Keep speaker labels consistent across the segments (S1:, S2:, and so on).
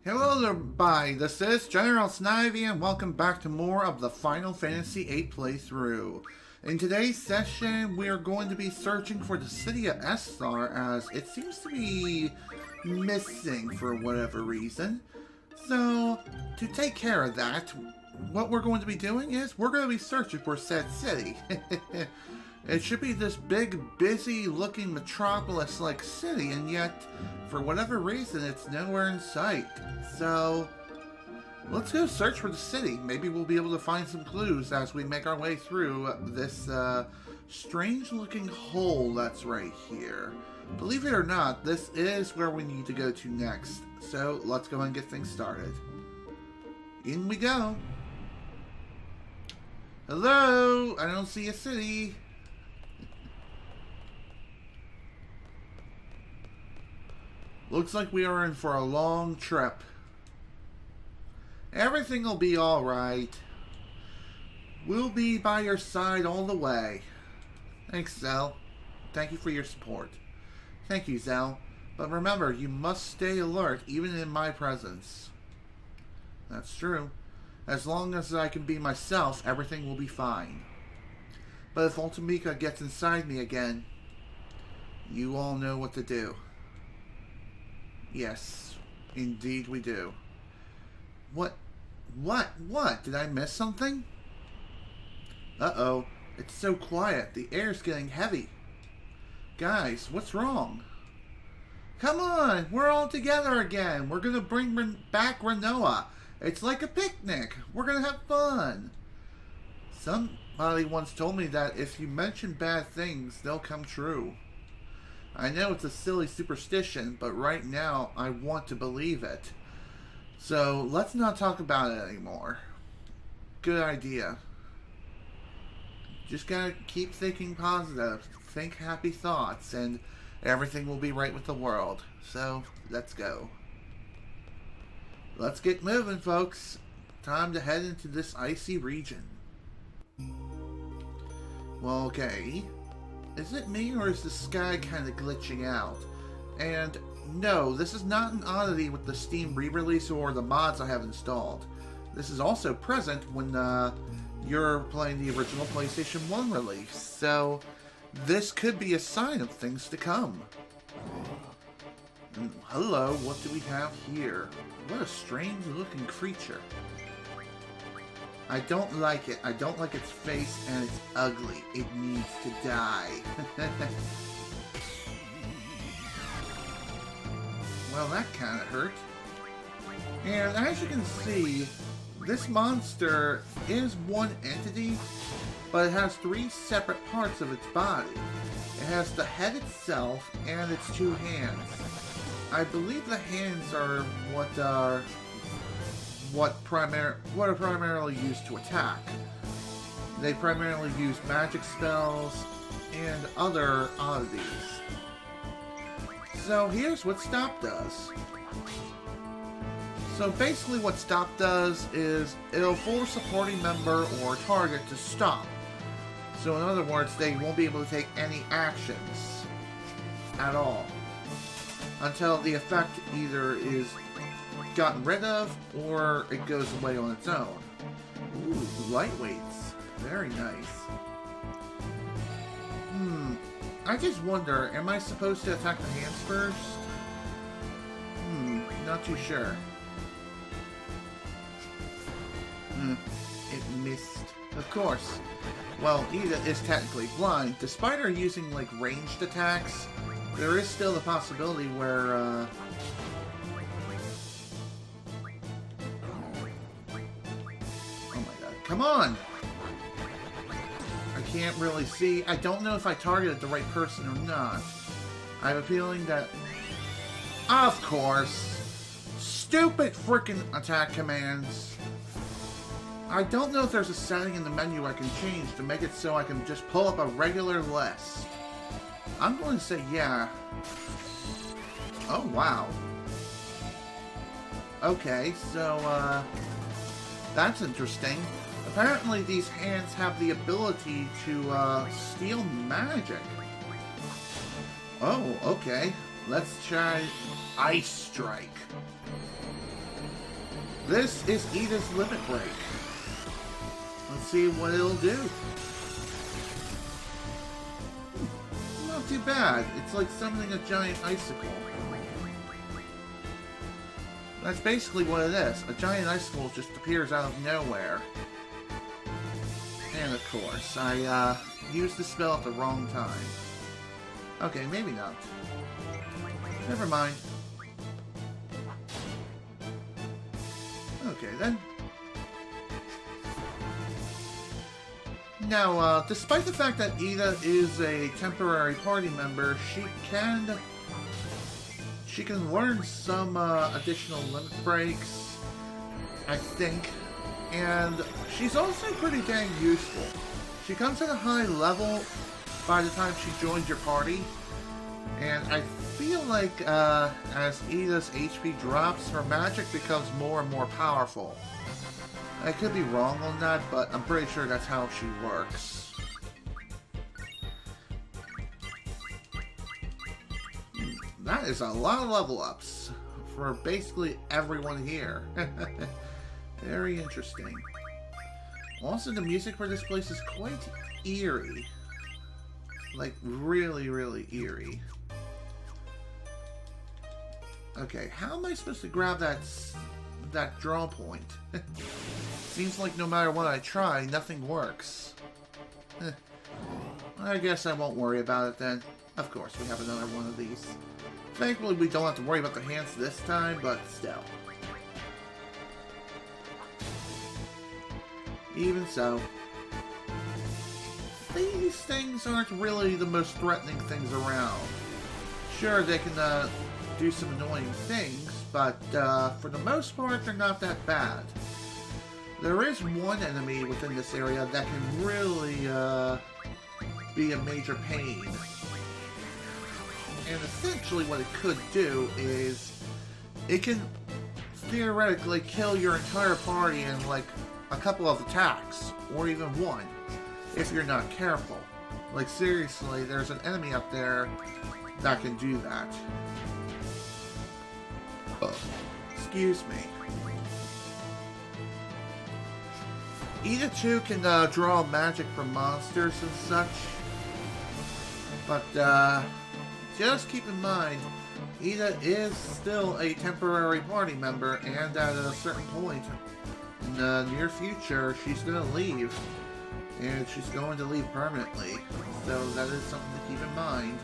S1: Hello there, everybody. This is General Snivy, and welcome back to more of the Final Fantasy VIII playthrough. In today's session, we are going to be searching for the city of Esthar, as it seems to be missing for whatever reason. So, to take care of that, what we're going to be doing is we're going to be searching for said city. It should be this big, busy-looking metropolis-like city, and yet, for whatever reason, it's nowhere in sight. So, let's go search for the city. Maybe we'll be able to find some clues as we make our way through this strange-looking hole that's right here. Believe it or not, this is where we need to go to next. So, let's go and get things started. In we go. Hello? I don't see a city. Looks like we are in for a long trip. Everything will be alright. We'll be by your side all the way. Thanks, Zell. Thank you for your support. Thank you, Zell. But remember, you must stay alert, even in my presence. That's true. As long as I can be myself, everything will be fine. But if Ultimika gets inside me again, you all know what to do. Yes, indeed we do. What? Did I miss something? Uh-oh, it's so quiet. The air's getting heavy. Guys, what's wrong? Come on, we're all together again. We're gonna bring back Rinoa. It's like a picnic. We're gonna have fun. Somebody once told me that if you mention bad things, they'll come true. I know it's a silly superstition, but right now I want to believe it. So let's not talk about it anymore. Good idea. Just gotta keep thinking positive, think happy thoughts, and everything will be right with the world. So let's go. Let's get moving, folks. Time to head into this icy region. Well, okay. Is it me, or is the sky kind of glitching out? And no, this is not an oddity with the Steam re-release or the mods I have installed. This is also present when you're playing the original PlayStation 1 release, so this could be a sign of things to come. And hello, what do we have here? What a strange looking creature. I don't like it. I don't like its face, and it's ugly. It needs to die. Well, that kind of hurt. And as you can see, this monster is one entity, but it has three separate parts of its body. It has the head itself and its two hands. I believe the hands are what are primarily used to attack. They primarily use magic spells and other oddities. So here's what Stop does. So basically what Stop does is it'll force a party member or target to stop. So in other words, they won't be able to take any actions at all until the effect either is gotten rid of, or it goes away on its own. Ooh, lightweights. Very nice. I just wonder, am I supposed to attack the hands first? Not too sure. It missed. Of course. Well, Ida is technically blind. Despite her using, like, ranged attacks, there is still the possibility where, come on! I can't really see. I don't know if I targeted the right person or not. I have a feeling that... Of course! Stupid freaking attack commands! I don't know if there's a setting in the menu I can change to make it so I can just pull up a regular list. I'm going to say yeah. Oh, wow. Okay, so, that's interesting. Apparently these hands have the ability to steal magic. Oh, okay. Let's try Ice Strike. This is Ida's limit break. Let's see what it'll do. Not too bad. It's like summoning a giant icicle. That's basically what it is. A giant icicle just appears out of nowhere. And of course, I used the spell at the wrong time. Okay, maybe not. Never mind. Okay, then. Now, despite the fact that Ida is a temporary party member, she can learn some additional limit breaks, I think, and she's also pretty dang useful. She comes at a high level by the time she joins your party, and I feel like as Ida's HP drops, her magic becomes more and more powerful. I could be wrong on that, but I'm pretty sure that's how she works. That is a lot of level ups for basically everyone here. Very interesting. Also, the music for this place is quite eerie. Like, really, really eerie. Okay, how am I supposed to grab that draw point? Seems like no matter what I try, nothing works. I guess I won't worry about it then. Of course, we have another one of these. Thankfully, we don't have to worry about the hands this time, but still. Even so, these things aren't really the most threatening things around. Sure, they can do some annoying things, but for the most part, they're not that bad. There is one enemy within this area that can really be a major pain. And essentially what it could do is it can theoretically kill your entire party in like a couple of attacks, or even one, if you're not careful. Like seriously, there's an enemy up there that can do that. Excuse me. Ida too can draw magic from monsters and such, but just keep in mind, Ida is still a temporary party member, and at a certain point in the near future, she's going to leave, and she's going to leave permanently, so that is something to keep in mind.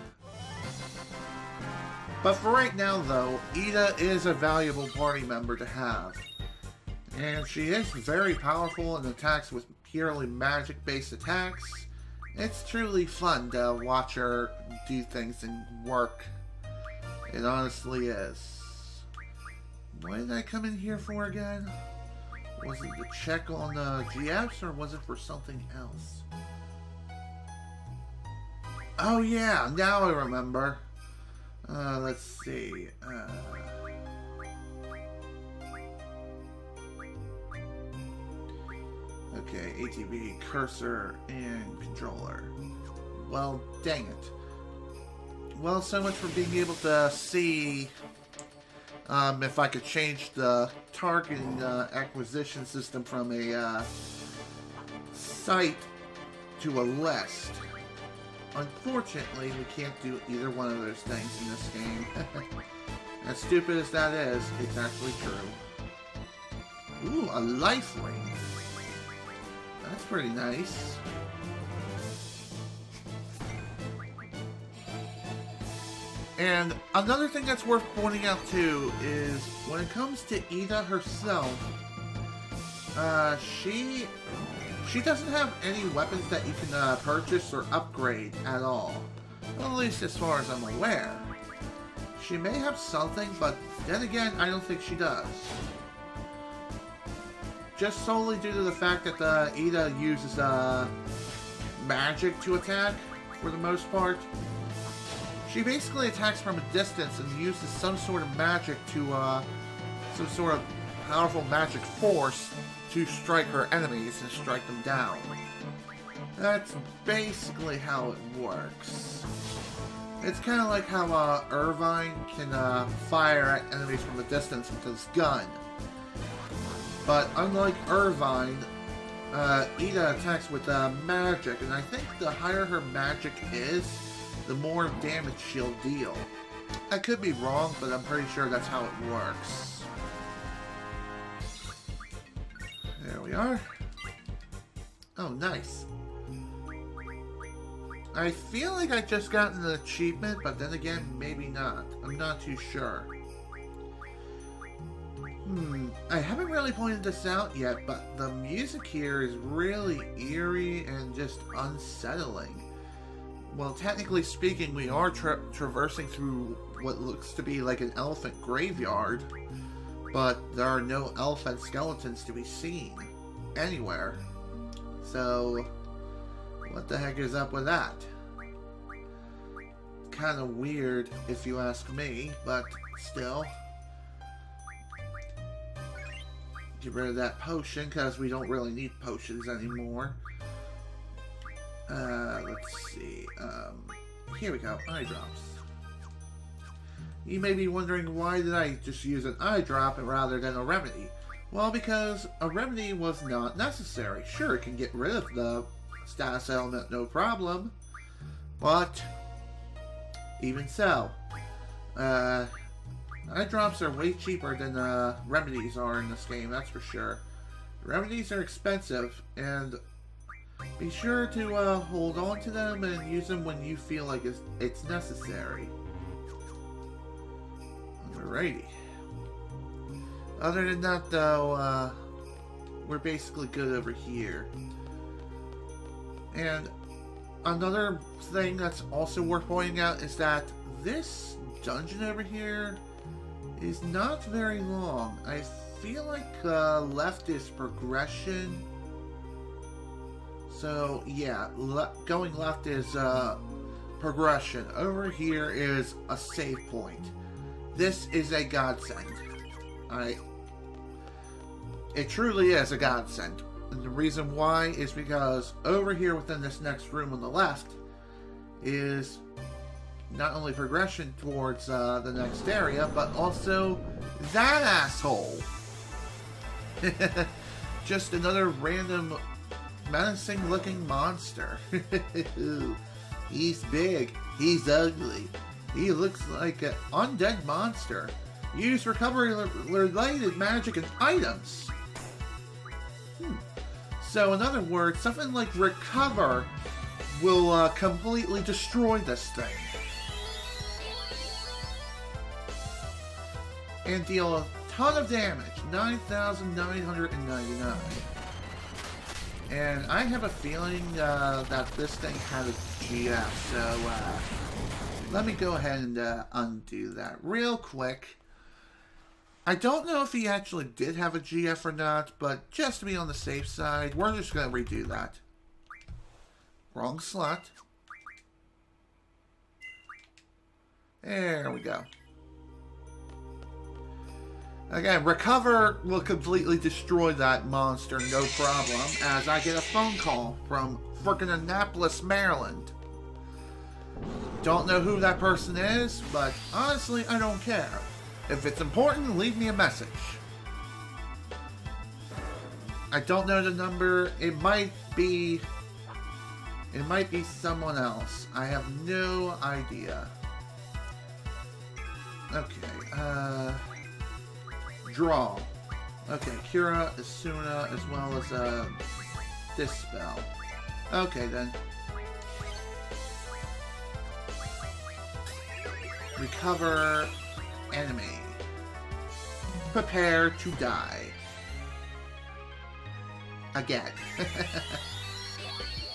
S1: But for right now though, Ida is a valuable party member to have. And she is very powerful and attacks with purely magic-based attacks. It's truly fun to watch her do things and work. It honestly is. What did I come in here for again? Was it to check on the GFs or was it for something else? Oh yeah, now I remember. Let's see. Okay, ATV, cursor, and controller. Well, dang it. Well, so much for being able to see if I could change the targeting acquisition system from a site to a list. Unfortunately, we can't do either one of those things in this game. As stupid as that is, it's actually true. Ooh, a life ring. That's pretty nice. And another thing that's worth pointing out too is when it comes to Ida herself, she doesn't have any weapons that you can purchase or upgrade at all. At least as far as I'm aware. She may have something, but then again, I don't think she does. Just solely due to the fact that Ida uses magic to attack, for the most part. She basically attacks from a distance and uses some sort of magic to, some sort of powerful magic force to strike her enemies and strike them down. That's basically how it works. It's kind of like how Irvine can fire at enemies from a distance with his gun. But unlike Irvine, Ida attacks with magic, and I think the higher her magic is, the more damage she'll deal. I could be wrong, but I'm pretty sure that's how it works. There we are. Oh, nice. I feel like I just got an achievement, but then again, maybe not. I'm not too sure. I haven't really pointed this out yet, but the music here is really eerie and just unsettling. Well, technically speaking, we are traversing through what looks to be like an elephant graveyard, but there are no elephant skeletons to be seen anywhere. So, what the heck is up with that? Kind of weird, if you ask me, but still. Get rid of that potion, because we don't really need potions anymore. Let's see. Here we go. Eye drops. You may be wondering, why did I just use an eye drop rather than a remedy? Well, because a remedy was not necessary. Sure, it can get rid of the status element, no problem. But, even so, eye drops are way cheaper than remedies are in this game, that's for sure. Remedies are expensive, and be sure to hold on to them and use them when you feel like it's necessary. Alrighty. Other than that, though, we're basically good over here. And another thing that's also worth pointing out is that this dungeon over here is not very long. I feel like left is progression. So yeah, going left is progression. Over here is a save point. This is a godsend. It truly is a godsend. And the reason why is because over here within this next room on the left is not only progression towards the next area, but also that asshole. Just another random menacing looking monster. He's big. He's ugly. He looks like an undead monster. Use recovery related magic and items. So in other words, something like recover will completely destroy this thing. And deal a ton of damage. 9,999. And I have a feeling that this thing had a GF, so let me go ahead and undo that real quick. I don't know if he actually did have a GF or not, but just to be on the safe side, we're just going to redo that. Wrong slot. There we go. Again, recover will completely destroy that monster, no problem, as I get a phone call from frickin' Annapolis, Maryland. Don't know who that person is, but honestly, I don't care. If it's important, leave me a message. I don't know the number. It might be someone else. I have no idea. Okay, draw. Okay, Cura, Asuna, as well as Dispel. Okay then. Recover enemy. Prepare to die. Again.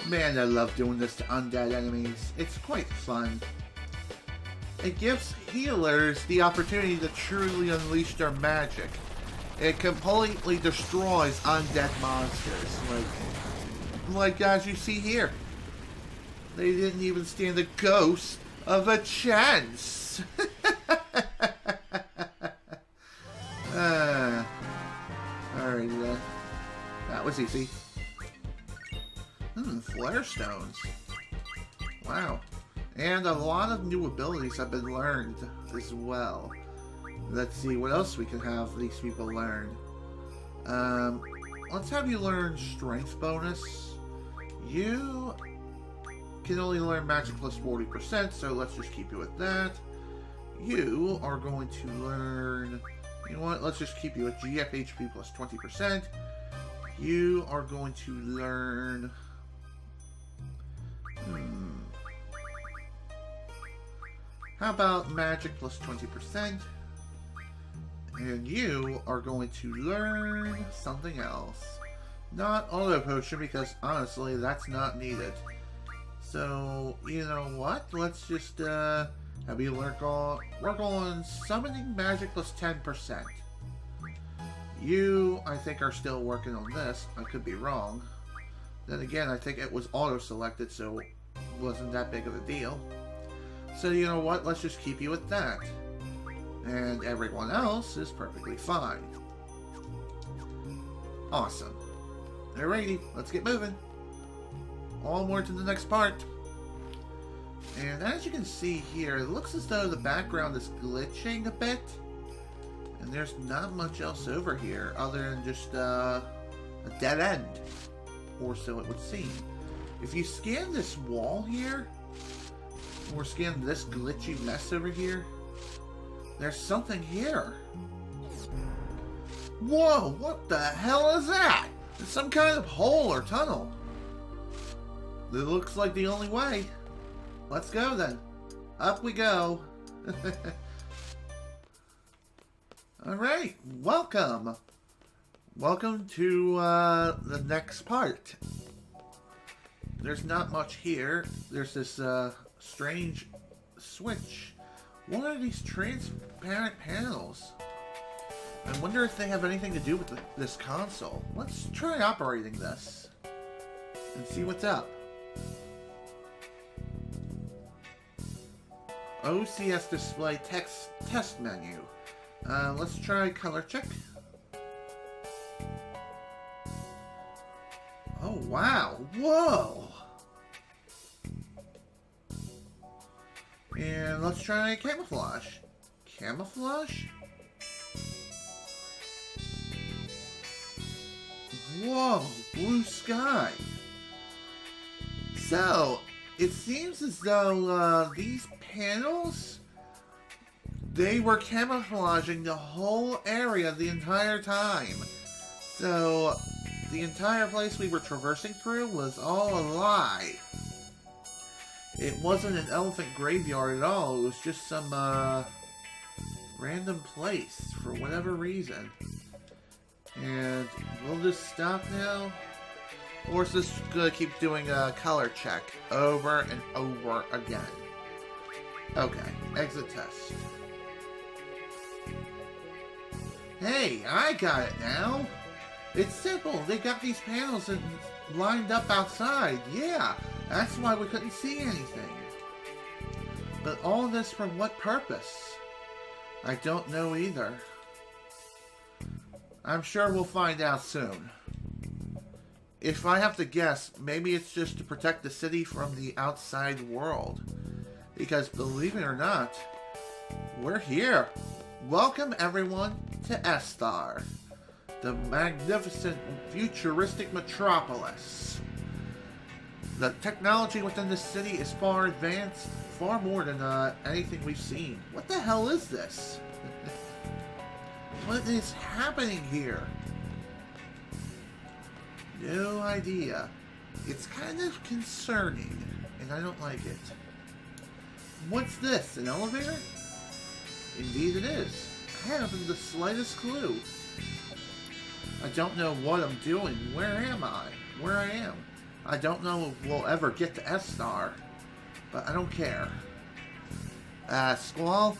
S1: Man, I love doing this to undead enemies. It's quite fun. It gives healers the opportunity to truly unleash their magic. It completely destroys undead monsters. Like as you see here. They didn't even stand a ghost of a chance. Alright then. That was easy. Flare stones. Wow. And a lot of new abilities have been learned as well. Let's see what else we can have these people learn. Let's have you learn strength bonus. You can only learn magic plus 40%, so let's just keep you with that. You are going to learn... You know what? Let's just keep you at GF HP plus 20%. You are going to learn... How about magic plus 20%? And you are going to learn something else. Not auto potion, because honestly, that's not needed. So, you know what? Let's just have you work on summoning magic plus 10%. You, I think, are still working on this. I could be wrong. Then again, I think it was auto-selected, so it wasn't that big of a deal. So, you know what? Let's just keep you with that. And everyone else is perfectly fine. Awesome. Alrighty, let's get moving. Onward to the next part. And as you can see here, it looks as though the background is glitching a bit. And there's not much else over here other than just a dead end. Or so it would seem. If you scan this wall here, or scan this glitchy mess over here, there's something here. Whoa, what the hell is that? It's some kind of hole or tunnel. It looks like the only way. Let's go then. Up we go. Alright, welcome. Welcome to the next part. There's not much here. There's this strange switch. What are these transparent panels? I wonder if they have anything to do with this console. Let's try operating this and see what's up. OCS display text test menu. Let's try color check. Oh wow! Whoa! And let's try camouflage. Camouflage? Whoa, blue sky. So, it seems as though these panels, they were camouflaging the whole area the entire time. So, the entire place we were traversing through was all a lie. It wasn't an elephant graveyard at all. It was just some random place for whatever reason. And will this stop now? Or is this going to keep doing a color check over and over again? Okay, exit test. Hey, I got it now. It's simple. They got these panels lined up outside. Yeah, that's why we couldn't see anything. But all this for what purpose? I don't know either. I'm sure we'll find out soon. If I have to guess, maybe it's just to protect the city from the outside world. Because believe it or not, we're here. Welcome everyone to Esthar, the magnificent futuristic metropolis. The technology within this city is far advanced, far more than anything we've seen. What the hell is this? What is happening here? No idea. It's kind of concerning, and I don't like it. What's this, an elevator? Indeed it is. I haven't the slightest clue. I don't know what I'm doing. Where am I? Where I am. I don't know if we'll ever get to Esthar, but I don't care. Squall,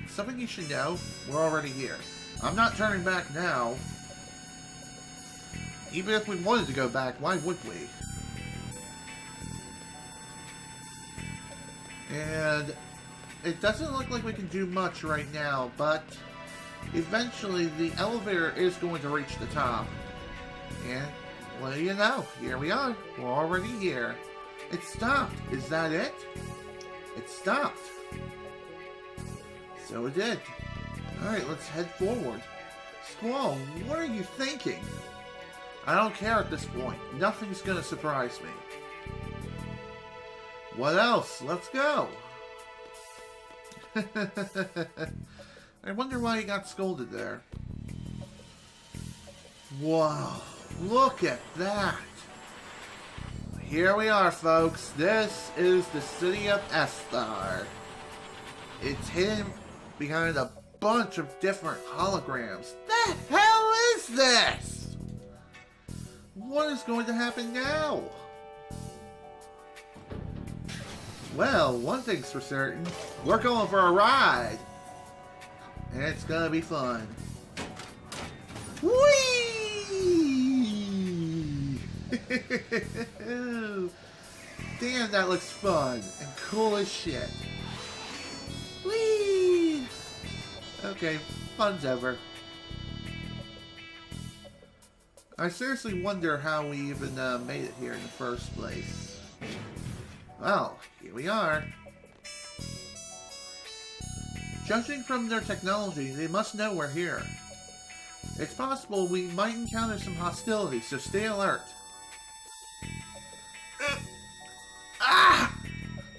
S1: something you should know, we're already here. I'm not turning back now. Even if we wanted to go back, why would we? And it doesn't look like we can do much right now, but eventually the elevator is going to reach the top. And what do you know? Here we are. We're already here. It stopped. Is that it? It stopped. So it did. Alright, let's head forward. Squall, what are you thinking? I don't care at this point. Nothing's gonna surprise me. What else? Let's go. I wonder why he got scolded there. Wow, look at that. Here we are, folks. This is the city of Esthar. It's hidden behind a bunch of different holograms. The hell is this? What is going to happen now? Well, one thing's for certain. We're going for a ride. And it's gonna be fun. Whee! Damn, that looks fun and cool as shit. Whee! Okay, fun's over. I seriously wonder how we even made it here in the first place. Well, here we are. Judging from their technology, they must know we're here. It's possible we might encounter some hostility, so stay alert. Ah!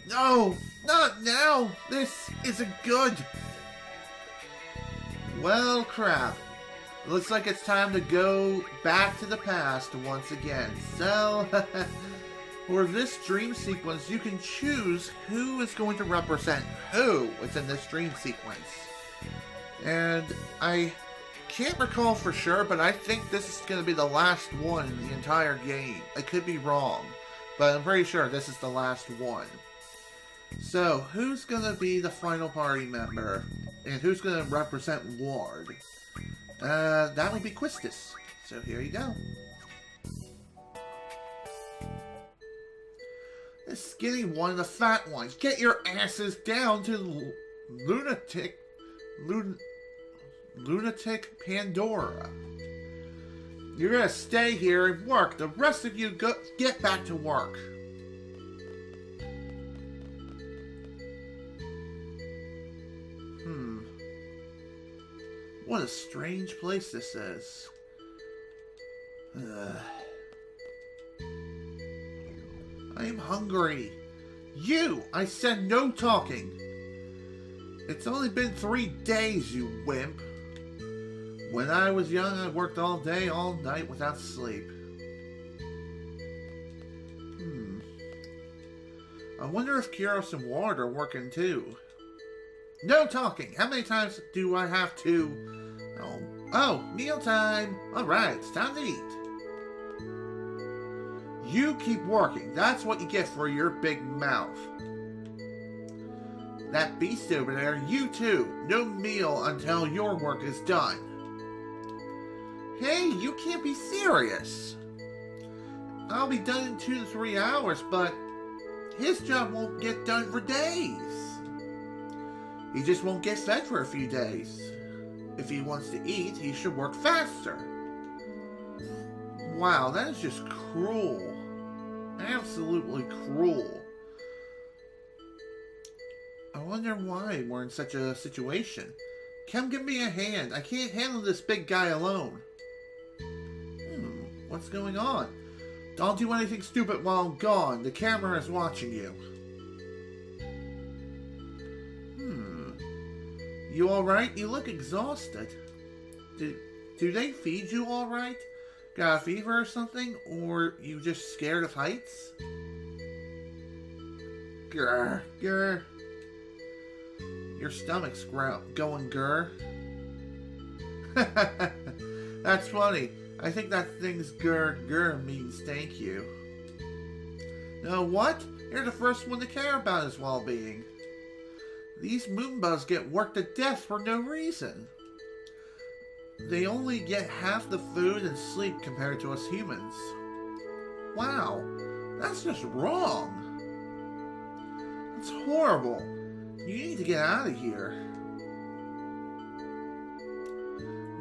S1: No! Not now! This isn't good! Well, crap. Looks like it's time to go back to the past once again. So, for this dream sequence, you can choose who is going to represent who is in this dream sequence. And I can't recall for sure, but I think this is going to be the last one in the entire game. I could be wrong, but I'm pretty sure this is the last one. So, who's going to be the final party member? And who's going to represent Ward? That would be Quistis. So here you go. The skinny one, the fat ones. Get your asses down to Lunatic Pandora. You're gonna stay here and work. The rest of you get back to work. What a strange place this is. I am hungry. You! I said no talking. It's only been 3 days, you wimp. When I was young, I worked all day, all night without sleep. I wonder if Kyros and Ward are working too. No talking! How many times do I have to... Oh, mealtime! Alright, it's time to eat. You keep working. That's what you get for your big mouth. That beast over there, you too. No meal until your work is done. Hey, you can't be serious. I'll be done in 2 to 3 hours, but his job won't get done for days. He just won't get fed for a few days. If he wants to eat, he should work faster. Wow, that is just cruel. Absolutely cruel. I wonder why we're in such a situation. Come give me a hand. I can't handle this big guy alone. What's going on? Don't do anything stupid while I'm gone. The camera is watching you. You alright? You look exhausted. Do they feed you alright? Got a fever or something? Or you just scared of heights? Grr, grr. Your stomach's going grr. That's funny. I think that thing's grr grr means thank you. Now what? You're the first one to care about his well-being. These Moonbugs get worked to death for no reason. They only get half the food and sleep compared to us humans. Wow, that's just wrong. That's horrible. You need to get out of here.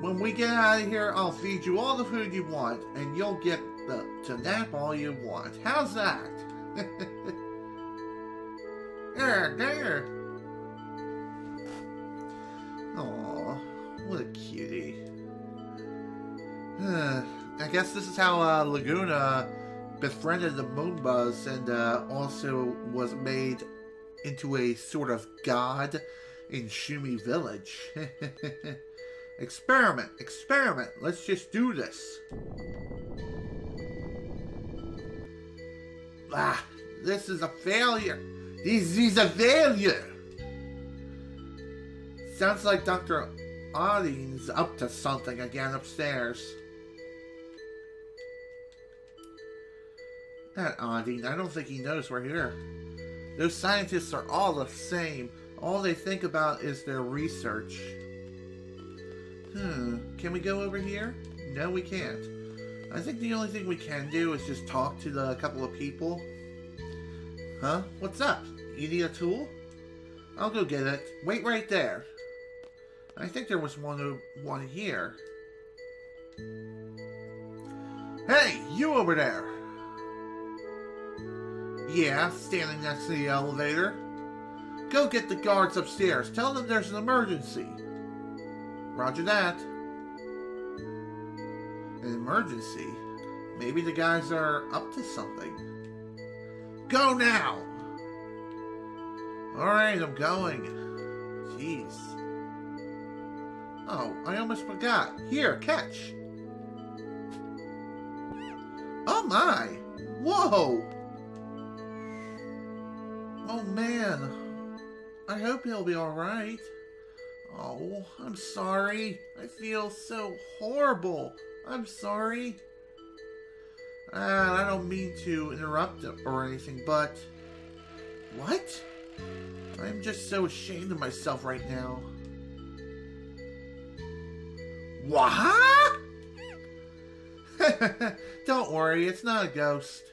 S1: When we get out of here, I'll feed you all the food you want, and you'll get to nap all you want. How's that? There. Aw, what a cutie. I guess this is how Laguna befriended the Moonbuzz and also was made into a sort of god in Shumi Village. Experiment, experiment. Let's just do this. Ah, this is a failure. This is a failure. Sounds like Dr. Audine's up to something again upstairs. That Audine, I don't think he knows we're here. Those scientists are all the same. All they think about is their research. Can we go over here? No, we can't. I think the only thing we can do is just talk to the couple of people. Huh? What's up? You need a tool? I'll go get it. Wait right there. I think there was one here. Hey, you over there! Yeah, standing next to the elevator. Go get the guards upstairs. Tell them there's an emergency. Roger that. An emergency? Maybe the guys are up to something. Go now! Alright, I'm going. Jeez. Oh, I almost forgot. Here, catch. Oh my! Whoa! Oh man. I hope he'll be alright. Oh, I'm sorry. I feel so horrible. I'm sorry. I don't mean to interrupt or anything, but... What? I'm just so ashamed of myself right now. What? Don't worry, it's not a ghost.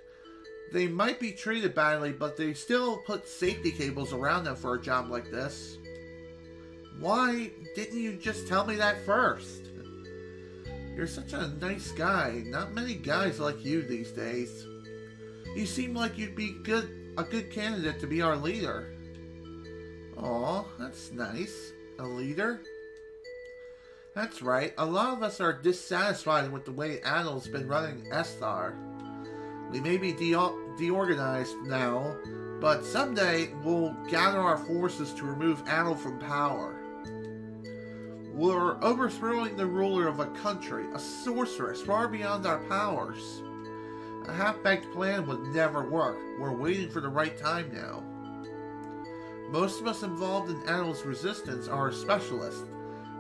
S1: They might be treated badly, but they still put safety cables around them for a job like this. Why didn't you just tell me that first? You're such a nice guy. Not many guys like you these days. You seem like you'd be a good candidate to be our leader. Aw, that's nice. A leader? That's right. A lot of us are dissatisfied with the way Adol's been running Esthar. We may be deorganized now, but someday we'll gather our forces to remove Adol from power. We're overthrowing the ruler of a country, a sorceress far beyond our powers. A half-baked plan would never work. We're waiting for the right time now. Most of us involved in Adol's resistance are specialists.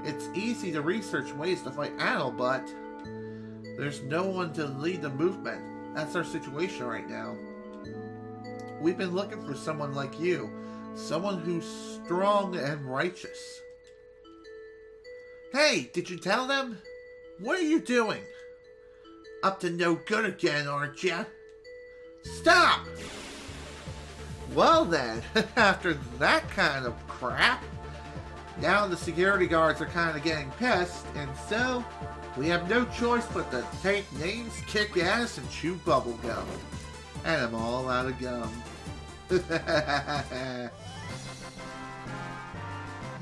S1: It's easy to research ways to fight Adol, but there's no one to lead the movement. That's our situation right now. We've been looking for someone like you. Someone who's strong and righteous. Hey, did you tell them? What are you doing? Up to no good again, aren't ya? Stop! Well then, after that kind of crap, now the security guards are kind of getting pissed, and so we have no choice but to take names, kick ass, and chew bubble gum. And I'm all out of gum.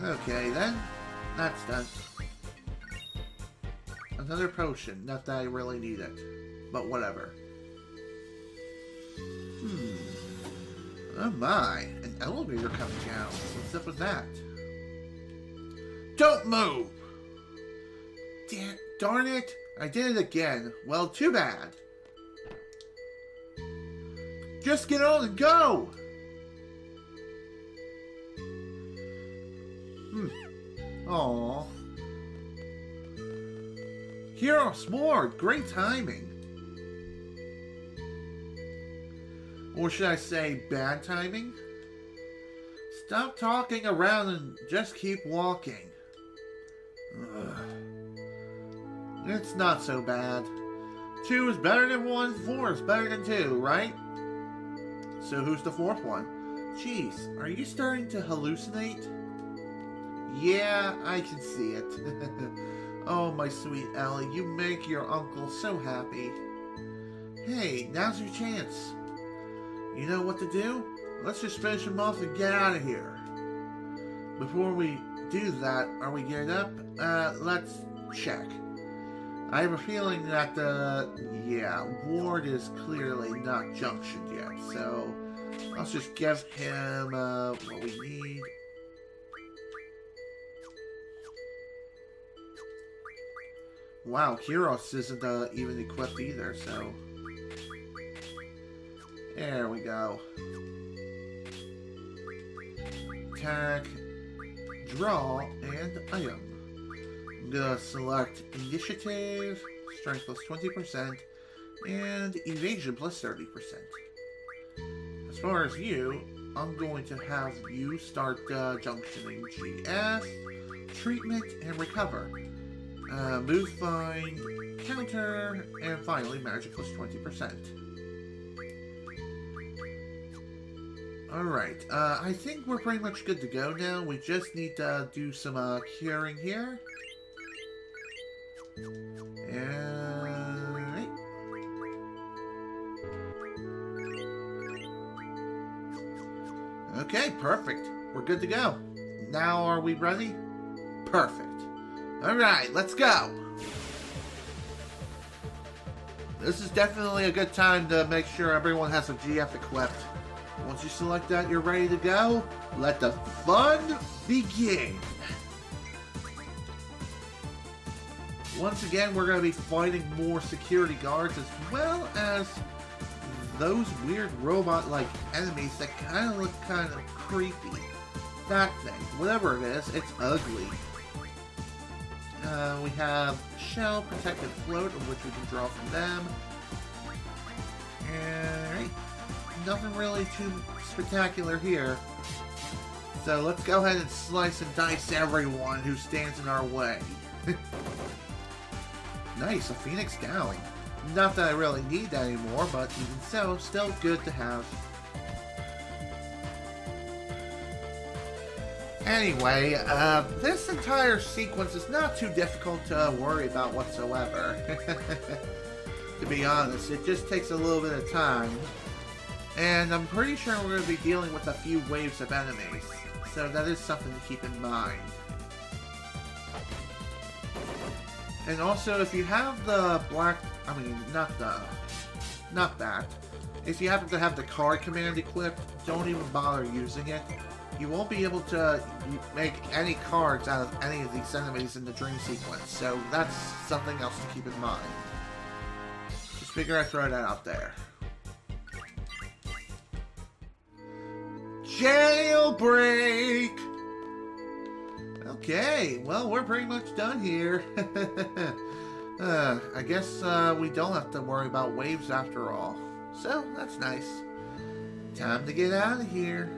S1: Okay then, that's done. Another potion, not that I really need it, but whatever. Oh my, an elevator coming down. What's up with that? Don't move! Darn it! I did it again. Well, too bad. Just get on and go! Aww. Hero S'more, great timing. Or should I say bad timing? Stop talking around and just keep walking. Ugh. It's not so bad. 2 is better than 1, 4 is better than 2, right? So who's the 4th one? Jeez, are you starting to hallucinate? Yeah, I can see it. Oh, my sweet Ellie, you make your uncle so happy. Hey, now's your chance. You know what to do? Let's just finish him off and get out of here. Before we do that, are we geared up? Let's check. I have a feeling that yeah, Ward is clearly not junctioned yet, so let's just give him what we need. Wow, Kyros isn't even equipped either, so there we go. Attack, draw, and item. I'm gonna select initiative, strength plus 20%, and evasion plus 30%. As far as you, I'm going to have you start junctioning GS, treatment, and recover. Move fine, counter, and finally magic plus 20%. Alright, I think we're pretty much good to go now. We just need to do some curing here. Alright. Okay, perfect. We're good to go. Now are we ready? Perfect. Alright, let's go! This is definitely a good time to make sure everyone has a GF equipped. Once you select that, you're ready to go. Let the fun begin! Once again, we're going to be fighting more security guards as well as those weird robot-like enemies that kind of look kind of creepy. That thing, whatever it is, it's ugly. We have Shell, Protected Float, of which we can draw from them. Alright. Nothing really too spectacular here. So let's go ahead and slice and dice everyone who stands in our way. Nice, a Phoenix Gown. Not that I really need that anymore, but even so, still good to have. Anyway, this entire sequence is not too difficult to worry about whatsoever. To be honest, it just takes a little bit of time. And I'm pretty sure we're going to be dealing with a few waves of enemies. So that is something to keep in mind. And also, if you have the not that. If you happen to have the card command equipped, don't even bother using it. You won't be able to make any cards out of any of these enemies in the dream sequence, so that's something else to keep in mind. Just figure I'd throw that out there. Jailbreak! Okay, well, we're pretty much done here. I guess we don't have to worry about waves after all. So, that's nice. Time to get out of here.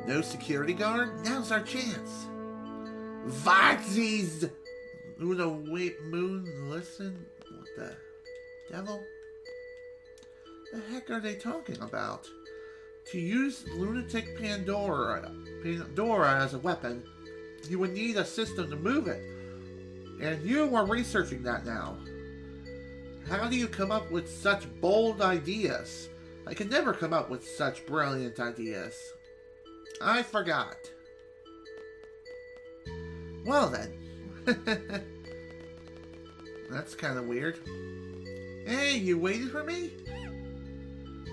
S1: No security guard? Now's our chance. Vaxies! Luna, wait, moon, listen. What the devil? The heck are they talking about? To use lunatic Pandora as a weapon, you would need a system to move it. And you are researching that now. How do you come up with such bold ideas? I can never come up with such brilliant ideas. I forgot. Well then. That's kind of weird. Hey, you waited for me?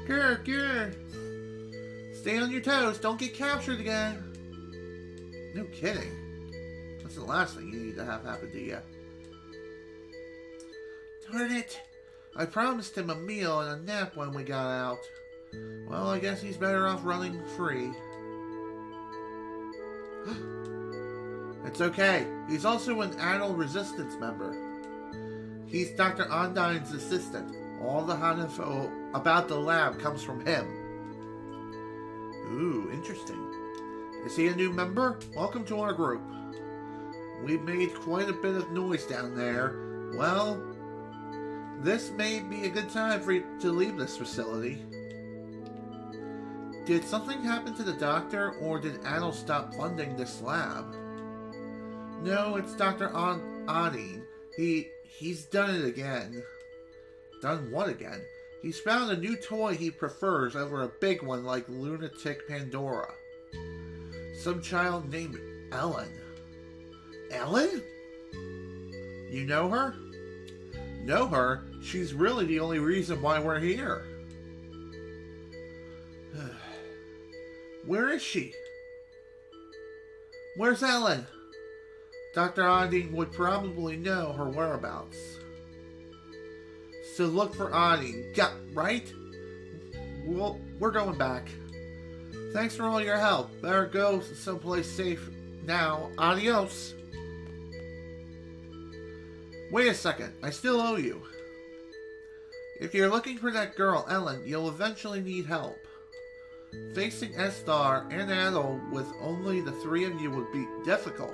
S1: Grr. Stay on your toes. Don't get captured again. No kidding. That's the last thing you need to have happen to you. Darn it. I promised him a meal and a nap when we got out. Well, I guess he's better off running free. It's okay. He's also an adult resistance member. He's Dr. Ondine's assistant. All the hot info about the lab comes from him. Ooh, interesting. Is he a new member? Welcome to our group. We've made quite a bit of noise down there. Well, this may be a good time for you to leave this facility. Did something happen to the doctor, or did Adel stop funding this lab? No, it's Dr. Onine. He's done it again. Done what again? He's found a new toy he prefers over a big one like Lunatic Pandora. Some child named Ellone. Ellone? You know her? Know her? She's really the only reason why we're here. Where is she? Where's Ellone? Dr. Odding would probably know her whereabouts. So look for Odding. Yeah, right? Well, we're going back. Thanks for all your help. Better go someplace safe now. Adios. Wait a second. I still owe you. If you're looking for that girl, Ellone, you'll eventually need help. Facing Esthar and Ellone with only the three of you would be difficult.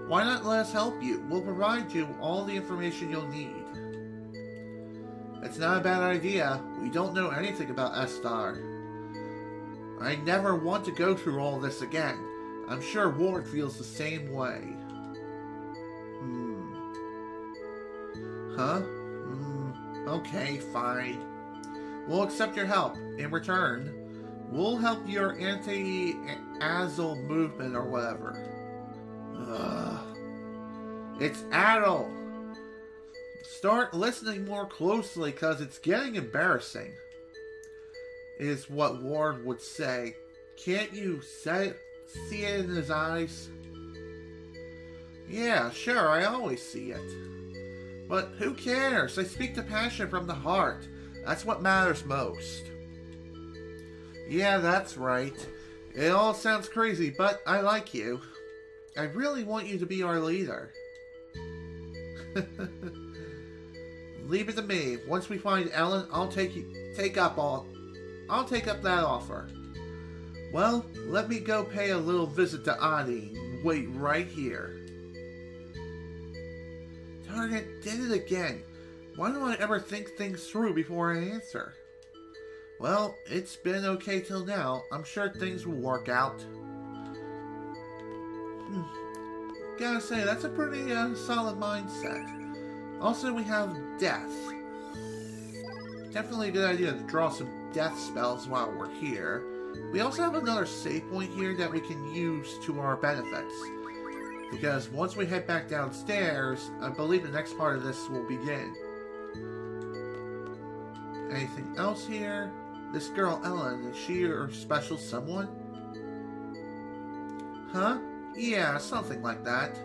S1: Why not let us help you? We'll provide you all the information you'll need. It's not a bad idea. We don't know anything about Esthar. I never want to go through all this again. I'm sure Ward feels the same way. Huh? Okay, fine. We'll accept your help. In return, we'll help your anti-Azul movement or whatever. It's Adel. Start listening more closely, cause it's getting embarrassing. Is what Ward would say. Can't you see it in his eyes? Yeah, sure, I always see it. But who cares? I speak to passion from the heart. That's what matters most. Yeah, that's right. It all sounds crazy, but I like you. I really want you to be our leader. Leave it to me. Once we find Ellone, I'll take up that offer. Well, let me go pay a little visit to Ani. Wait right here. Darn it, did it again. Why don't I ever think things through before I answer? Well, it's been okay till now. I'm sure things will work out. Gotta say, that's a pretty solid mindset. Also, we have death. Definitely a good idea to draw some death spells while we're here. We also have another save point here that we can use to our benefits. Because once we head back downstairs, I believe the next part of this will begin. Anything else here? This girl, Ellone, is she your special someone? Huh? Yeah, something like that.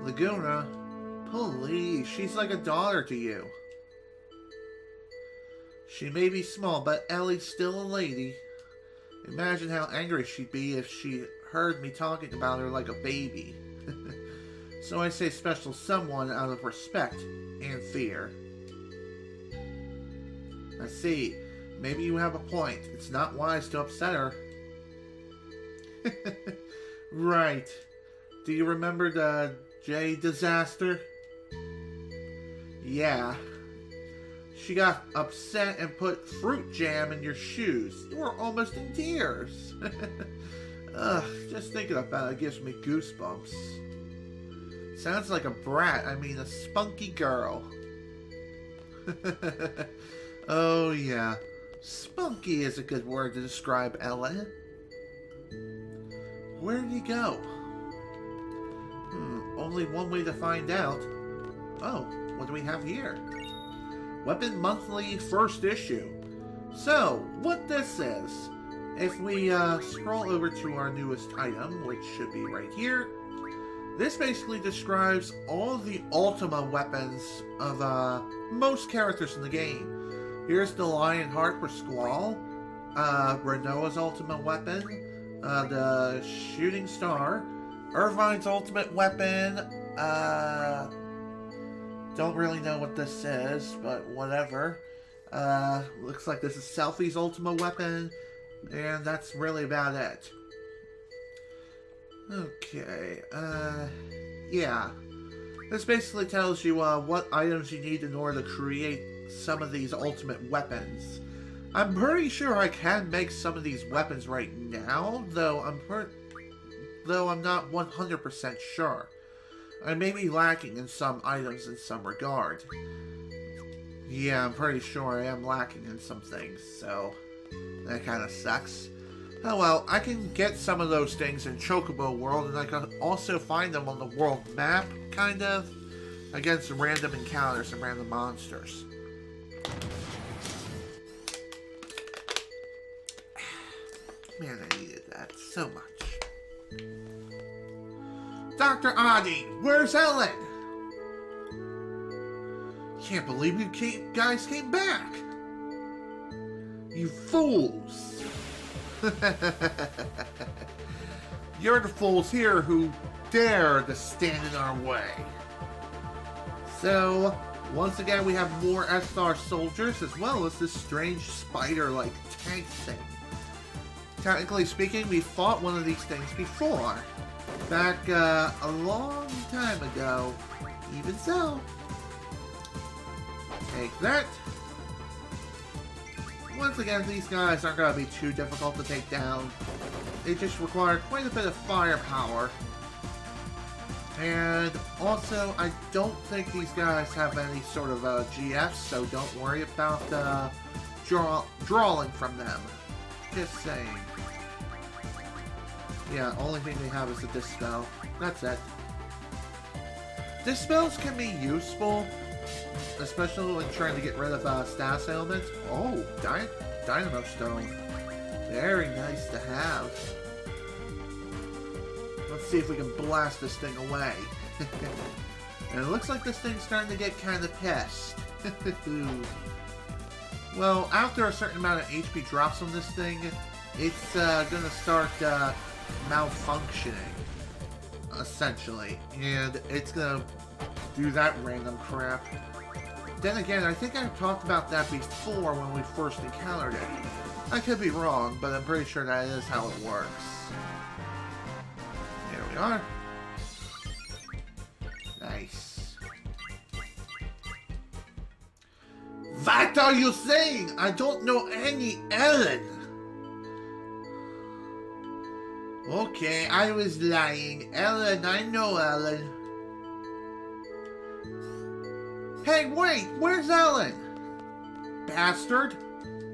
S1: Laguna? Please, she's like a daughter to you. She may be small, but Ellie's still a lady. Imagine how angry she'd be if she heard me talking about her like a baby. So I say special someone out of respect and fear. I see. Maybe you have a point. It's not wise to upset her. Right. Do you remember the J disaster? Yeah. She got upset and put fruit jam in your shoes. You were almost in tears. Ugh, just thinking about it gives me goosebumps. Sounds like a brat. I mean, a spunky girl. Oh, yeah. Spunky is a good word to describe Ellone. Where did he go? Only one way to find out. Oh, what do we have here? Weapon Monthly First Issue. So, what this is, if we scroll over to our newest item, which should be right here, this basically describes all the Ultima weapons of most characters in the game. Here's the Lion Heart for Squall, Rinoa's ultimate weapon, the Shooting Star, Irvine's ultimate weapon, don't really know what this is, but whatever. Looks like this is Selfie's ultimate weapon, and that's really about it. Okay, yeah. This basically tells you what items you need in order to create some of these ultimate weapons. I'm pretty sure I can make some of these weapons right now, though I'm not 100% sure. I may be lacking in some items in some regard. Yeah, I'm pretty sure I am lacking in some things, so that kind of sucks. Oh well, I can get some of those things in Chocobo World, and I can also find them on the world map, kind of, against random encounters and random monsters. Man, I needed that so much. Dr. Adi, where's Ellone? Can't believe you guys came back. You fools. You're the fools here who dare to stand in our way. So, once again, we have more Esthar soldiers, as well as this strange spider-like tank thing. Technically speaking, we fought one of these things before. Back a long time ago. Even so. Take that. Once again, these guys aren't going to be too difficult to take down. They just require quite a bit of firepower. And also, I don't think these guys have any sort of GFs, so don't worry about drawing from them. Just saying. Yeah, only thing they have is a Dispel. That's it. Dispels can be useful, especially when trying to get rid of status ailments. Oh, Dynamo Stone. Very nice to have. Let's see if we can blast this thing away. And it looks like this thing's starting to get kind of pissed. Well, after a certain amount of HP drops on this thing, it's gonna start malfunctioning, essentially. And it's gonna do that random crap. Then again, I think I talked about that before when we first encountered it. I could be wrong, but I'm pretty sure that is how it works. Here we are. Nice. What are you saying? I don't know any Ellone. Okay, I was lying. Ellone, I know Ellone. Hey, wait! Where's Ellone? Bastard!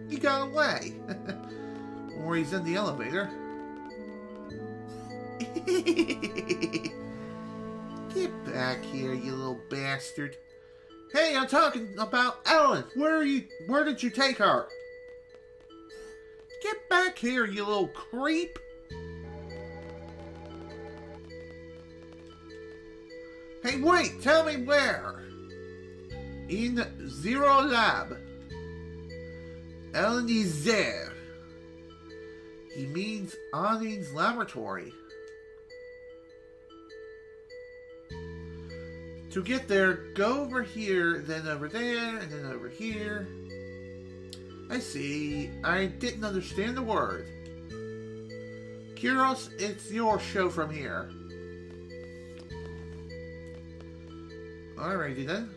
S1: He got away. Or he's in the elevator. Get back here, you little bastard. Hey, I'm talking about Ellone. Where did you take her? Get back here, you little creep. Hey, wait, tell me where. In Zero Lab. Ellone is there. He means Ani's laboratory. To get there, go over here, then over there, and then over here. I see. I didn't understand the word. Kyros, it's your show from here. Alrighty then.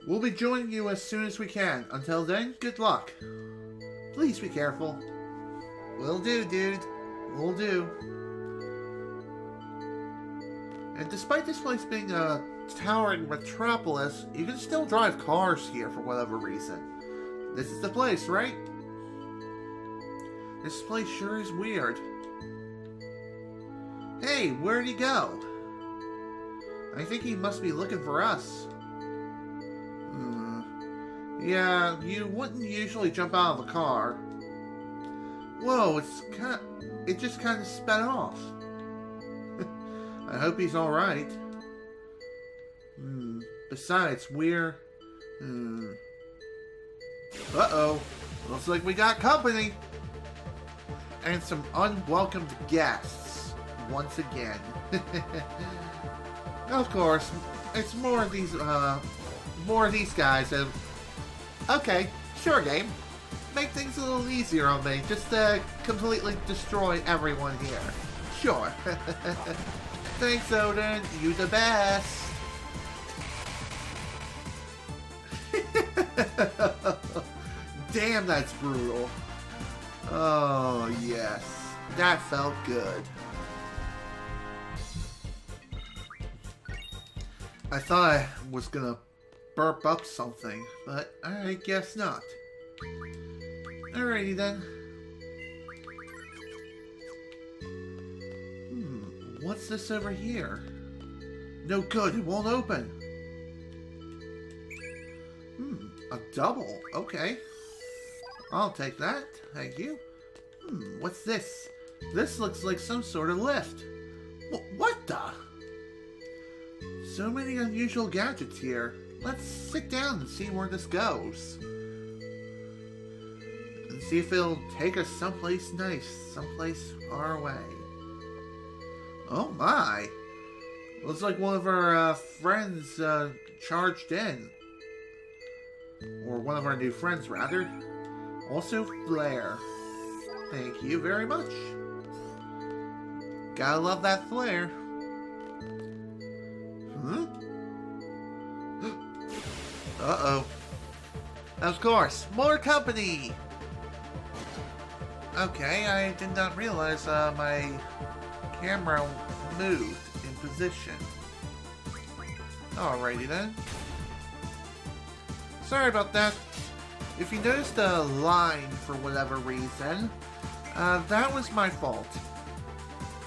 S1: We'll be joining you as soon as we can. Until then, good luck. Please be careful. Will do, dude. Will do. And despite this place being a towering metropolis, you can still drive cars here for whatever reason. This is the place, right? This place sure is weird. Hey, where'd he go? I think he must be looking for us. Yeah, you wouldn't usually jump out of a car. Whoa, it just kind of sped off. I hope he's alright. Besides, we're... Uh-oh. Looks like we got company. And some unwelcomed guests. Once again. Of course, it's more of these guys that... Okay, sure game. Make things a little easier on me. Just completely destroy everyone here. Sure. Thanks, Odin. You the best. Damn, that's brutal. Oh, yes. That felt good. I thought I was gonna burp up something, but I guess not. Alrighty then. What's this over here? No good, it won't open. A double. Okay. I'll take that. Thank you. What's this? This looks like some sort of lift. What the? So many unusual gadgets here. Let's sit down and see where this goes. And see if it'll take us someplace nice, someplace far away. Oh my! Looks like one of our friends charged in. Or one of our new friends, rather. Also, flare. Thank you very much. Gotta love that flare. Uh-oh. Of course, more company! Okay, I did not realize my camera moved in position. Alrighty then. Sorry about that. If you noticed a line for whatever reason, that was my fault.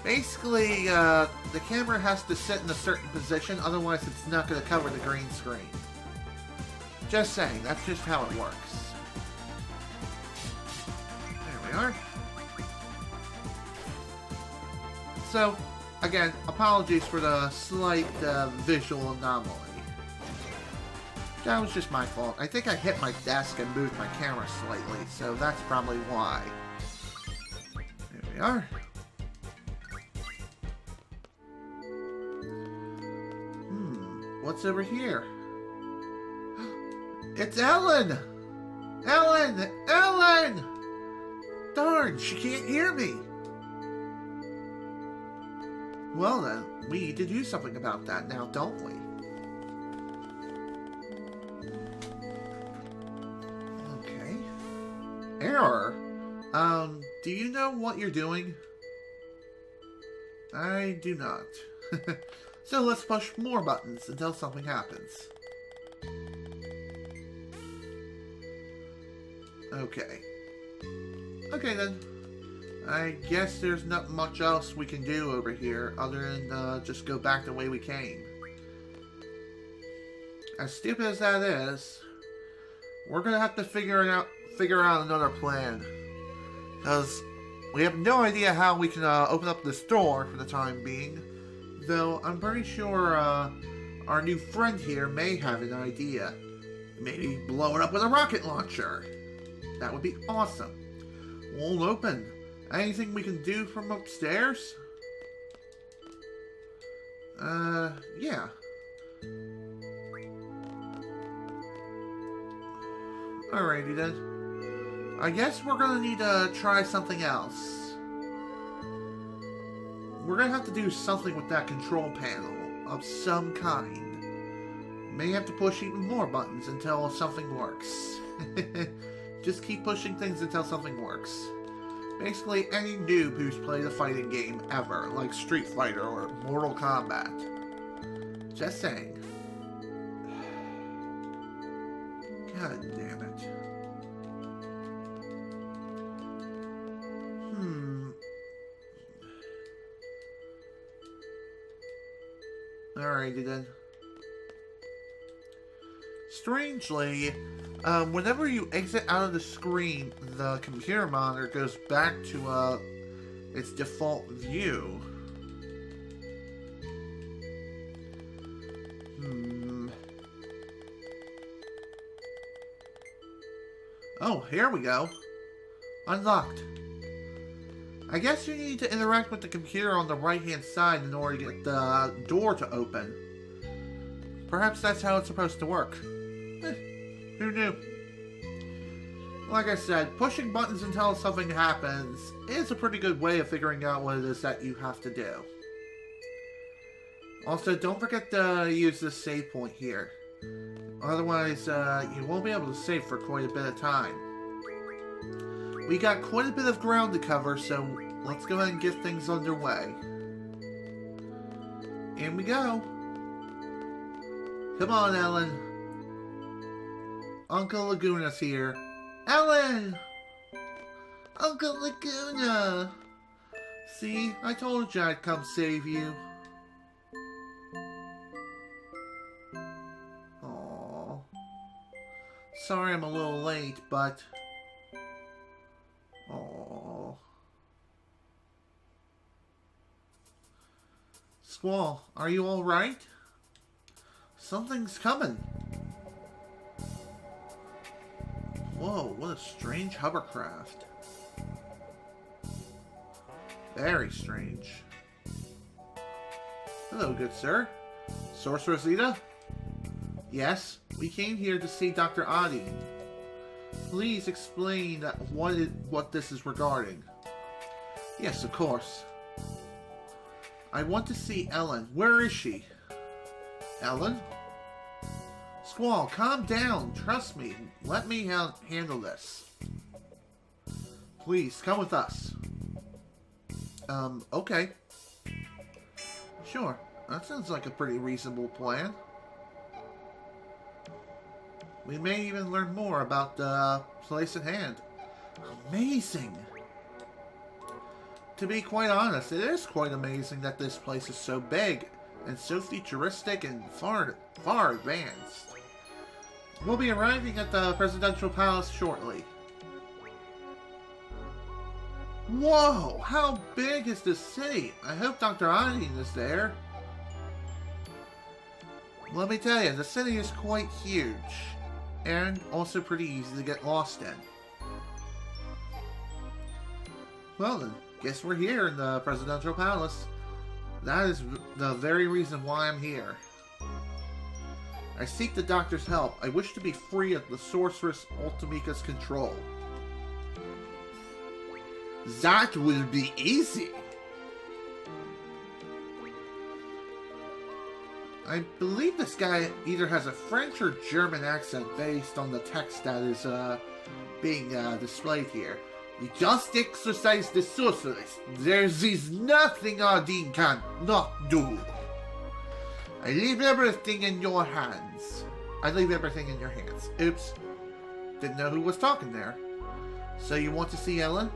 S1: Basically, the camera has to sit in a certain position, otherwise it's not going to cover the green screen. Just saying, that's just how it works. There we are. So, again, apologies for the slight visual anomaly. That was just my fault. I think I hit my desk and moved my camera slightly, so that's probably why. There we are. What's over here? It's Ellone! Ellone! Ellone! Darn, she can't hear me! Well then, we need to do something about that now, don't we? Okay. Error? Do you know what you're doing? I do not. So let's push more buttons until something happens. Okay. Okay then. I guess there's not much else we can do over here other than just go back the way we came. As stupid as that is, we're gonna have to figure out another plan. Because we have no idea how we can open up this door for the time being. Though I'm pretty sure our new friend here may have an idea. Maybe blow it up with a rocket launcher. That would be awesome. Won't open. Anything we can do from upstairs? Yeah. Alrighty then. I guess we're gonna need to try something else. We're gonna have to do something with that control panel of some kind. May have to push even more buttons until something works. Just keep pushing things until something works. Basically, any noob who's played a fighting game ever, like Street Fighter or Mortal Kombat. Just saying. God damn it. Alrighty then. Strangely, whenever you exit out of the screen, the computer monitor goes back to its default view. Oh, here we go. Unlocked. I guess you need to interact with the computer on the right-hand side in order to get the door to open. Perhaps that's how it's supposed to work. Who knew? Like I said, pushing buttons until something happens is a pretty good way of figuring out what it is that you have to do. Also, don't forget to use this save point here. Otherwise, you won't be able to save for quite a bit of time. We got quite a bit of ground to cover, so let's go ahead and get things underway. In we go. Come on, Ellone. Uncle Laguna's here. Ellone! Uncle Laguna! See, I told you I'd come save you. Aww. Sorry I'm a little late, but... Aww. Squall, are you alright? Something's coming. Whoa, what a strange hovercraft. Very strange. Hello, good sir. Sorceress Ida? Yes, we came here to see Dr. Adi. Please explain what this is regarding. Yes, of course. I want to see Ellone. Where is she? Ellone? Squall, calm down. Trust me. Let me handle this. Please, come with us. Okay. Sure. That sounds like a pretty reasonable plan. We may even learn more about the place at hand. Amazing! To be quite honest, it is quite amazing that this place is so big and so futuristic and far advanced. We'll be arriving at the Presidential Palace shortly. Whoa! How big is this city? I hope Dr. Adi is there. Let me tell you, the city is quite huge. And also pretty easy to get lost in. Well then, guess we're here in the Presidential Palace. That is the very reason why I'm here. I seek the doctor's help. I wish to be free of the sorceress Ultimika's control. That will be easy. I believe this guy either has a French or German accent based on the text that is being displayed here. We just exercise the sorceress. There is nothing Ardeen can not do. I leave everything in your hands. I leave everything in your hands. Oops. Didn't know who was talking there. So you want to see Ellone?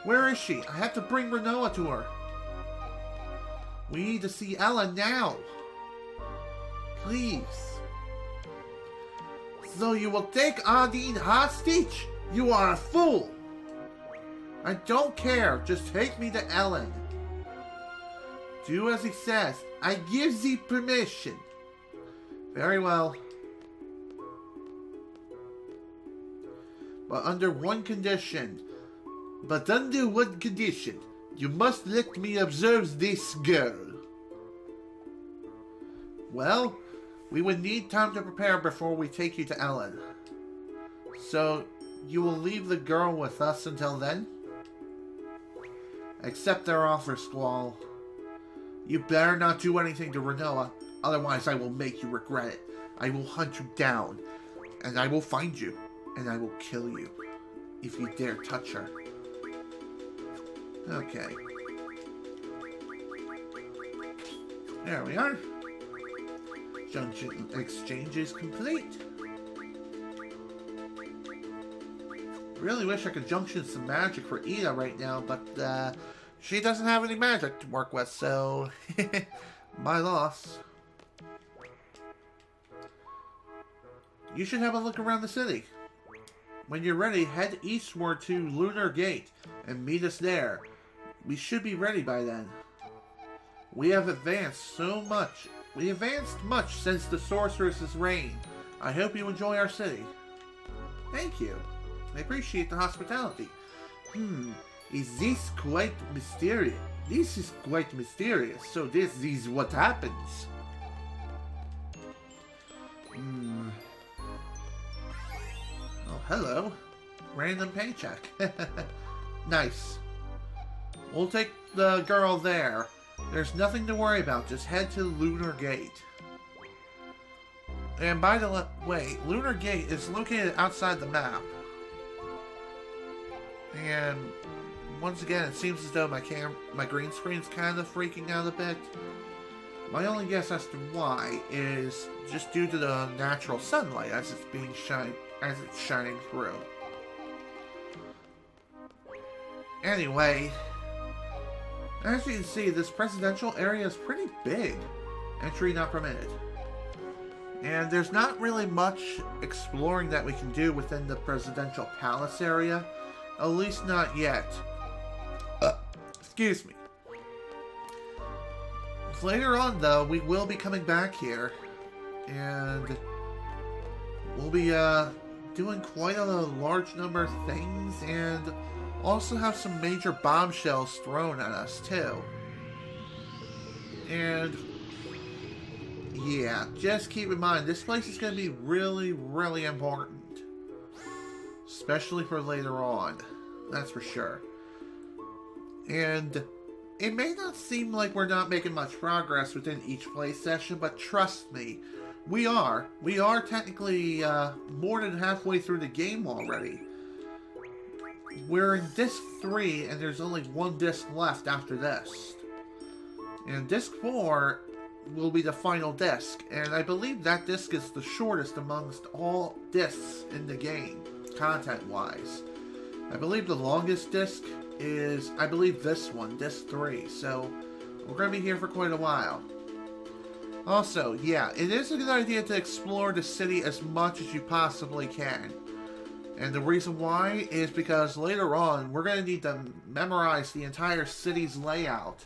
S1: Where is she? I have to bring Rinoa to her. We need to see Ellone now. Please. So you will take Ardeen hostage? You are a fool. I don't care. Just take me to Ellone. Do as he says. I give thee permission. Very well. But under one condition. You must let me observe this girl. Well, we would need time to prepare before we take you to Ellone. So, you will leave the girl with us until then? Accept our offer, Squall. You better not do anything to Rinoa, otherwise I will make you regret it. I will hunt you down, and I will find you, and I will kill you, if you dare touch her. Okay. There we are. Junction exchange is complete. Really wish I could junction some magic for Ida right now, but she doesn't have any magic to work with, so my loss. You should have a look around the city. When you're ready, head eastward to Lunar Gate and meet us there. We should be ready by then. We have advanced so much. We advanced much since the sorceress's reign. I hope you enjoy our city. Thank you. I appreciate the hospitality. Is this quite mysterious? This is quite mysterious. So this is what happens. Oh, hello. Random paycheck. Nice. We'll take the girl there. There's nothing to worry about. Just head to Lunar Gate. And by the way, Lunar Gate is located outside the map. And once again, it seems as though my green screen's kind of freaking out a bit. My only guess as to why is just due to the natural sunlight as it's shining through. Anyway, as you can see, this presidential area is pretty big. Entry not permitted. And there's not really much exploring that we can do within the presidential palace area. At least not yet. Excuse me. Later on, though, we will be coming back here. And we'll be doing quite a large number of things. And also have some major bombshells thrown at us, too. And yeah, just keep in mind, this place is going to be really, really important. Especially for later on. That's for sure. And it may not seem like we're not making much progress within each play session, but trust me, we are. We are technically more than halfway through the game already. We're in Disc 3, and there's only one disc left after this. And Disc 4 will be the final disc, and I believe that disc is the shortest amongst all discs in the game, content-wise. I believe the longest disc is, I believe, this one, Disc 3, so we're going to be here for quite a while. Also, yeah, it is a good idea to explore the city as much as you possibly can. And the reason why is because later on, we're going to need to memorize the entire city's layout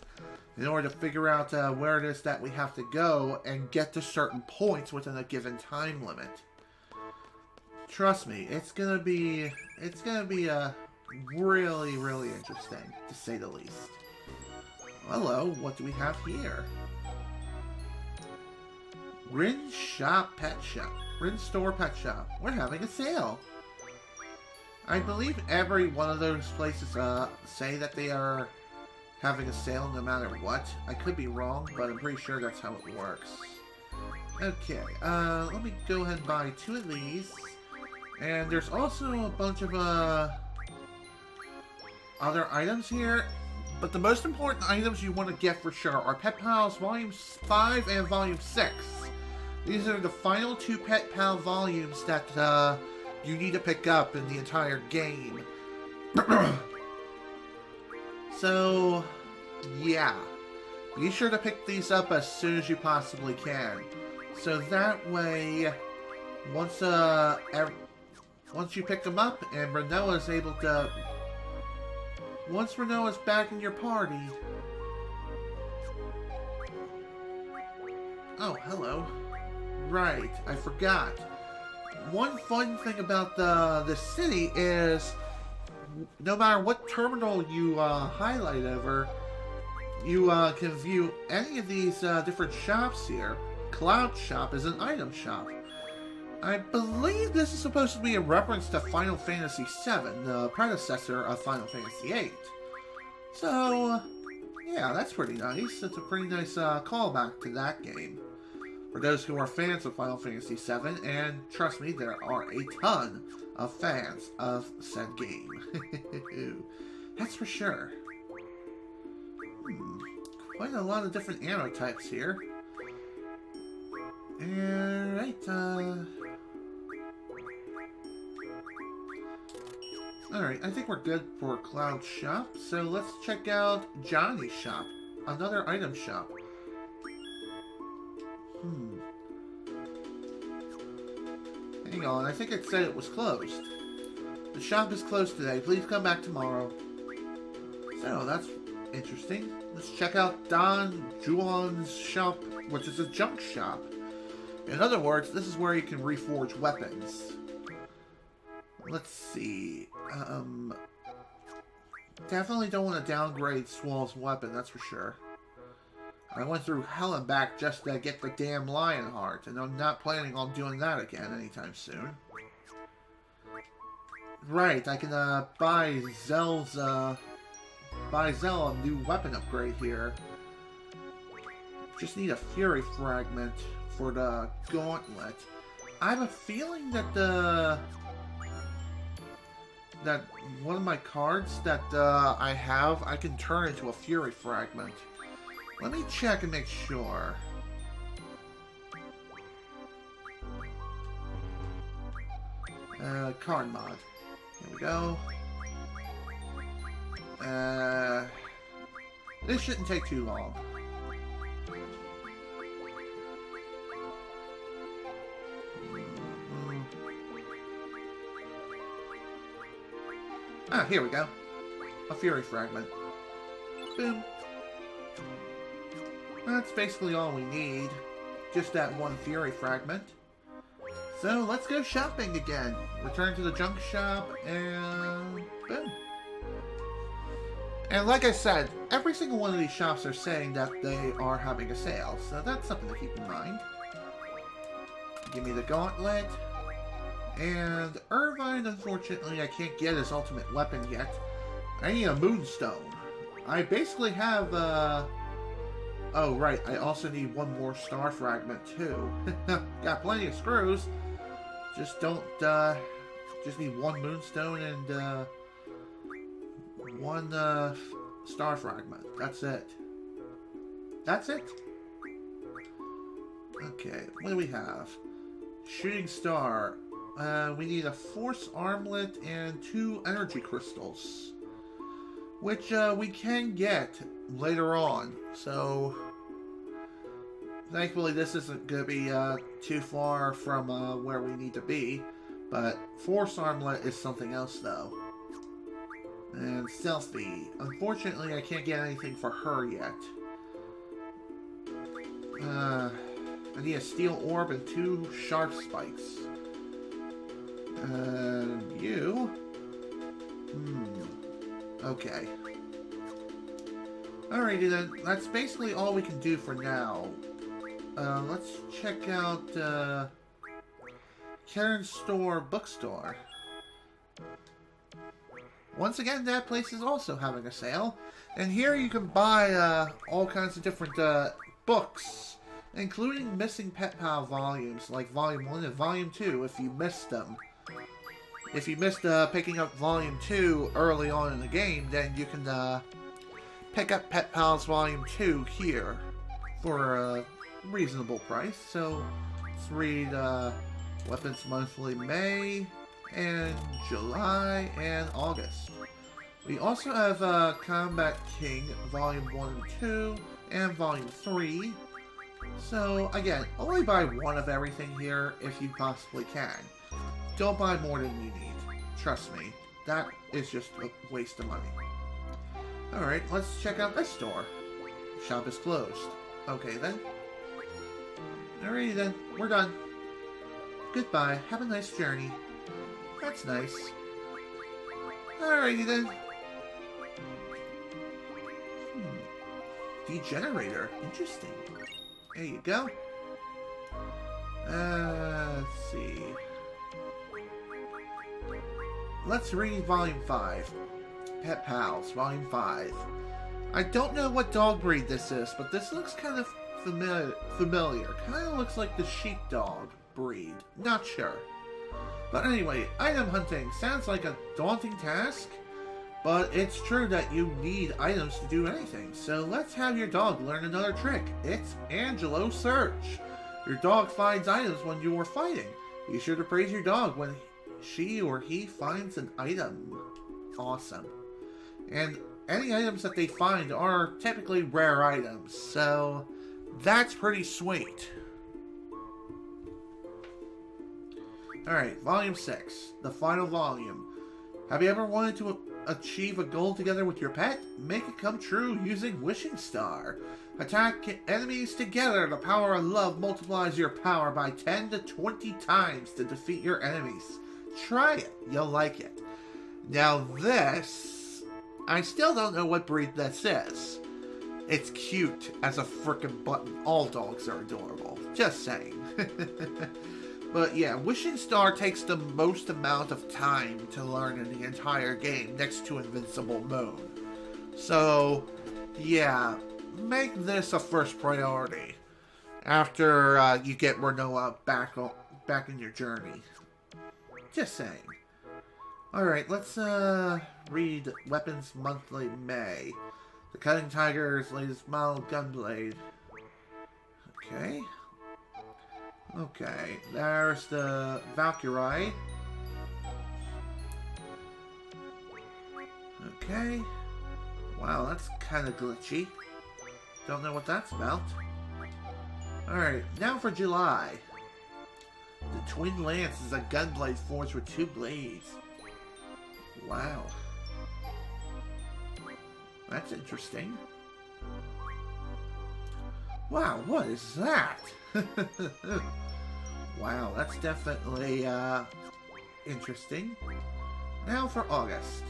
S1: in order to figure out where it is that we have to go and get to certain points within a given time limit. Trust me, it's gonna be really, really interesting, to say the least. Hello, what do we have here? Rin Shop Pet Shop. Rin Store Pet Shop. We're having a sale. I believe every one of those places say that they are having a sale no matter what. I could be wrong, but I'm pretty sure that's how it works. Okay, let me go ahead and buy 2 of these. And there's also a bunch of other items here. But the most important items you want to get for sure are Pet Pals Volume 5 and Volume 6. These are the final 2 Pet Pal volumes that you need to pick up in the entire game. So, yeah. Be sure to pick these up as soon as you possibly can. So that way, once you pick them up and Rinoa is able to... Once Rinoa's back in your party... Oh, hello. Right, I forgot. One fun thing about the city is... No matter what terminal you highlight over, you can view any of these different shops here. Cloud Shop is an item shop. I believe this is supposed to be a reference to Final Fantasy VII, the predecessor of Final Fantasy VIII. So, yeah, that's pretty nice. It's a pretty nice callback to that game. For those who are fans of Final Fantasy VII, and trust me, there are a ton of fans of said game. That's for sure. Quite a lot of different ammo types here. And alright, I think we're good for Cloud Shop. So let's check out Johnny's shop. Another item shop. Hang on, I think it said it was closed. The shop is closed today. Please come back tomorrow. So, that's interesting. Let's check out Don Juan's shop, which is a junk shop. In other words, this is where you can reforge weapons. Let's see. Definitely don't want to downgrade Swall's weapon, that's for sure. I went through hell and back just to get the damn lion heart, and I'm not planning on doing that again anytime soon. Right, I can buy Zell a new weapon upgrade here. Just need a Fury Fragment for the Gauntlet. I have a feeling that that one of my cards that I have, I can turn into a Fury Fragment. Let me check and make sure. Card mod. Here we go. This shouldn't take too long. Ah, here we go. A Fury Fragment. Boom. That's basically all we need. Just that one Fury Fragment. So, let's go shopping again. Return to the junk shop, and boom. And like I said, every single one of these shops are saying that they are having a sale, so that's something to keep in mind. Give me the gauntlet. And Irvine, unfortunately, I can't get his ultimate weapon yet. I need a Moonstone. I basically have, oh, right, I also need one more Star Fragment, too. Got plenty of screws. Just don't, just need one Moonstone and, one, Star Fragment. That's it. That's it? Okay, what do we have? Shooting Star. We need a Force Armlet and 2 Energy Crystals. Which, we can get later on. So, thankfully this isn't going to be, too far from, where we need to be. But Force Armlet is something else, though. And Stealthy. Unfortunately, I can't get anything for her yet. I need a Steel Orb and 2 Sharp Spikes. You? Okay. Alrighty then, that's basically all we can do for now. Let's check out, Karen's Store Bookstore. Once again, that place is also having a sale. And here you can buy, all kinds of different, books. Including missing Pet Pal volumes, like Volume 1 and Volume 2, if you missed them. If you missed, picking up Volume 2 early on in the game, then you can, pick up Pet Pals Volume 2 here for a reasonable price. So, let's read, Weapons Monthly May, and July, and August. We also have, Combat King, Volume 1 and 2, and Volume 3. So, again, only buy one of everything here if you possibly can. Don't buy more than you need. Trust me, that is just a waste of money. Alright, let's check out this store. Shop is closed. Okay then. Alrighty then, we're done. Goodbye, have a nice journey. That's nice. Alrighty then. Degenerator, interesting. There you go. Let's see. Let's read Volume 5. Pet Pals, Volume 5. I don't know what dog breed this is, but this looks kind of familiar. Kind of looks like the sheepdog breed. Not sure. But anyway, item hunting sounds like a daunting task, but it's true that you need items to do anything. So let's have your dog learn another trick. It's Angelo Search. Your dog finds items when you are fighting. Be sure to praise your dog when she or he finds an item. Awesome. And any items that they find are typically rare items, so that's pretty sweet. Alright, Volume 6, the final volume. Have you ever wanted to achieve a goal together with your pet? Make it come true using Wishing Star. Attack enemies together. The power of love multiplies your power by 10 to 20 times to defeat your enemies. Try it. You'll like it. Now this, I still don't know what breed this is. It's cute as a frickin' button. All dogs are adorable. Just saying. But yeah, Wishing Star takes the most amount of time to learn in the entire game, next to Invincible Moon. So, yeah, make this a first priority after you get Rinoa back in your journey. Just saying. Alright, let's read Weapons Monthly May. The Cutting Tiger's latest model gunblade. Okay. Okay, there's the Valkyrie. Okay. Wow, that's kind of glitchy. Don't know what that's about. Alright, now for July. The Twin Lance is a gunblade forged with 2 blades. Wow. That's interesting. Wow, what is that? Wow, that's definitely interesting. Now for August.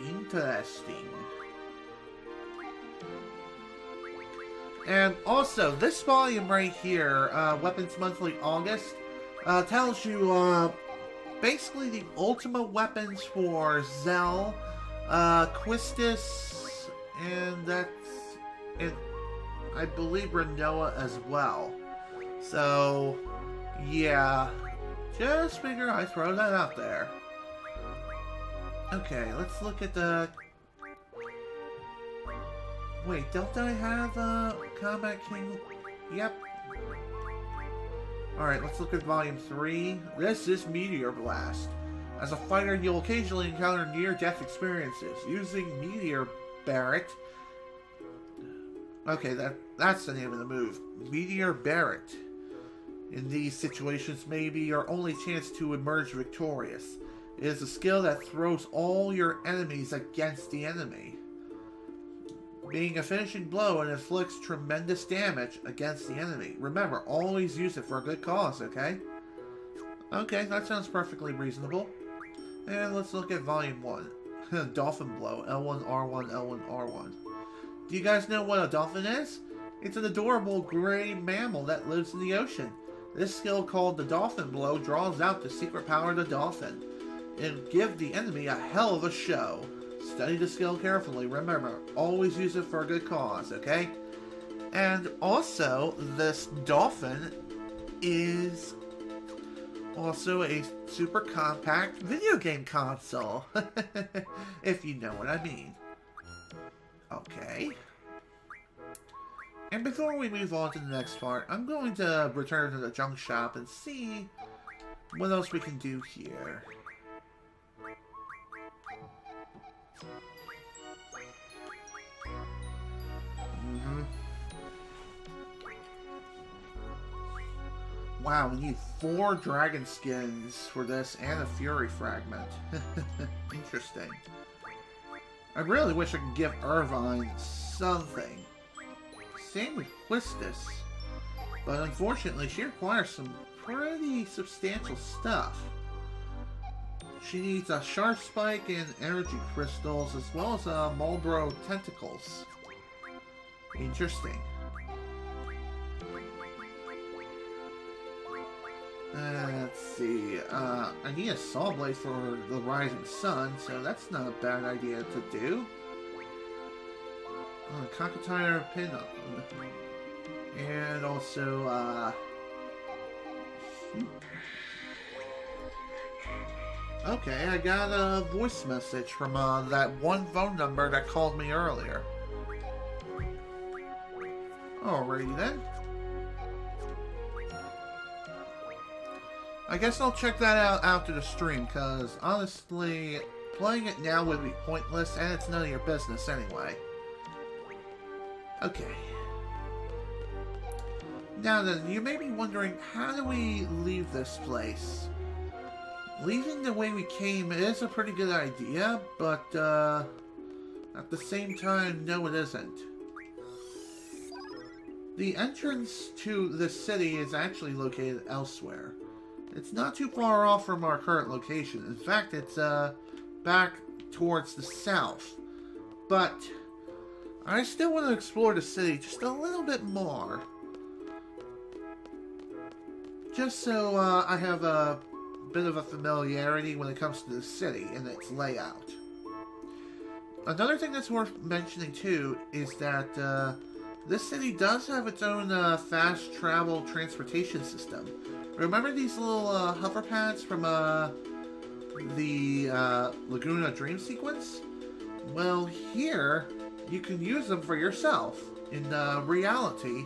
S1: Interesting. And also, this volume right here, Weapons Monthly August, tells you basically the ultimate weapons for Zell, Quistis, and I believe Rinoa as well. So, yeah, just figure I throw that out there. Okay, let's look at the... Wait, don't I have Combat King? Yep. Alright, let's look at Volume 3. This is Meteor Blast. As a fighter, you'll occasionally encounter near-death experiences. Using Meteor Barret... Okay, that's the name of the move. Meteor Barret. In these situations may be your only chance to emerge victorious. It is a skill that throws all your enemies against the enemy, being a finishing blow and inflicts tremendous damage against the enemy. Remember, always use it for a good cause, okay? Okay, that sounds perfectly reasonable. And let's look at Volume 1. Dolphin Blow, L1, R1, L1, R1. Do you guys know what a dolphin is? It's an adorable gray mammal that lives in the ocean. This skill, called the Dolphin Blow, draws out the secret power of the dolphin and give the enemy a hell of a show. Study the skill carefully. Remember, always use it for a good cause, okay? And also, this dolphin is also a super compact video game console. If you know what I mean. Okay. And before we move on to the next part, I'm going to return to the junk shop and see what else we can do here. Wow, we need 4 dragon skins for this and a fury fragment. Interesting. I really wish I could give Irvine something. Same with Quistis. But unfortunately, she requires some pretty substantial stuff. She needs a sharp spike and energy crystals, as well as Marlboro tentacles. Interesting. Let's see. I need a saw blade for the rising sun, so that's not a bad idea to do. Cockatire pin up. And also, okay, I got a voice message from that one phone number that called me earlier. Alrighty then. I guess I'll check that out after the stream, because honestly, playing it now would be pointless, and it's none of your business anyway. Okay. Now then, you may be wondering, how do we leave this place? Leaving the way we came is a pretty good idea, but at the same time, no it isn't. The entrance to this city is actually located elsewhere. It's not too far off from our current location. In fact, it's back towards the south. But I still want to explore the city just a little bit more. Just so I have a bit of a familiarity when it comes to the city and its layout. Another thing that's worth mentioning too is that this city does have its own fast travel transportation system. Remember these little hover pads from the Laguna Dream sequence? Well, here you can use them for yourself in reality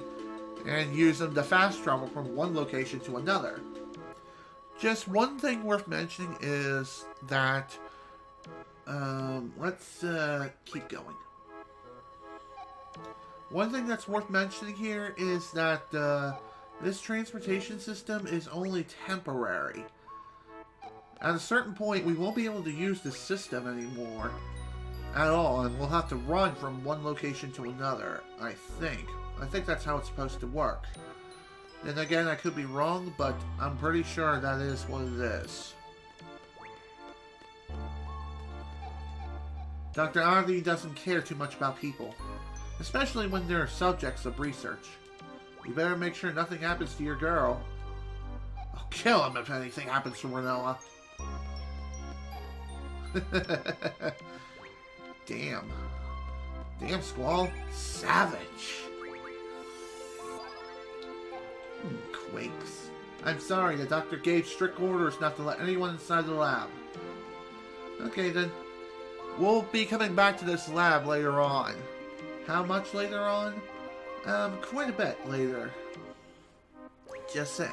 S1: and use them to fast travel from one location to another. Just one thing worth mentioning is that, let's keep going. One thing that's worth mentioning here is that this transportation system is only temporary. At a certain point, we won't be able to use this system anymore at all, and we'll have to run from one location to another, I think. I think that's how it's supposed to work. Then again, I could be wrong, but I'm pretty sure that is what it is. Dr. Adi doesn't care too much about people, especially when they're subjects of research. You better make sure nothing happens to your girl. I'll kill him if anything happens to Rinoa. Damn. Damn, Squall. Savage. Quakes. I'm sorry, the doctor gave strict orders not to let anyone inside the lab. Okay, then. We'll be coming back to this lab later on. How much later on? Quite a bit later. Just saying.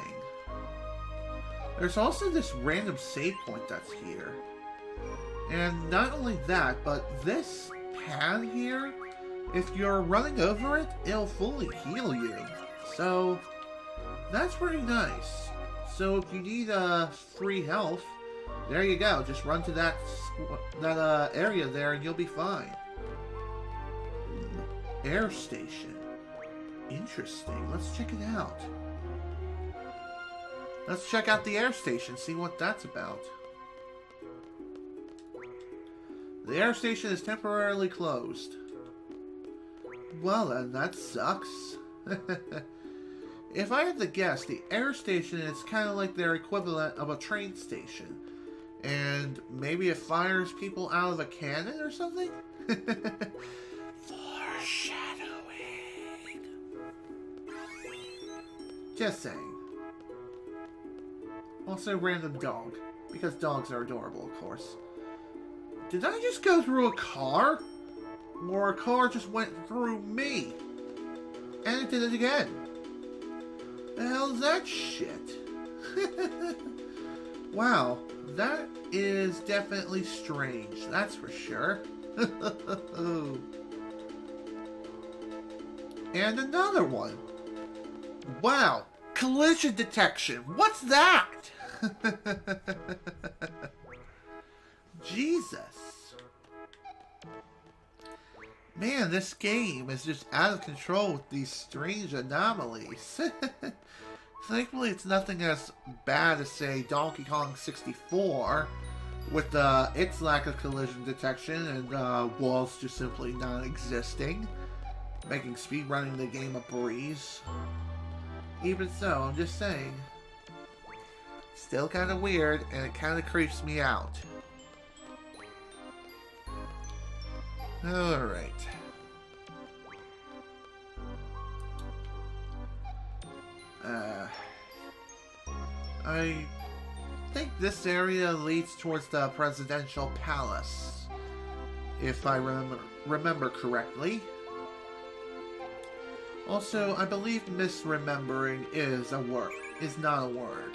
S1: There's also this random save point that's here. And not only that, but this pad here, if you're running over it, it'll fully heal you. So, that's pretty nice. So if you need free health, there you go. Just run to that area there and you'll be fine. Air station. Interesting. Let's check it out. Let's check out the air station, see what that's about. The air station is temporarily closed. Well then, that sucks. If I had to guess, the air station is kind of like their equivalent of a train station. And maybe it fires people out of a cannon or something? Foreshadowing. Just saying. Also, random dog. Because dogs are adorable, of course. Did I just go through a car? Or a car just went through me? And it did it again. The hell is that shit? Wow, that is definitely strange, that's for sure. And another one. Wow, collision detection. What's that? Jesus. Man, this game is just out of control with these strange anomalies. Thankfully, it's nothing as bad as, say, Donkey Kong 64, with its lack of collision detection and walls just simply non-existing, making speedrunning the game a breeze. Even so, I'm just saying, still kind of weird, and it kind of creeps me out. Alright. I think this area leads towards the presidential palace, if I remember correctly. Also, I believe misremembering is not a word.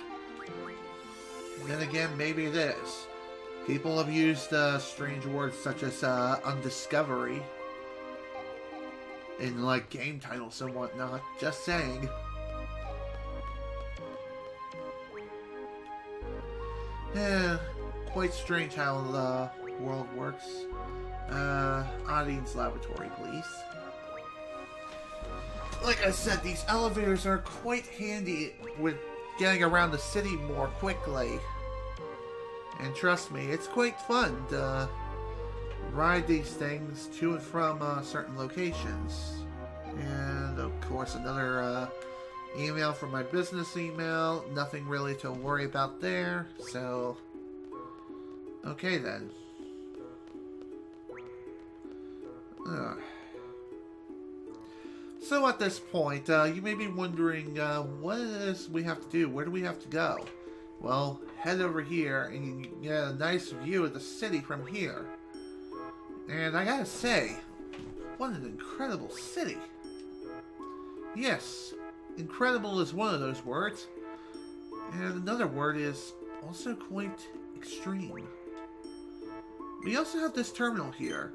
S1: Then again, maybe it is. People have used strange words such as undiscovery in like game titles and whatnot. Just saying. Quite strange how the world works. Audience laboratory, please. Like I said, these elevators are quite handy with getting around the city more quickly. And trust me, it's quite fun to ride these things to and from certain locations. And of course, another email from my business email. Nothing really to worry about there. So, okay then. So at this point, you may be wondering what it is we have to do. Where do we have to go? Well, head over here and you can get a nice view of the city from here. And I gotta say, what an incredible city. Yes, incredible is one of those words. And another word is also quite extreme. We also have this terminal here.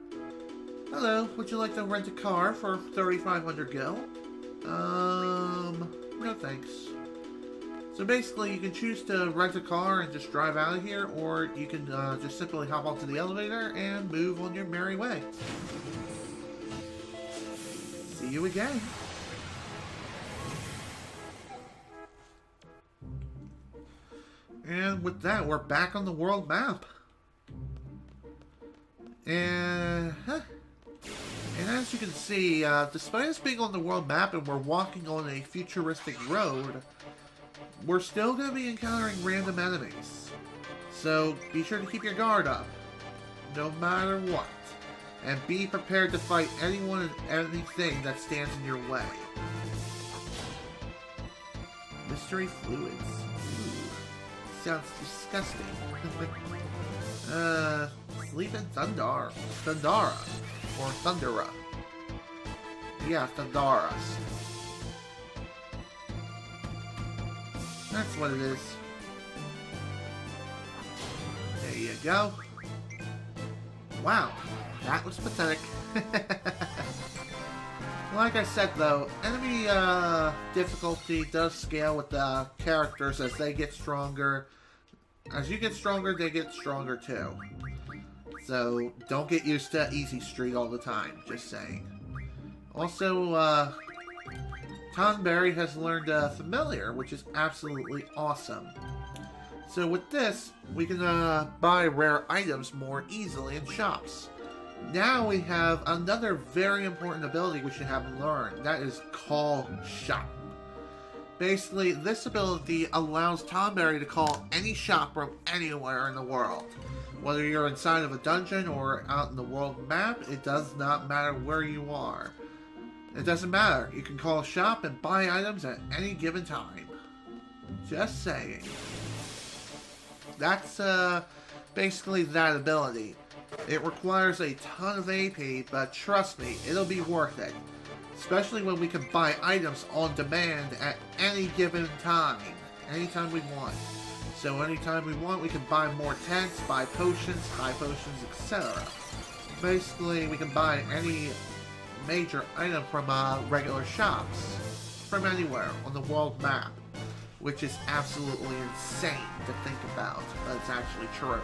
S1: Hello, would you like to rent a car for 3,500 gil? No thanks. So basically, you can choose to rent a car and just drive out of here, or you can just simply hop onto the elevator and move on your merry way. See you again. And with that, we're back on the world map. And as you can see, despite us being on the world map and we're walking on a futuristic road, we're still going to be encountering random enemies. So be sure to keep your guard up, no matter what. And be prepared to fight anyone and anything that stands in your way. Mystery fluids. Ooh, sounds disgusting. Sleep in Thundara. Or Thundera. Yeah, Thundaras. That's what it is. There you go. Wow, that was pathetic. Like I said though, enemy difficulty does scale with the characters as they get stronger. As you get stronger, they get stronger too. So, don't get used to Easy Street all the time, just saying. Also, Tonberry has learned Familiar, which is absolutely awesome. So with this, we can buy rare items more easily in shops. Now we have another very important ability we should have learned. That is Call Shop. Basically, this ability allows Tonberry to call any shop from anywhere in the world. Whether you're inside of a dungeon or out in the world map, it does not matter where you are. It doesn't matter. You can call a shop and buy items at any given time. Just saying. That's basically that ability. It requires a ton of AP, but trust me, it'll be worth it. Especially when we can buy items on demand at any given time. Anytime we want. So anytime we want, we can buy more tanks, buy potions, high potions, etc. Basically, we can buy any major item from regular shops. From anywhere on the world map. Which is absolutely insane to think about, but it's actually true.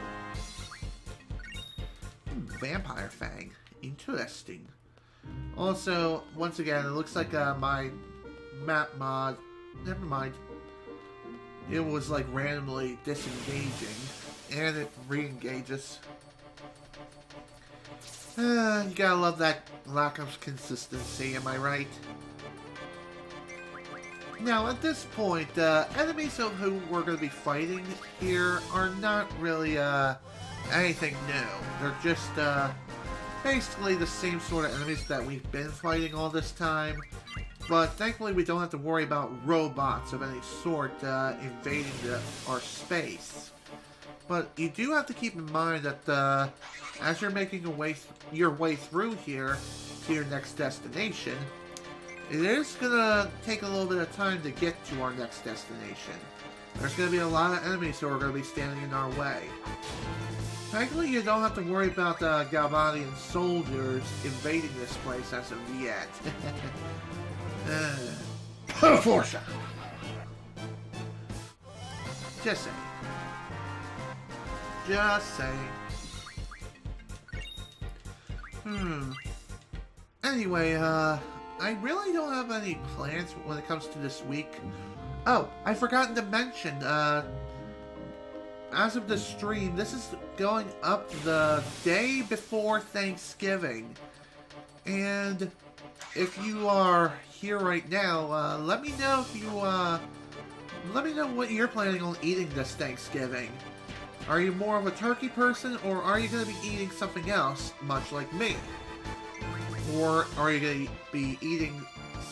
S1: Vampire Fang. Interesting. Also, once again, it looks like my map mod... Never mind. It was like randomly disengaging, and it re-engages. You gotta love that lack of consistency, am I right? Now, at this point, enemies who we're going to be fighting here are not really anything new. They're just basically the same sort of enemies that we've been fighting all this time. But thankfully, we don't have to worry about robots of any sort invading our space. But you do have to keep in mind that as you're making your way through here to your next destination, it is going to take a little bit of time to get to our next destination. There's going to be a lot of enemies who are going to be standing in our way. Thankfully, you don't have to worry about Galvanian soldiers invading this place as of yet. Forza! Just saying. Just saying. Anyway, I really don't have any plans when it comes to this week. Oh, I forgot to mention, as of the stream, this is going up the day before Thanksgiving. And if you are here right now, let me know if you, let me know what you're planning on eating this Thanksgiving. Are you more of a turkey person, or are you going to be eating something else, much like me? Or are you going to be eating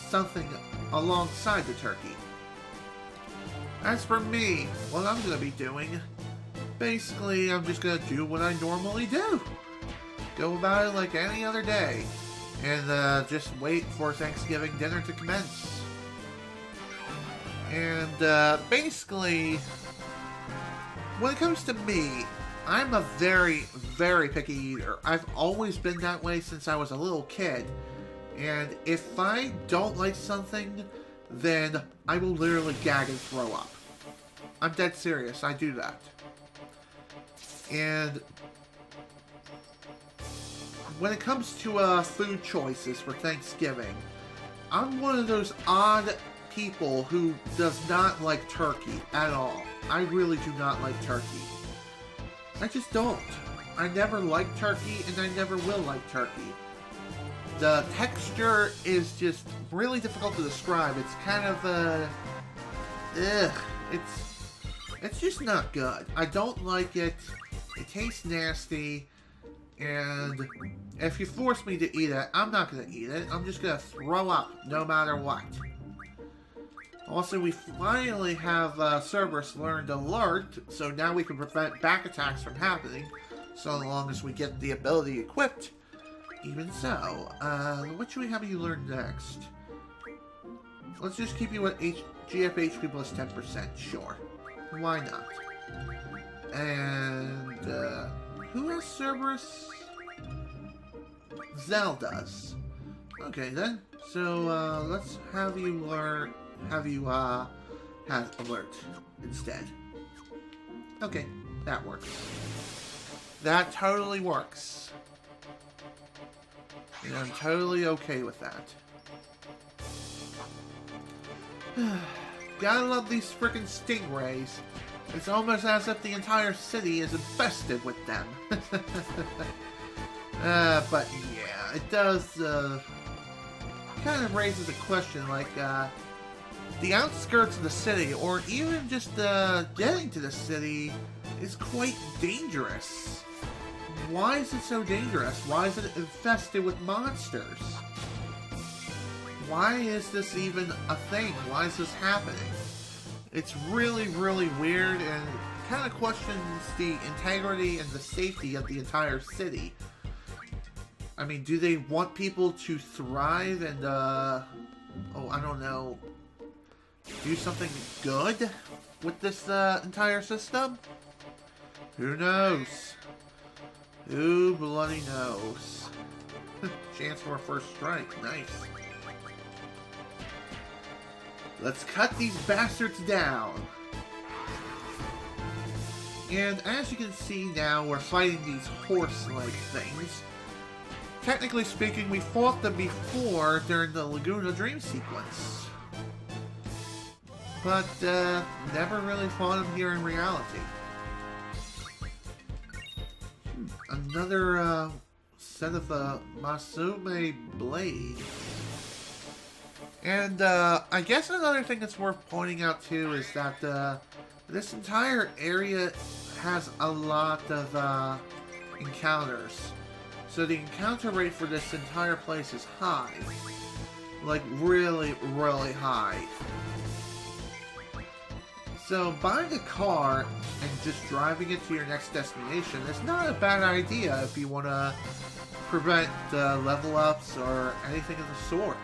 S1: something alongside the turkey? As for me, what I'm going to be doing, basically I'm just going to do what I normally do. Go about it like any other day. And just wait for Thanksgiving dinner to commence. And basically, when it comes to me, I'm a very, very picky eater. I've always been that way since I was a little kid. And if I don't like something, then I will literally gag and throw up. I'm dead serious. I do that. And when it comes to food choices for Thanksgiving, I'm one of those odd people who does not like turkey at all. I really do not like turkey. I just don't. I never liked turkey, and I never will like turkey. The texture is just really difficult to describe. It's kind of it's just not good. I don't like it. It tastes nasty, and if you force me to eat it, I'm not gonna eat it. I'm just gonna throw up no matter what. Also, we finally have Cerberus learned Alert, so now we can prevent back attacks from happening, so long as we get the ability equipped. Even so, what should we have you learn next? Let's just keep you at GF HP plus 10%, sure. Why not? And, who has Cerberus? Zell does. Okay then, so, let's have you learn... have Alert instead. Okay, that works. That totally works. And I'm totally okay with that. Gotta love these frickin' stingrays. It's almost as if the entire city is infested with them. But yeah, it does, kind of raises a question, like, the outskirts of the city, or even just getting to the city, is quite dangerous. Why is it so dangerous? Why is it infested with monsters? Why is this even a thing? Why is this happening? It's really, really weird, and kind of questions the integrity and the safety of the entire city. I mean, do they want people to thrive and, oh, I don't know, do something good with this entire system? Who knows? Who bloody knows? Chance for a first strike. Nice. Let's cut these bastards down. And as you can see now, we're fighting these horse-like things. Technically speaking, we fought them before during the Laguna Dream sequence. But, never really fought them here in reality. Another, set of, Masume blades. And, I guess another thing that's worth pointing out, too, is that, this entire area has a lot of, encounters. So the encounter rate for this entire place is high. Like, really, really high. So, buying a car and just driving it to your next destination is not a bad idea if you want to prevent level ups or anything of the sort.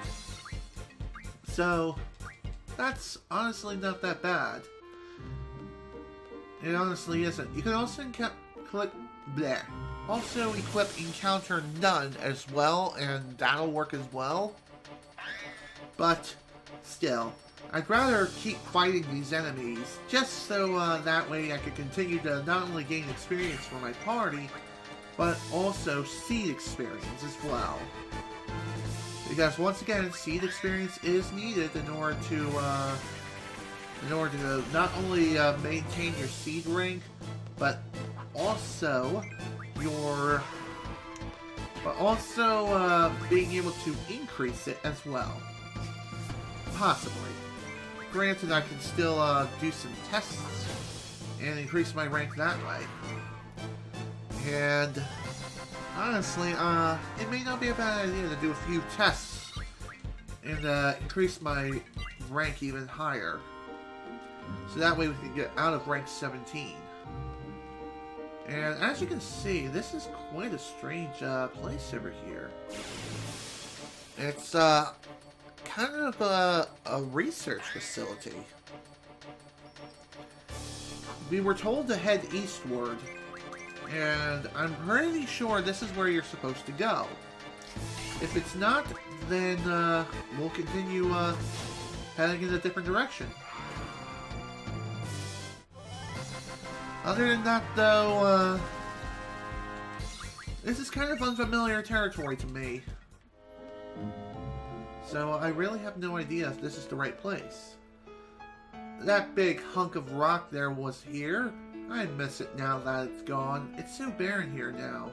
S1: So, that's honestly not that bad. It honestly isn't. You can also equip Encounter None as well, and that'll work as well. But, still, I'd rather keep fighting these enemies, just so that way I could continue to not only gain experience for my party, but also seed experience as well. Because once again, seed experience is needed in order to not only maintain your seed rank, but also being able to increase it as well. Possibly. Granted, I can still do some tests and increase my rank that way. And honestly, it may not be a bad idea to do a few tests and increase my rank even higher. So that way we can get out of rank 17. And as you can see, this is quite a strange place over here. It's kind of a research facility. we were told to head eastward, and I'm pretty sure this is where you're supposed to go. If it's not, then we'll continue heading in a different direction. Other than that, though, this is kind of unfamiliar territory to me. So I really have no idea if this is the right place. That big hunk of rock there was here. I miss it now that it's gone. It's so barren here now.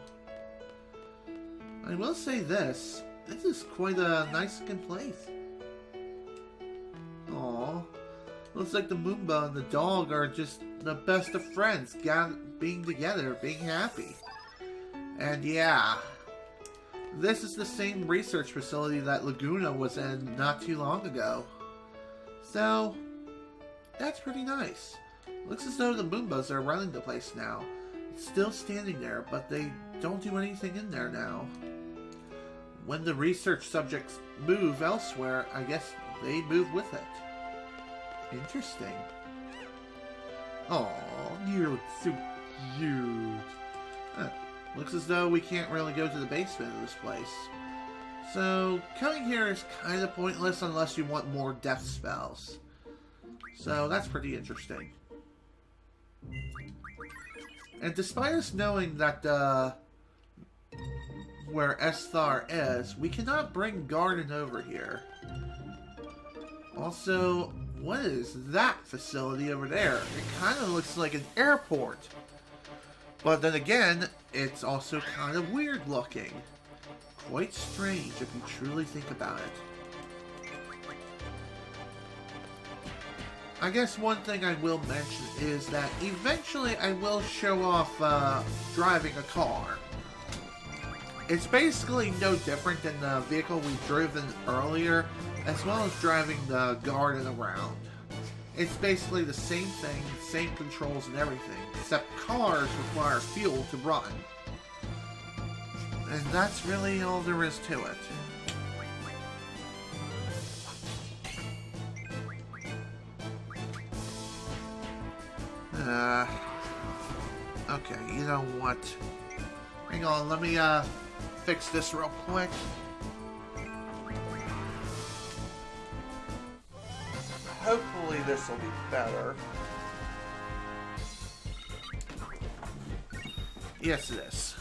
S1: I will say this is quite a nice looking place. Aww. Looks like the Moomba and the dog are just the best of friends, being together, being happy. And yeah, this is the same research facility that Laguna was in not too long ago. So, that's pretty nice. Looks as though the Moombas are running the place now. It's still standing there, but they don't do anything in there now. When the research subjects move elsewhere, I guess they move with it. Interesting. Aw, you look so cute. Looks as though we can't really go to the basement of this place. So, coming here is kind of pointless unless you want more death spells. So, that's pretty interesting. And despite us knowing that, where Esthar is, we cannot bring Garden over here. Also, what is that facility over there? It kind of looks like an airport. But then again, it's also kind of weird looking. Quite strange if you truly think about it. I guess one thing I will mention is that eventually I will show off driving a car. It's basically no different than the vehicle we've driven earlier, as well as driving the Garden around. It's basically the same thing, same controls and everything, except cars require fuel to run. And that's really all there is to it. Okay, you know what? Hang on, let me fix this real quick. Hopefully this will be better. Yes, it is.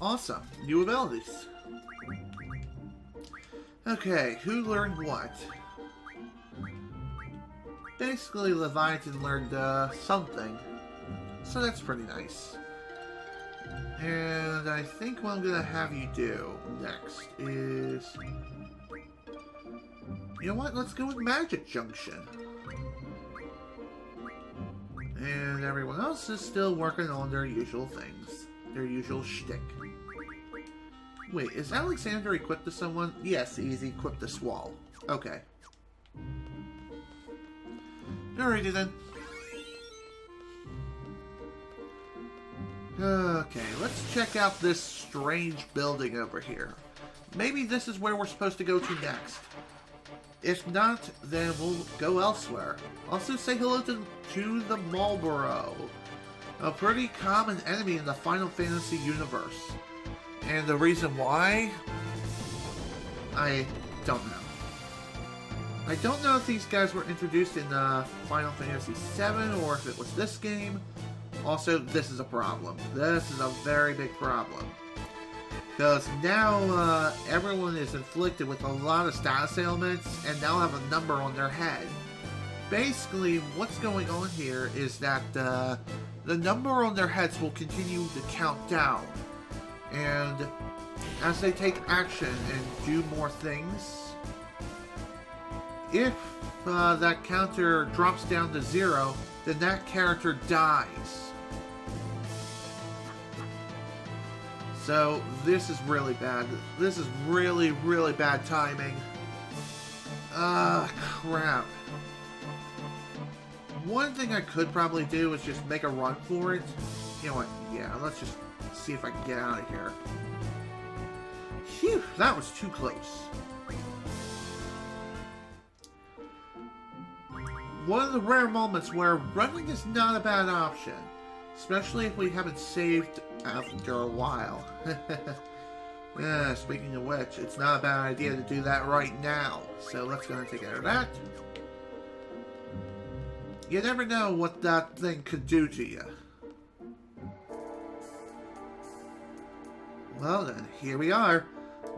S1: Awesome. New abilities. Okay, who learned what? Basically, Leviathan learned something. So that's pretty nice. And I think what I'm going to have you do next is... You know what? Let's go with Magic Junction. And everyone else is still working on their usual things. Their usual shtick. Wait, is Alexander equipped to someone? Yes, he's equipped to Swall. Okay. Alrighty then. Okay, let's check out this strange building over here. Maybe this is where we're supposed to go to next. If not, then we'll go elsewhere. Also say hello to the Marlboro, a pretty common enemy in the Final Fantasy universe. And the reason why? I don't know. I don't know if these guys were introduced in Final Fantasy VII or if it was this game. Also, this is a problem. This is a very big problem. Because now everyone is inflicted with a lot of status ailments and now have a number on their head. Basically, what's going on here is that the number on their heads will continue to count down. And as they take action and do more things, if that counter drops down to 0, then that character dies. So, this is really bad. This is really, really bad timing. Crap. One thing I could probably do is just make a run for it. You know what? Yeah, let's just see if I can get out of here. Phew, that was too close. one of the rare moments where running is not a bad option. Especially if we haven't saved after a while. Yeah, speaking of which, it's not a bad idea to do that right now. So let's go and take care of that. You never know what that thing could do to you. Well then, here we are.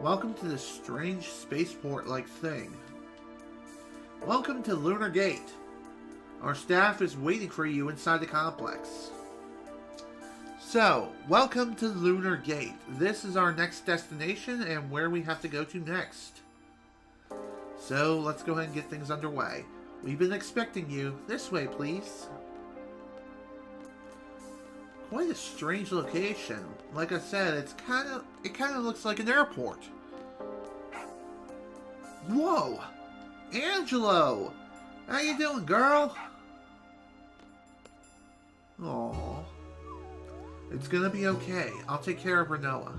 S1: Welcome to this strange spaceport-like thing. Welcome to Lunar Gate. Our staff is waiting for you inside the complex. So, welcome to Lunar Gate. This is our next destination and where we have to go to next. So, let's go ahead and get things underway. We've been expecting you. This way, please. Quite a strange location. Like I said, it kind of looks like an airport. Whoa! Angelo! How you doing, girl? Aww. It's gonna be okay. I'll take care of Rinoa.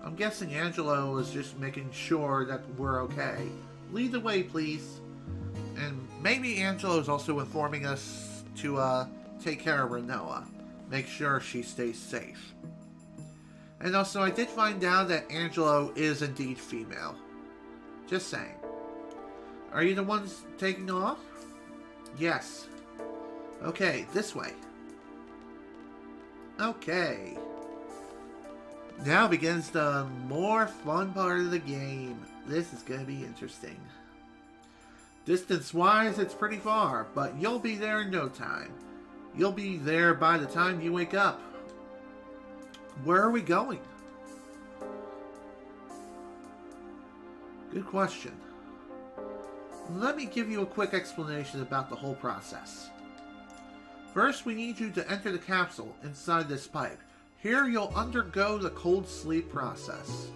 S1: I'm guessing Angelo is just making sure that we're okay. Lead the way, please. And maybe Angelo is also informing us to take care of Rinoa. Make sure she stays safe. And also, I did find out that Angelo is indeed female. Just saying. Are you the ones taking off? Yes. Okay, this way. Okay. Now begins the more fun part of the game. This is going to be interesting. Distance-wise, it's pretty far, but you'll be there in no time. You'll be there by the time you wake up. Where are we going? Good question. Let me give you a quick explanation about the whole process. First, we need you to enter the capsule inside this pipe. Here, you'll undergo the cold sleep process.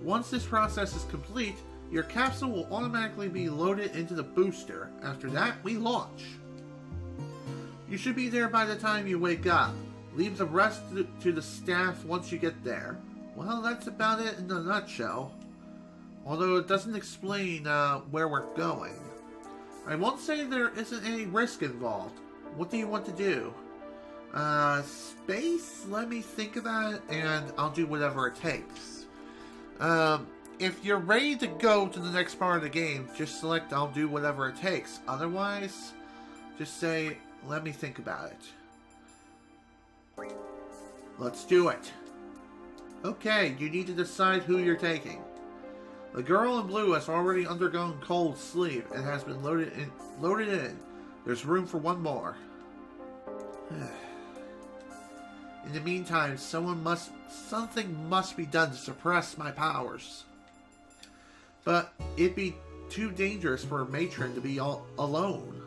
S1: Once this process is complete, your capsule will automatically be loaded into the booster. After that, we launch. You should be there by the time you wake up. Leave the rest to the staff once you get there. Well, that's about it in a nutshell. Although it doesn't explain where we're going. I won't say there isn't any risk involved. What do you want to do? Space? Let me think about it, and I'll do whatever it takes. If you're ready to go to the next part of the game, just select I'll do whatever it takes. Otherwise, just say, let me think about it. Let's do it. Okay, you need to decide who you're taking. The girl in blue has already undergone cold sleep and has been loaded in. There's room for one more. In the meantime, something must be done to suppress my powers. But it'd be too dangerous for a matron to be all alone.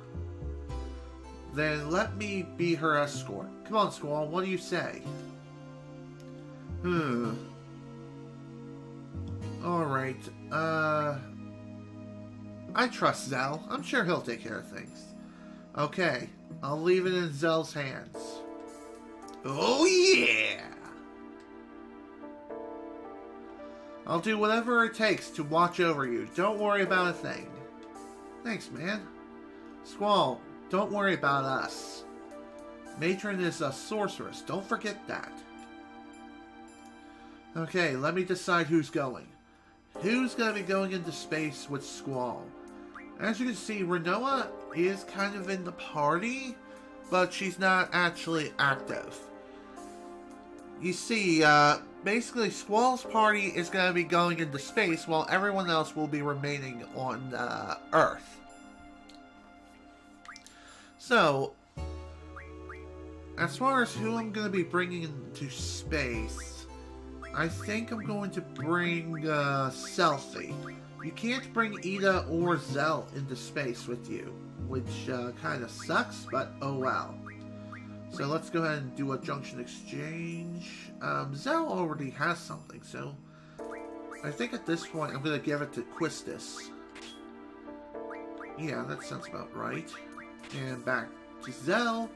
S1: Then let me be her escort. Come on, Squall, what do you say? Alright, I trust Zell. I'm sure he'll take care of things. Okay, I'll leave it in Zell's hands. Oh yeah! I'll do whatever it takes to watch over you. Don't worry about a thing. Thanks, man. Squall, don't worry about us. Matron is a sorceress. Don't forget that. Okay, let me decide who's going. Who's going to be going into space with Squall? As you can see, Rinoa is kind of in the party, but she's not actually active. You see, basically Squall's party is going to be going into space while everyone else will be remaining on Earth. So, as far as who I'm going to be bringing into space, I think I'm going to bring Selfie. You can't bring Ida or Zell into space with you, which kind of sucks, but oh well. So let's go ahead and do a junction exchange. Zell already has something, so I think at this point I'm going to give it to Quistis. Yeah, that sounds about right. And back to Zell.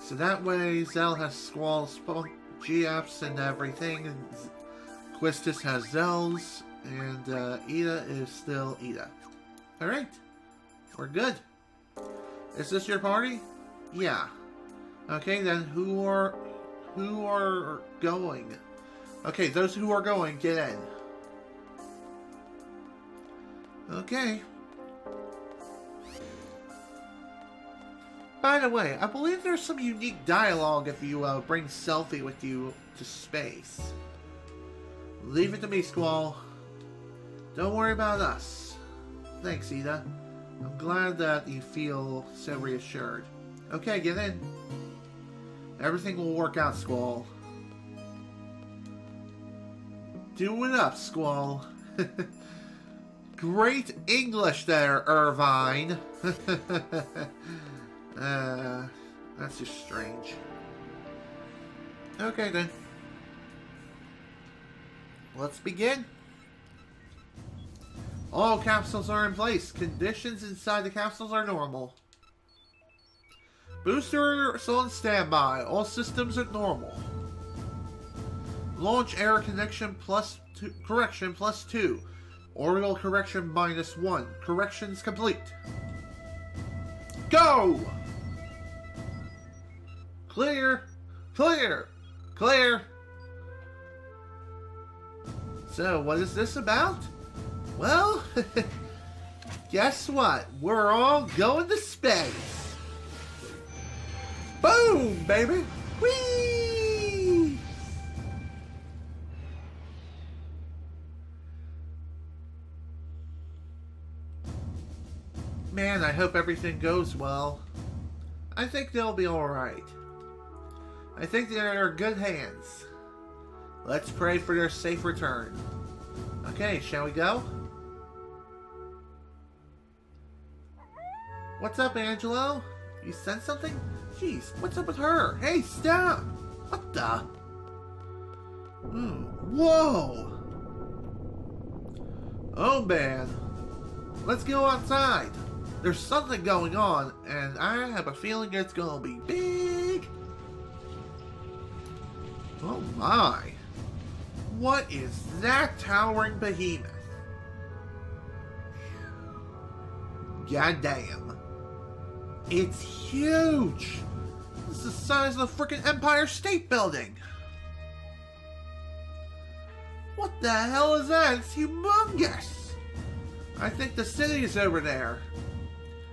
S1: So that way Zell has Squall's GFs and everything, and Quistis has Zell's, And Ida is still Ida. Alright. We're good. Is this your party? Yeah. Okay, then who are going? Okay, those who are going, get in. Okay. By the way, I believe there's some unique dialogue if you bring Selfie with you to space. Leave it to me, Squall. Don't worry about us. Thanks, Ida. I'm glad that you feel so reassured. Okay, get in. Everything will work out, Squall. Do it up, Squall. Great English there, Irvine. That's just strange. Okay, then. Let's begin. All capsules are in place. Conditions inside the capsules are normal. Boosters on standby. All systems are normal. Launch error connection correction +2. Orbital correction -1. Corrections complete. Go! Clear! Clear! Clear! So, what is this about? Well, guess what? We're all going to space. Boom, baby! Whee! Man, I hope everything goes well. I think they'll be alright. I think they're in good hands. Let's pray for their safe return. Okay, shall we go? What's up, Angelo? You said something? Jeez, what's up with her? Hey, stop! What the? Whoa! Oh, man. Let's go outside. There's something going on, and I have a feeling it's gonna be big. Oh, my. What is that towering behemoth? Goddamn. It's huge! It's the size of the frickin' Empire State Building! What the hell is that? It's humongous! I think the city is over there.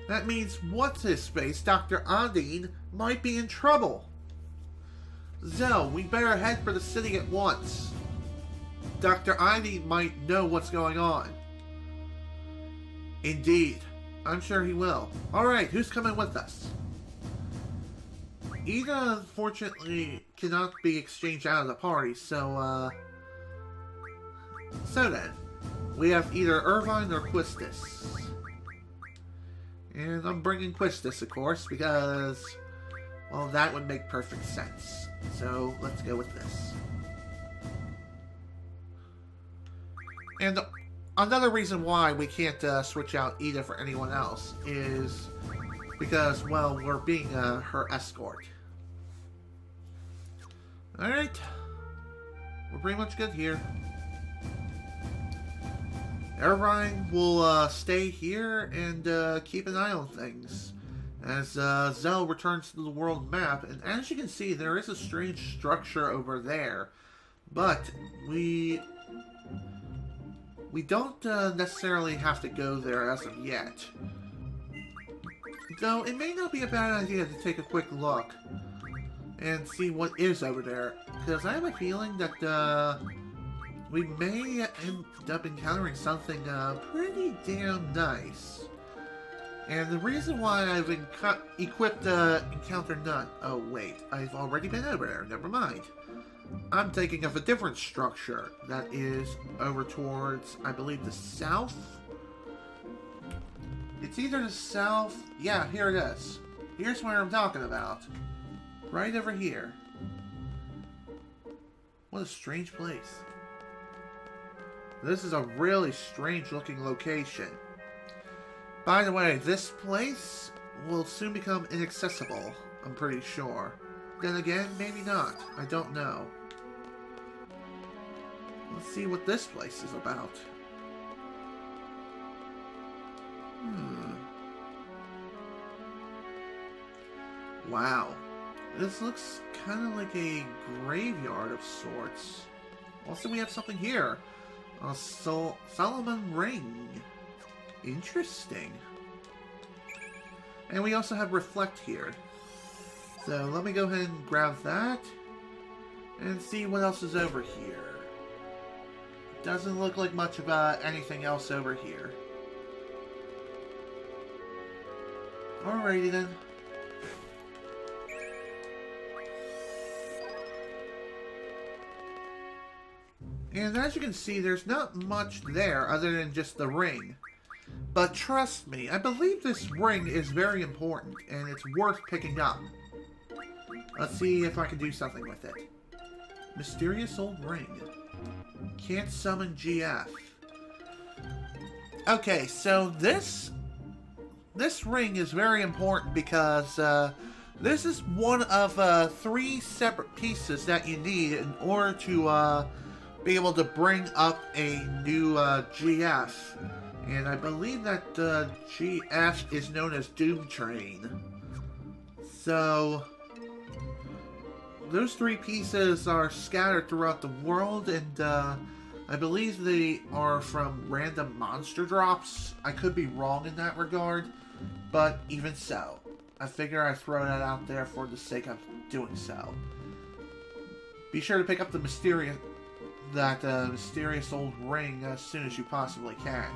S1: That means what's-his-face, Dr. Adine, might be in trouble. Zell, we better head for the city at once. Dr. Ivy might know what's going on. Indeed. I'm sure he will. Alright, who's coming with us? Ida, unfortunately, cannot be exchanged out of the party, so then. We have either Irvine or Quistis. And I'm bringing Quistis, of course, because, well, that would make perfect sense. So, let's go with this. And another reason why we can't switch out Ida for anyone else is because, well, we're being her escort. Alright. We're pretty much good here. Irvine will stay here and keep an eye on things as Zell returns to the world map. And as you can see, there is a strange structure over there, but we don't necessarily have to go there as of yet. Though it may not be a bad idea to take a quick look and see what is over there, because I have a feeling that we may end up encountering something pretty damn nice. And the reason why I've equipped Encounter None... Oh wait, I've already been over there, never mind. I'm thinking of a different structure that is over towards, I believe, the south? It's either the south... Yeah, here it is. Here's where I'm talking about. Right over here. What a strange place. This is a really strange looking location. By the way, this place will soon become inaccessible, I'm pretty sure. Then again, maybe not. I don't know. Let's see what this place is about. Wow. This looks kind of like a graveyard of sorts. Also, we have something here. A Solomon ring. Interesting. And we also have reflect here. So let me go ahead and grab that. And see what else is over here. Doesn't look like much of anything else over here. Alrighty then. And as you can see, there's not much there other than just the ring. But trust me, I believe this ring is very important, and it's worth picking up. Let's see if I can do something with it. Mysterious old ring. Can't summon GF. Okay, so this ring is very important because this is one of 3 separate pieces that you need in order to be able to bring up a new GF. And I believe that GF is known as Doom Train. So those 3 pieces are scattered throughout the world, and I believe they are from random monster drops. I could be wrong in that regard, but even so, I figure I'd throw that out there for the sake of doing so. Be sure to pick up the mysterious old ring as soon as you possibly can.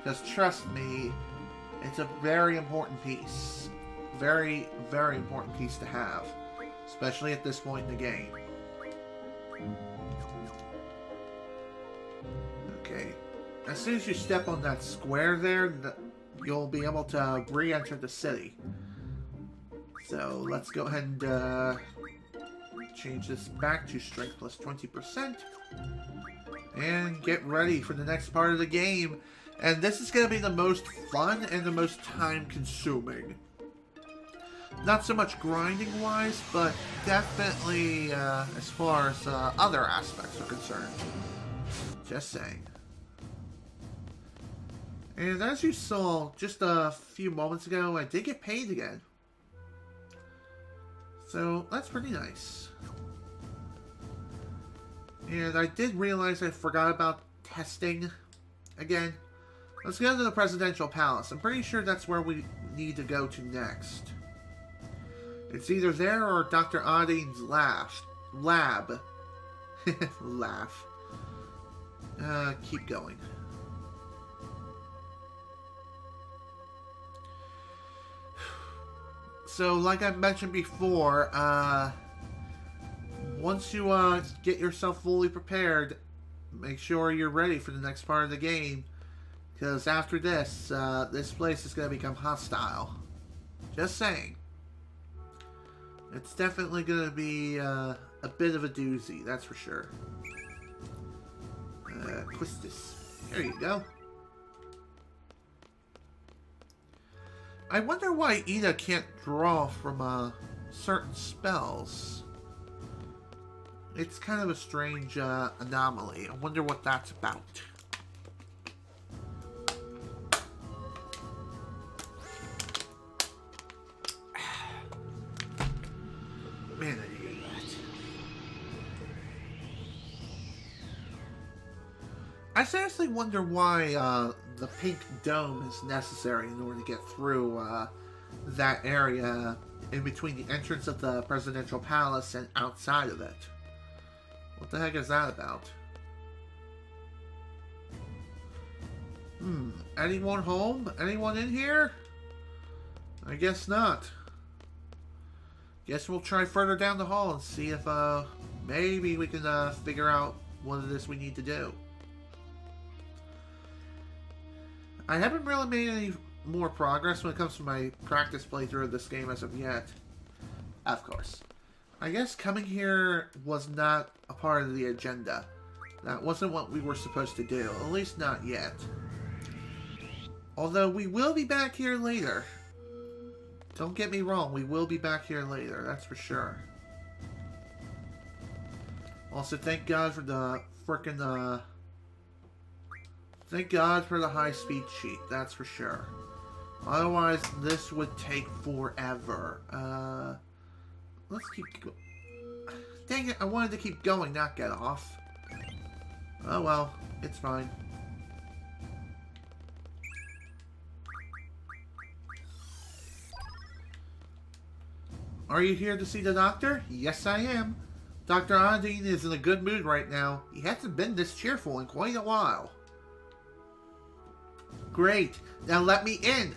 S1: Because trust me, it's a very important piece. Very, very important piece to have. Especially at this point in the game. Okay. As soon as you step on that square there, you'll be able to re-enter the city. So let's go ahead and change this back to strength plus 20%. And get ready for the next part of the game. And this is going to be the most fun and the most time-consuming. Not so much grinding-wise, but definitely as far as other aspects are concerned. Just saying. And as you saw just a few moments ago, I did get paid again. So that's pretty nice. And I did realize I forgot about testing again. Let's go to the Presidential Palace. I'm pretty sure that's where we need to go to next. It's either there or Dr. Adine's lab. Laugh. Keep going. So, like I mentioned before, once you get yourself fully prepared, make sure you're ready for the next part of the game. Because after this, this place is going to become hostile. Just saying. It's definitely going to be a bit of a doozy, that's for sure. Quistis. There you go. I wonder why Ida can't draw from certain spells. It's kind of a strange anomaly. I wonder what that's about. Man, I hate that. I seriously wonder why the pink dome is necessary in order to get through that area in between the entrance of the Presidential Palace and outside of it. What the heck is that about? Anyone home? Anyone in here? I guess not. Guess we'll try further down the hall and see if maybe we can figure out what it is we need to do. I haven't really made any more progress when it comes to my practice playthrough of this game as of yet. Of course. I guess coming here was not a part of the agenda. That wasn't what we were supposed to do, at least not yet. Although we will be back here later. Don't get me wrong, we will be back here later, that's for sure. Also, thank God for the frickin' thank God for the high-speed cheat, that's for sure. Otherwise, this would take forever. Let's keep going. Dang it, I wanted to keep going, not get off. Oh well, it's fine. Are you here to see the doctor? Yes, I am. Dr. Ondine is in a good mood right now. He hasn't been this cheerful in quite a while. Great. Now let me in.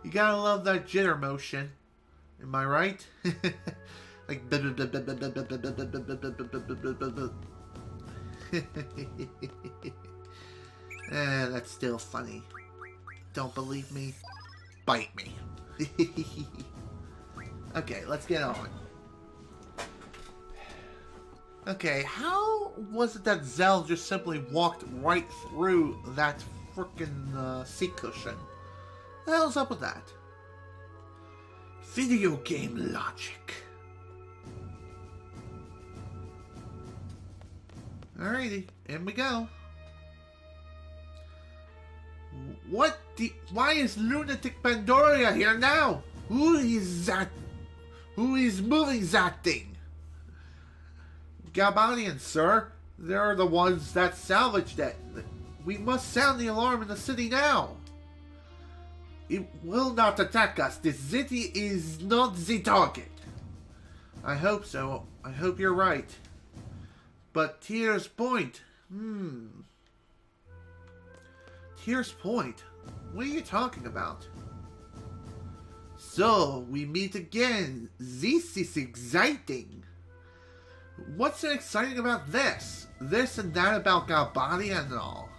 S1: You gotta love that jitter motion. Am I right? Like that's still funny. Don't believe me? Bite me. Okay, let's get on. Okay, how was it that Zell just simply walked right through that frickin' seat cushion? What the hell's up with that? Video game logic. Alrighty, in we go. Why is Lunatic Pandoria here now? Who is that? Who is moving that thing? Gabanians, sir. They're the ones that salvaged it. We must sound the alarm in the city now. It will not attack us. The city is not the target. I hope so. I hope you're right. But Tears Point. Tears Point? What are you talking about? So, we meet again. This is exciting. What's so exciting about this? This and that about Galbadia and all.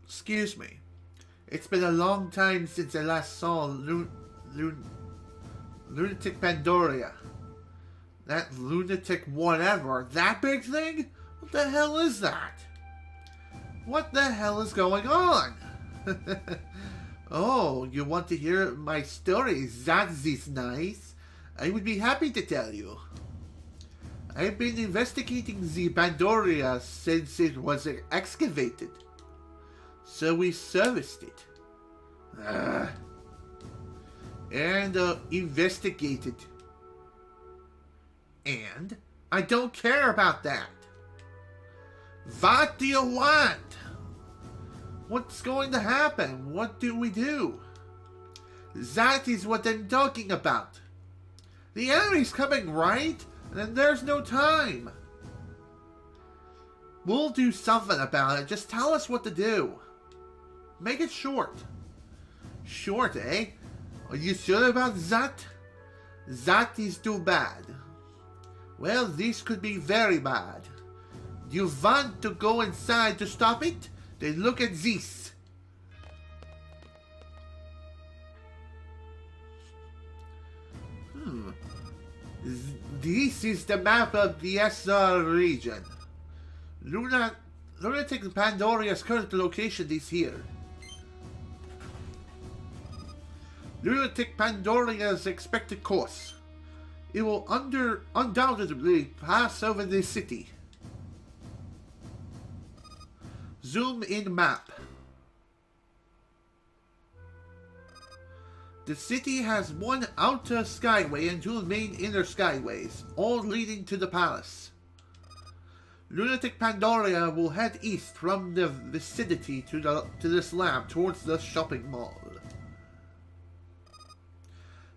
S1: Excuse me. It's been a long time since I last saw Lunatic Pandoria. That lunatic whatever. That big thing? What the hell is that? What the hell is going on? Oh, you want to hear my story? That is nice. I would be happy to tell you. I've been investigating the Pandoria since it was excavated. So we serviced it. And investigated. And I don't care about that. What do you want? What's going to happen? What do we do? That is what I'm talking about. The enemy's coming, right? And there's no time. We'll do something about it. Just tell us what to do. Make it short. Short, eh? Are you sure about that? That is too bad. Well, this could be very bad. Do you want to go inside to stop it? Then look at this. This is the map of the Esthar region. Lunatic Pandoria's current location is here. Lunatic Pandoria's expected course. It will undoubtedly pass over this city. Zoom in map. The city has one outer skyway and two main inner skyways, all leading to the palace. Lunatic Pandoria will head east from the vicinity to this lab towards the shopping mall.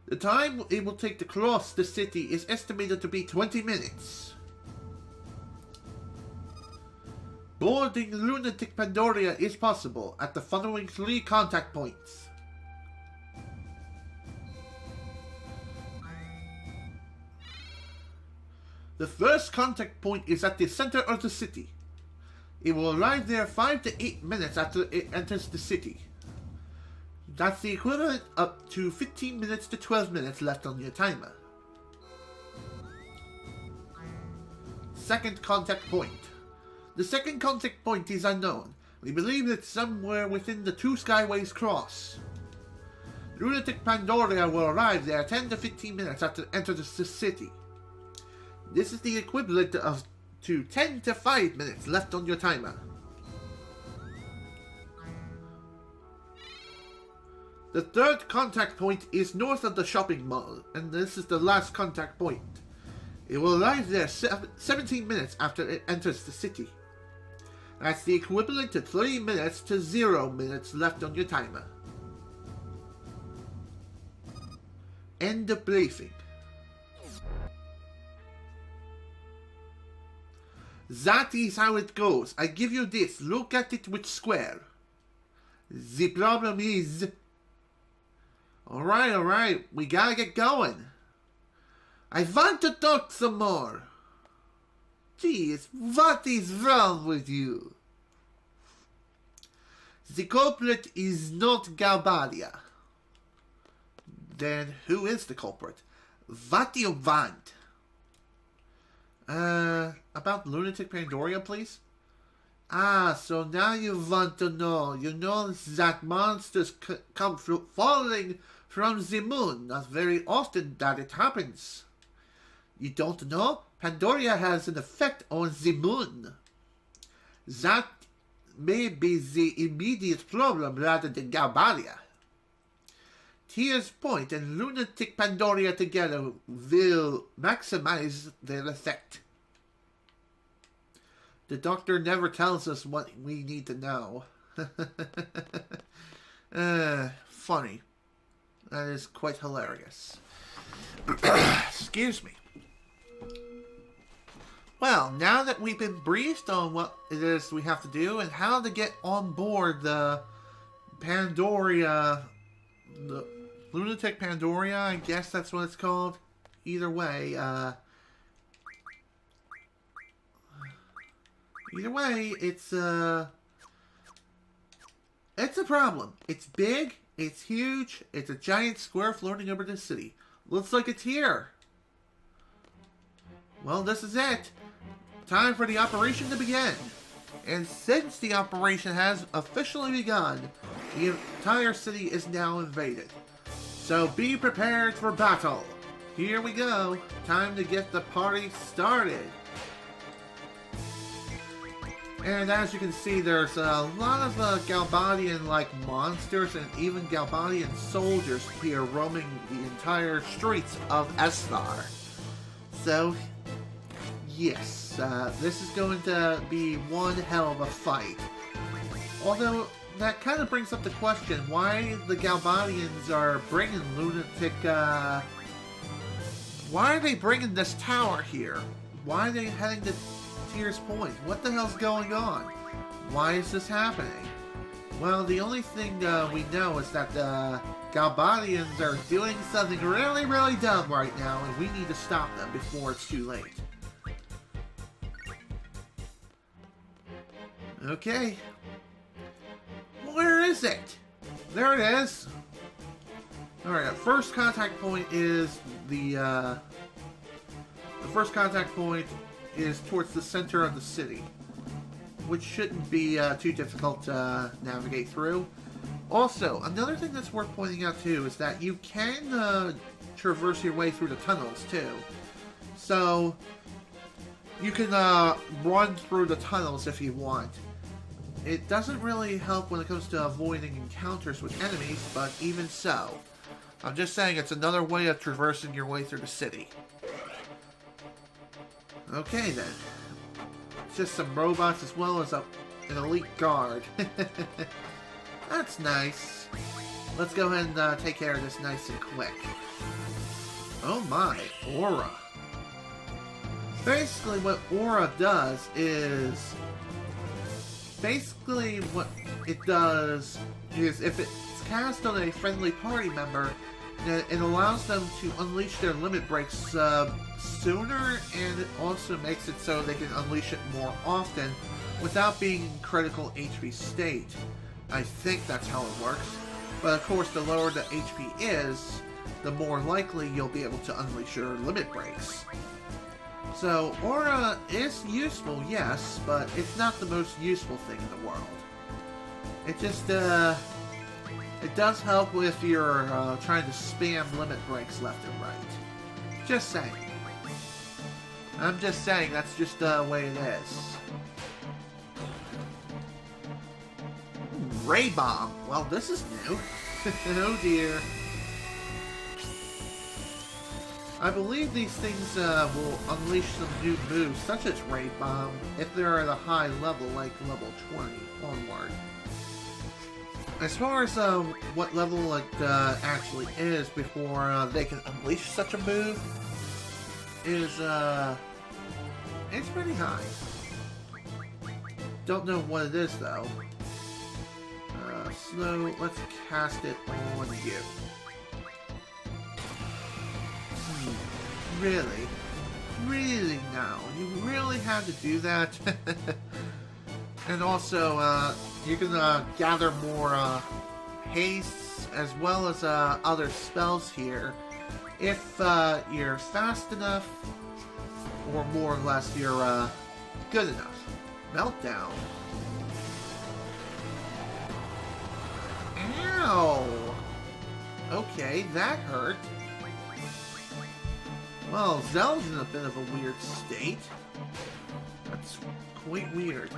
S1: The time it will take to cross the city is estimated to be 20 minutes. Boarding Lunatic Pandoria is possible at the following 3 contact points. The first contact point is at the center of the city. It will arrive there 5 to 8 minutes after it enters the city. That's the equivalent up to 15 minutes to 12 minutes left on your timer. Second contact point. The second contact point is unknown. We believe it's somewhere within the 2 skyways cross. Lunatic Pandoria will arrive there 10 to 15 minutes after it enters the city. This is the equivalent of to 10 to 5 minutes left on your timer. The third contact point is north of the shopping mall, and this is the last contact point. It will arrive there 17 minutes after it enters the city. That's the equivalent to 30 minutes to 0 minutes left on your timer. End of briefing. That is how it goes. I give you this. Look at it with square. The problem is... Alright. We gotta get going. I want to talk some more. Jeez, what is wrong with you? The culprit is not Galbadia. Then who is the culprit? What do you want? About Lunatic Pandoria, please? Ah, so now you want to know. You know that monsters come falling from the moon. Not very often that it happens. You don't know? Pandoria has an effect on the moon. That may be the immediate problem rather than Galbadia. Tears Point and Lunatic Pandoria together will maximize their effect. The doctor never tells us what we need to know. Funny. That is quite hilarious. Excuse me. Well, now that we've been briefed on what it is we have to do and how to get on board the Pandoria, the Lunatic Pandoria, I guess that's what it's called. Either way, it's a problem. It's big, it's huge, it's a giant square floating over the city. Looks like it's here. Well, this is it. Time for the operation to begin. And since the operation has officially begun, the entire city is now invaded. So be prepared for battle. Here we go. Time to get the party started. And as you can see, there's a lot of Galbadian-like monsters and even Galbadian soldiers here roaming the entire streets of Esthar. So, yes, this is going to be one hell of a fight. Although, that kind of brings up the question, why the Galbadians are bringing Lunatic, why are they bringing this tower here? Why are they heading to Tears Point? What the hell's going on? Why is this happening? Well, the only thing we know is that the Galbadians are doing something really, really dumb right now, and we need to stop them before it's too late. Okay. Where is it? There it is. Alright, first contact point is the first contact point is towards the center of the city, which shouldn't be too difficult to navigate through. Also, another thing that's worth pointing out too is that you can traverse your way through the tunnels too. So, you can run through the tunnels if you want. It doesn't really help when it comes to avoiding encounters with enemies, but even so. I'm just saying it's another way of traversing your way through the city. Okay then. It's just some robots as well as an elite guard. That's nice. Let's go ahead and take care of this nice and quick. Oh my, Aura. Basically what Aura does is... Basically what it does is if it's cast on a friendly party member, it allows them to unleash their limit breaks sooner, and it also makes it so they can unleash it more often without being in critical HP state. I think that's how it works. But of course, the lower the HP is, the more likely you'll be able to unleash your limit breaks. So, Aura is useful, yes, but it's not the most useful thing in the world. It just, it does help if you're trying to spam limit breaks left and right. Just saying. I'm just saying, that's just the way it is. Ray Bomb. Well, this is new. Oh dear. I believe these things will unleash some new moves, such as Raid Bomb, if they're at a high level, like level 20 onward. As far as what level it actually is before they can unleash such a move, is it's pretty high. Don't know what it is though. So let's cast it on you. Really? Really now? You really had to do that? And also, you can gather more haste as well as other spells here if you're fast enough, or more or less you're good enough. Meltdown. Ow! Okay, that hurt. Well, Zell's in a bit of a weird state. That's quite weird.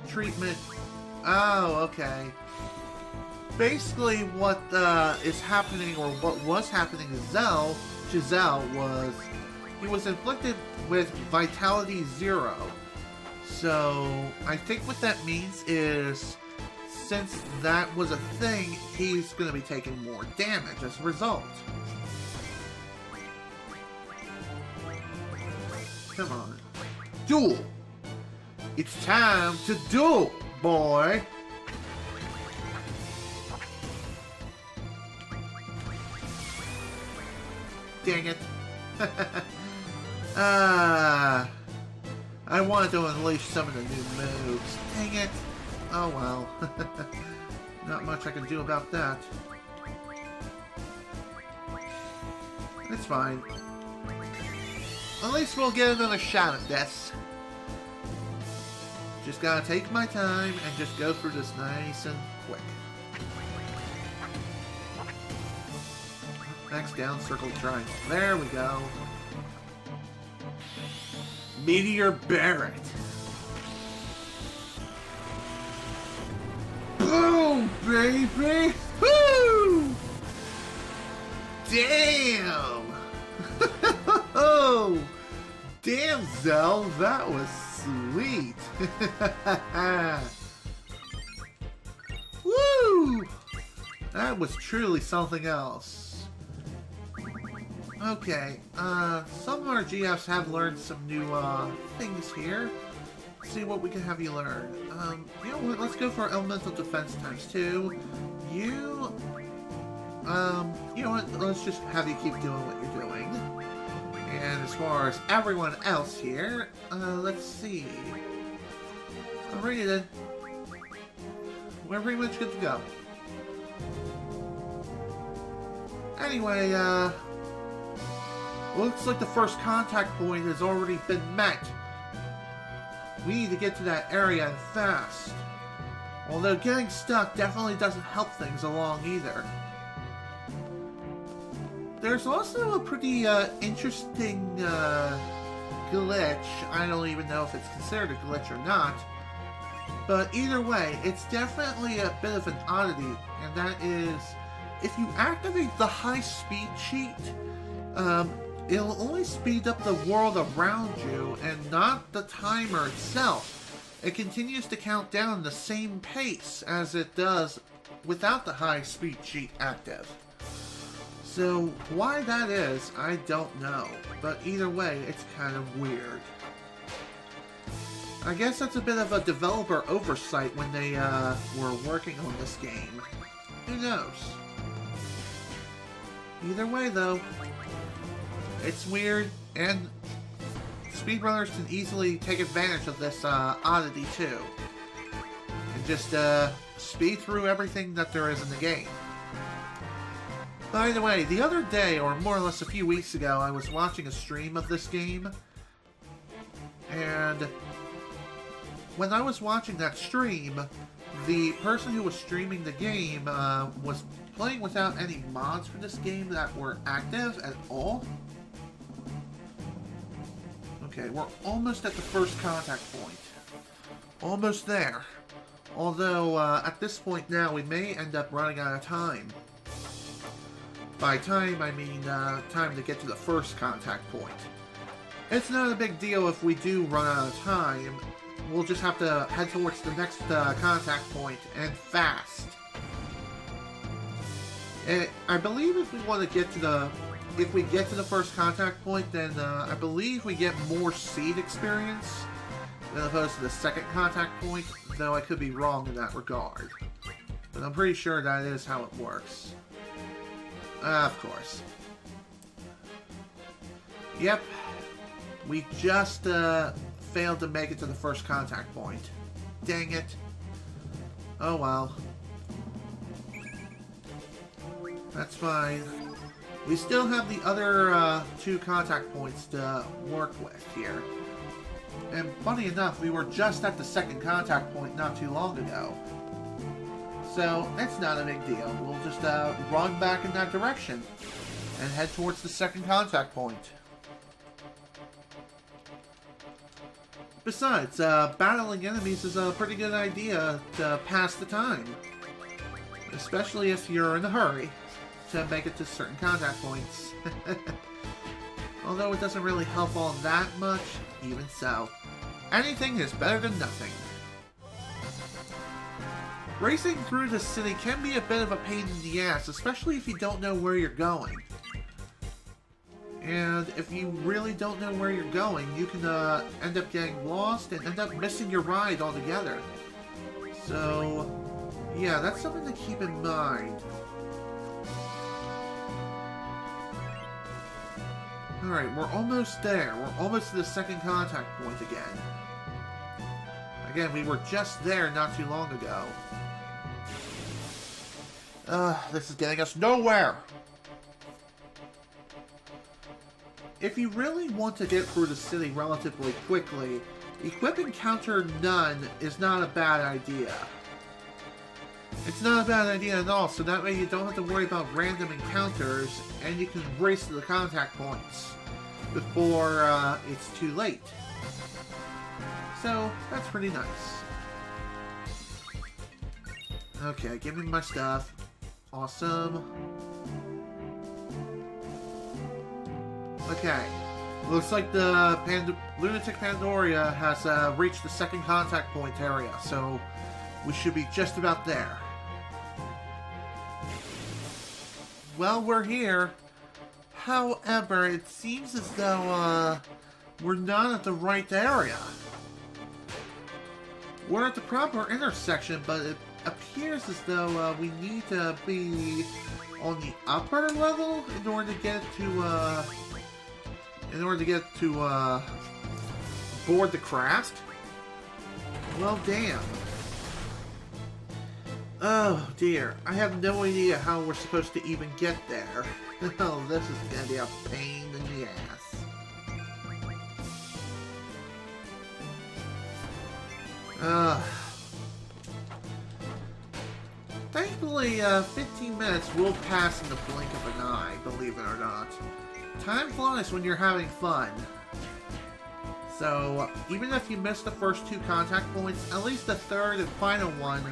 S1: Treatment. Oh, okay. Basically, what is happening, or what was happening to Zell was he was inflicted with Vitality 0. So, I think what that means is, since that was a thing, he's going to be taking more damage as a result. Come on. Duel! It's time to duel, boy! Dang it. I wanted to unleash some of the new moves. Dang it. Oh well. Not much I can do about that. It's fine. At least we'll get another shot at this. Just gotta take my time and just go through this nice and quick. Next down, circle, triangle. There we go. Meteor Barret. Boom, baby! Woo! Damn! Oh! Damn, Zell, that was sweet! Woo! That was truly something else. Okay, some of our GFs have learned some new things here. Let's see what we can have you learn. You know what, let's go for Elemental Defense ×2. You know what, let's just have you keep doing what you're doing. And as far as everyone else here, let's see. Alrighty then. We're pretty much good to go. Anyway, looks like the first contact point has already been met. We need to get to that area and fast. Although getting stuck definitely doesn't help things along either. There's also a pretty interesting glitch. I don't even know if it's considered a glitch or not. But either way, it's definitely a bit of an oddity. And that is, if you activate the high speed cheat, it'll only speed up the world around you and not the timer itself. It continues to count down the same pace as it does without the high speed cheat active. So why that is, I don't know. But either way, it's kind of weird. I guess that's a bit of a developer oversight when they were working on this game. Who knows? Either way though, it's weird, and speedrunners can easily take advantage of this oddity too. And just speed through everything that there is in the game. By the way, the other day, or more or less a few weeks ago, I was watching a stream of this game. And when I was watching that stream, the person who was streaming the game was playing without any mods for this game that were active at all. Okay, we're almost at the first contact point. Almost there. Although, at this point now, we may end up running out of time. By time, I mean time to get to the first contact point. It's not a big deal if we do run out of time. We'll just have to head towards the next contact point, and fast. I believe if we want to get to the... If we get to the first contact point, then I believe we get more seed experience than opposed to the second contact point, though I could be wrong in that regard. But I'm pretty sure that is how it works. Of course. Yep. We just failed to make it to the first contact point. Dang it. Oh well. That's fine. We still have the other 2 contact points to work with here. And funny enough, we were just at the second contact point not too long ago. So, it's not a big deal. We'll just run back in that direction and head towards the second contact point. Besides, battling enemies is a pretty good idea to pass the time. Especially if you're in a hurry to make it to certain contact points. Although it doesn't really help all that much, even so. Anything is better than nothing. Racing through the city can be a bit of a pain in the ass, especially if you don't know where you're going. And if you really don't know where you're going, you can end up getting lost and end up missing your ride altogether. So, yeah, that's something to keep in mind. Alright, we're almost there. We're almost to the second contact point again. Again, we were just there not too long ago. This is getting us nowhere! If you really want to get through the city relatively quickly, equip Encounter None is not a bad idea. It's not a bad idea at all, so that way you don't have to worry about random encounters, and you can race to the contact points before it's too late. So, that's pretty nice. Okay, give me my stuff. Awesome. Okay. Looks like the Lunatic Pandoria has reached the second contact point area, so we should be just about there. Well, we're here. However, it seems as though we're not at the right area. We're at the proper intersection, but it appears as though we need to be on the upper level in order to get to board the craft. Well, damn. Oh dear, I have no idea how we're supposed to even get there. Oh, this is gonna be a pain in the ass. Thankfully, 15 minutes will pass in the blink of an eye, believe it or not. Time flies when you're having fun. So, even if you miss the first 2 contact points, at least the third and final one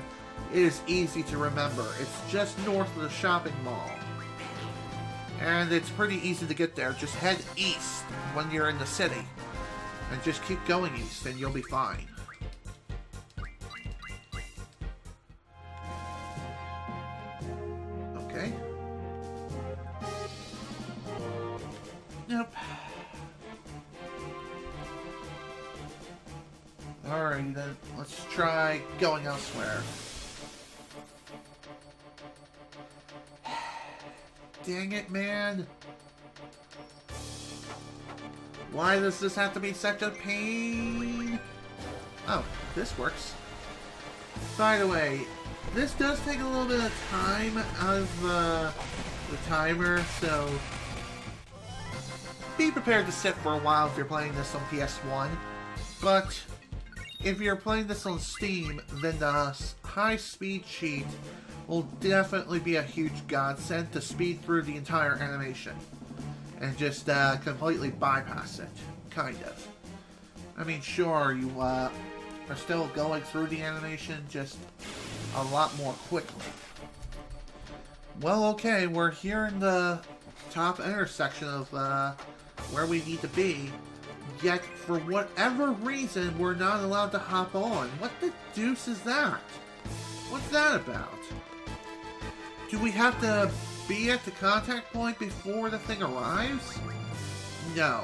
S1: is easy to remember. It's just north of the shopping mall. And it's pretty easy to get there. Just head east when you're in the city. And just keep going east and you'll be fine. Okay. Nope. Alrighty then, let's try going elsewhere. Dang it, man. Why does this have to be such a pain? Oh, this works. By the way, this does take a little bit of time out of the timer, so be prepared to sit for a while if you're playing this on PS1. But if you're playing this on Steam, then the high-speed cheat will definitely be a huge godsend to speed through the entire animation. And just completely bypass it. Kind of. I mean, sure, you are still going through the animation, just a lot more quickly. Well, okay, we're here in the top intersection of where we need to be, yet for whatever reason, we're not allowed to hop on. What the deuce is that? What's that about? Do we have to be at the contact point before the thing arrives? No.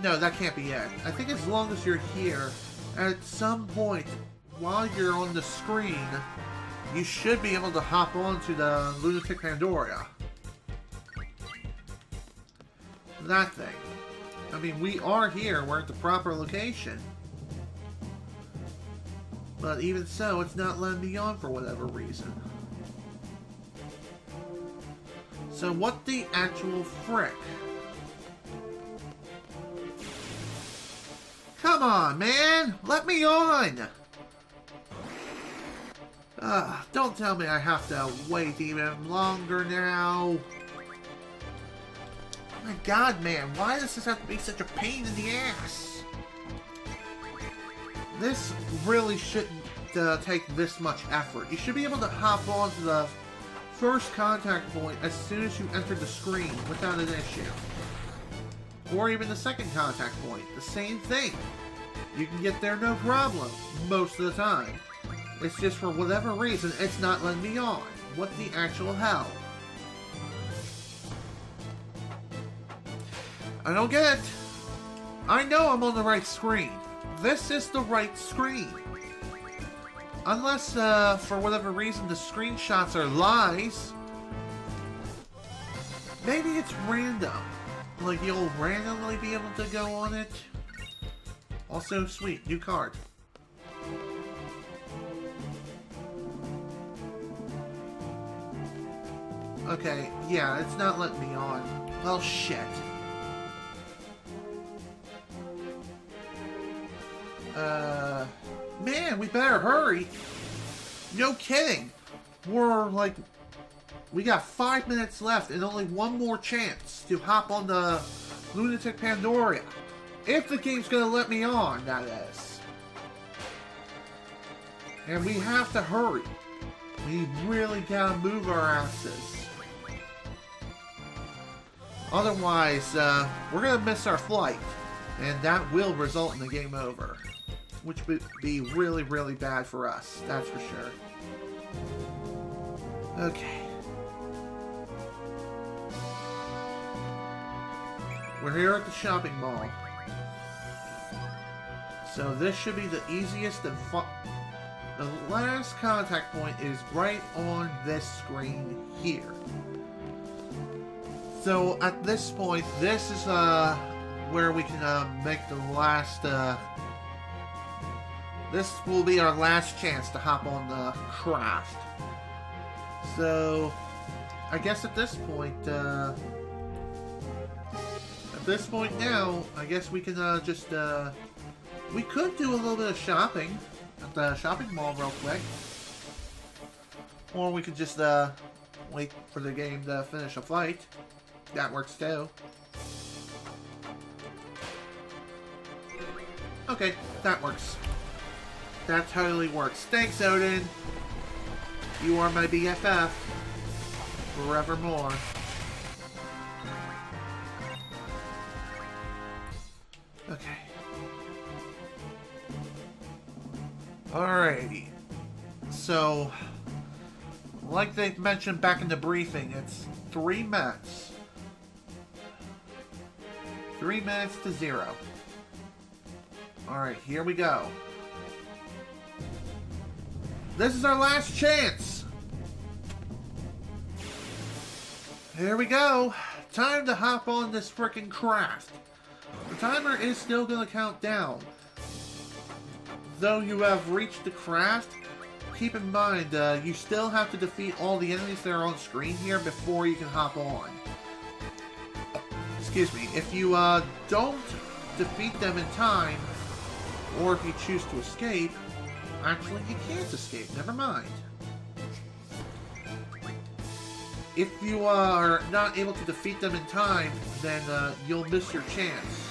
S1: No, that can't be it. I think as long as you're here, at some point, while you're on the screen, you should be able to hop onto the Lunatic Pandora. That thing. I mean, we are here. We're at the proper location. But even so, it's not letting me on for whatever reason. So what the actual frick? Come on, man! Let me on! Don't tell me I have to wait even longer now. Oh my god, man, why does this have to be such a pain in the ass? This really shouldn't take this much effort. You should be able to hop onto the first contact point as soon as you enter the screen without an issue. Or even the second contact point, the same thing. You can get there no problem, most of the time. It's just for whatever reason, it's not letting me on. What the actual hell? I don't get it. I know I'm on the right screen. This is the right screen. Unless, for whatever reason, the screenshots are lies. Maybe it's random. Like, you'll randomly be able to go on it. Also, sweet, new card. Okay, yeah, it's not letting me on. Well, shit. Man, we better hurry. No kidding. We got 5 minutes left and only one more chance to hop on the Lunatic Pandora. If the game's gonna let me on, that is. And we have to hurry. We really gotta move our asses. Otherwise, we're gonna miss our flight. And that will result in the game over. Which would be really, really bad for us. That's for sure. Okay. We're here at the shopping mall. So this should be the easiest and the last contact point is right on this screen here. So at this point, this is where we can make the last this will be our last chance to hop on the craft. So I guess at this point now, I guess we can just we could do a little bit of shopping at the shopping mall real quick. Or we could just wait for the game to finish a fight. That works too. Okay, that works. That totally works. Thanks, Odin. You are my BFF. Forevermore. Okay. Alrighty. So, like they mentioned back in the briefing, it's 3 minutes. 3 minutes to 0. Alright, here we go. This is our last chance. Here we go. Time to hop on this frickin' craft. The timer is still going to count down. Though you have reached the craft, keep in mind, you still have to defeat all the enemies that are on screen here before you can hop on. Excuse me. If you don't defeat them in time, or if you choose to escape, actually you can't escape, never mind. If you are not able to defeat them in time, then you'll miss your chance.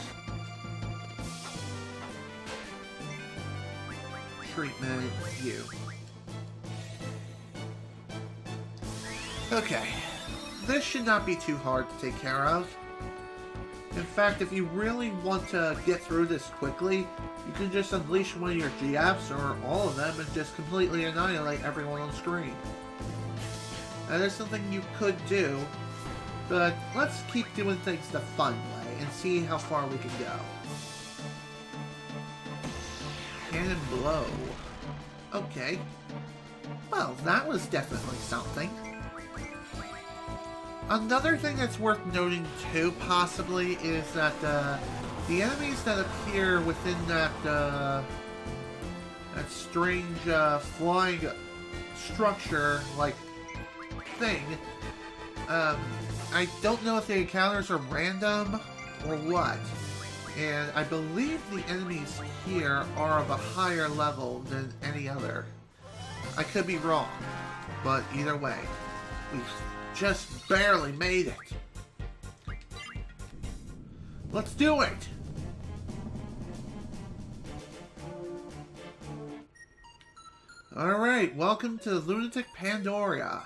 S1: Treatment, you. Okay. this should not be too hard to take care of. In fact, if you really want to get through this quickly, you can just unleash one of your GFs or all of them and just completely annihilate everyone on screen. That is something you could do, but let's keep doing things the fun way and see how far we can go. Cannon blow. Okay. Well, that was definitely something. Another thing that's worth noting too, possibly, is that the enemies that appear within that strange flying structure-like thing, I don't know if the encounters are random or what. And I believe the enemies here are of a higher level than any other. I could be wrong, but either way, we've just barely made it. Let's do it! Alright, welcome to Lunatic Pandoria.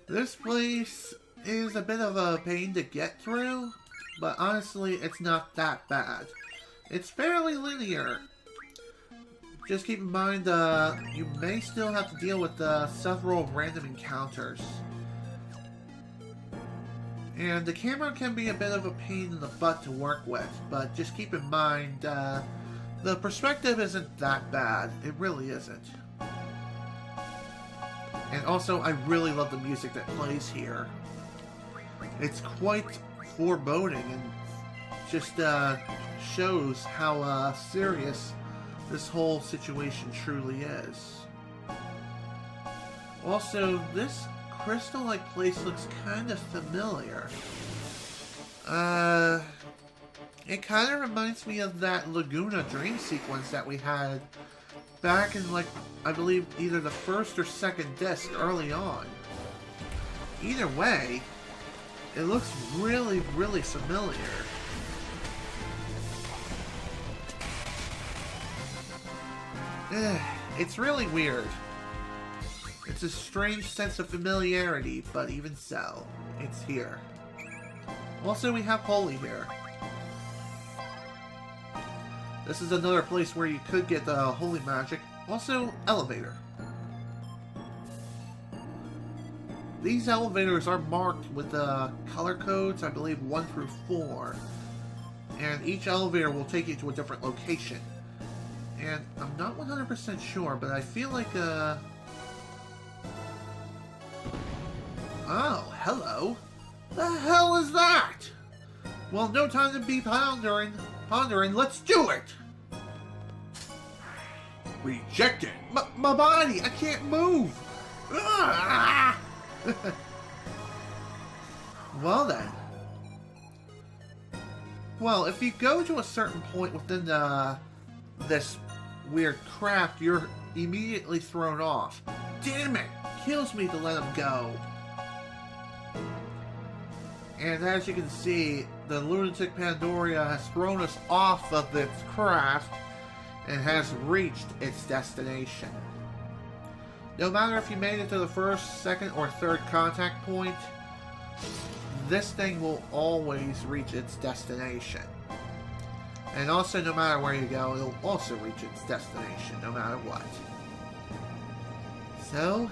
S1: This place is a bit of a pain to get through, but honestly, it's not that bad. It's fairly linear. Just keep in mind, you may still have to deal with several random encounters. And the camera can be a bit of a pain in the butt to work with, but just keep in mind, the perspective isn't that bad. It really isn't. And also, I really love the music that plays here. It's quite foreboding and just shows how serious this whole situation truly is. Also, this crystal-like place looks kind of familiar. It kind of reminds me of that Laguna dream sequence that we had back in, like, I believe either the first or second disc early on. Either way, it looks really, really familiar. It's really weird. It's a strange sense of familiarity, but even so, it's here. Also, we have Holy here. This is another place where you could get the holy magic. Also, elevator. These elevators are marked with color codes, I believe 1 through 4. And each elevator will take you to a different location. And I'm not 100% sure, but I feel like, oh, hello. The hell is that? Well, no time to be pondering. Let's do it! Rejected. My body, I can't move. Well then. Well, if you go to a certain point within this weird craft, you're immediately thrown off. Damn it! Kills me to let him go. And as you can see, the Lunatic Pandoria has thrown us off of its craft and has reached its destination. No matter if you made it to the first, second, or third contact point, this thing will always reach its destination. And also, no matter where you go, it'll also reach its destination, no matter what. So,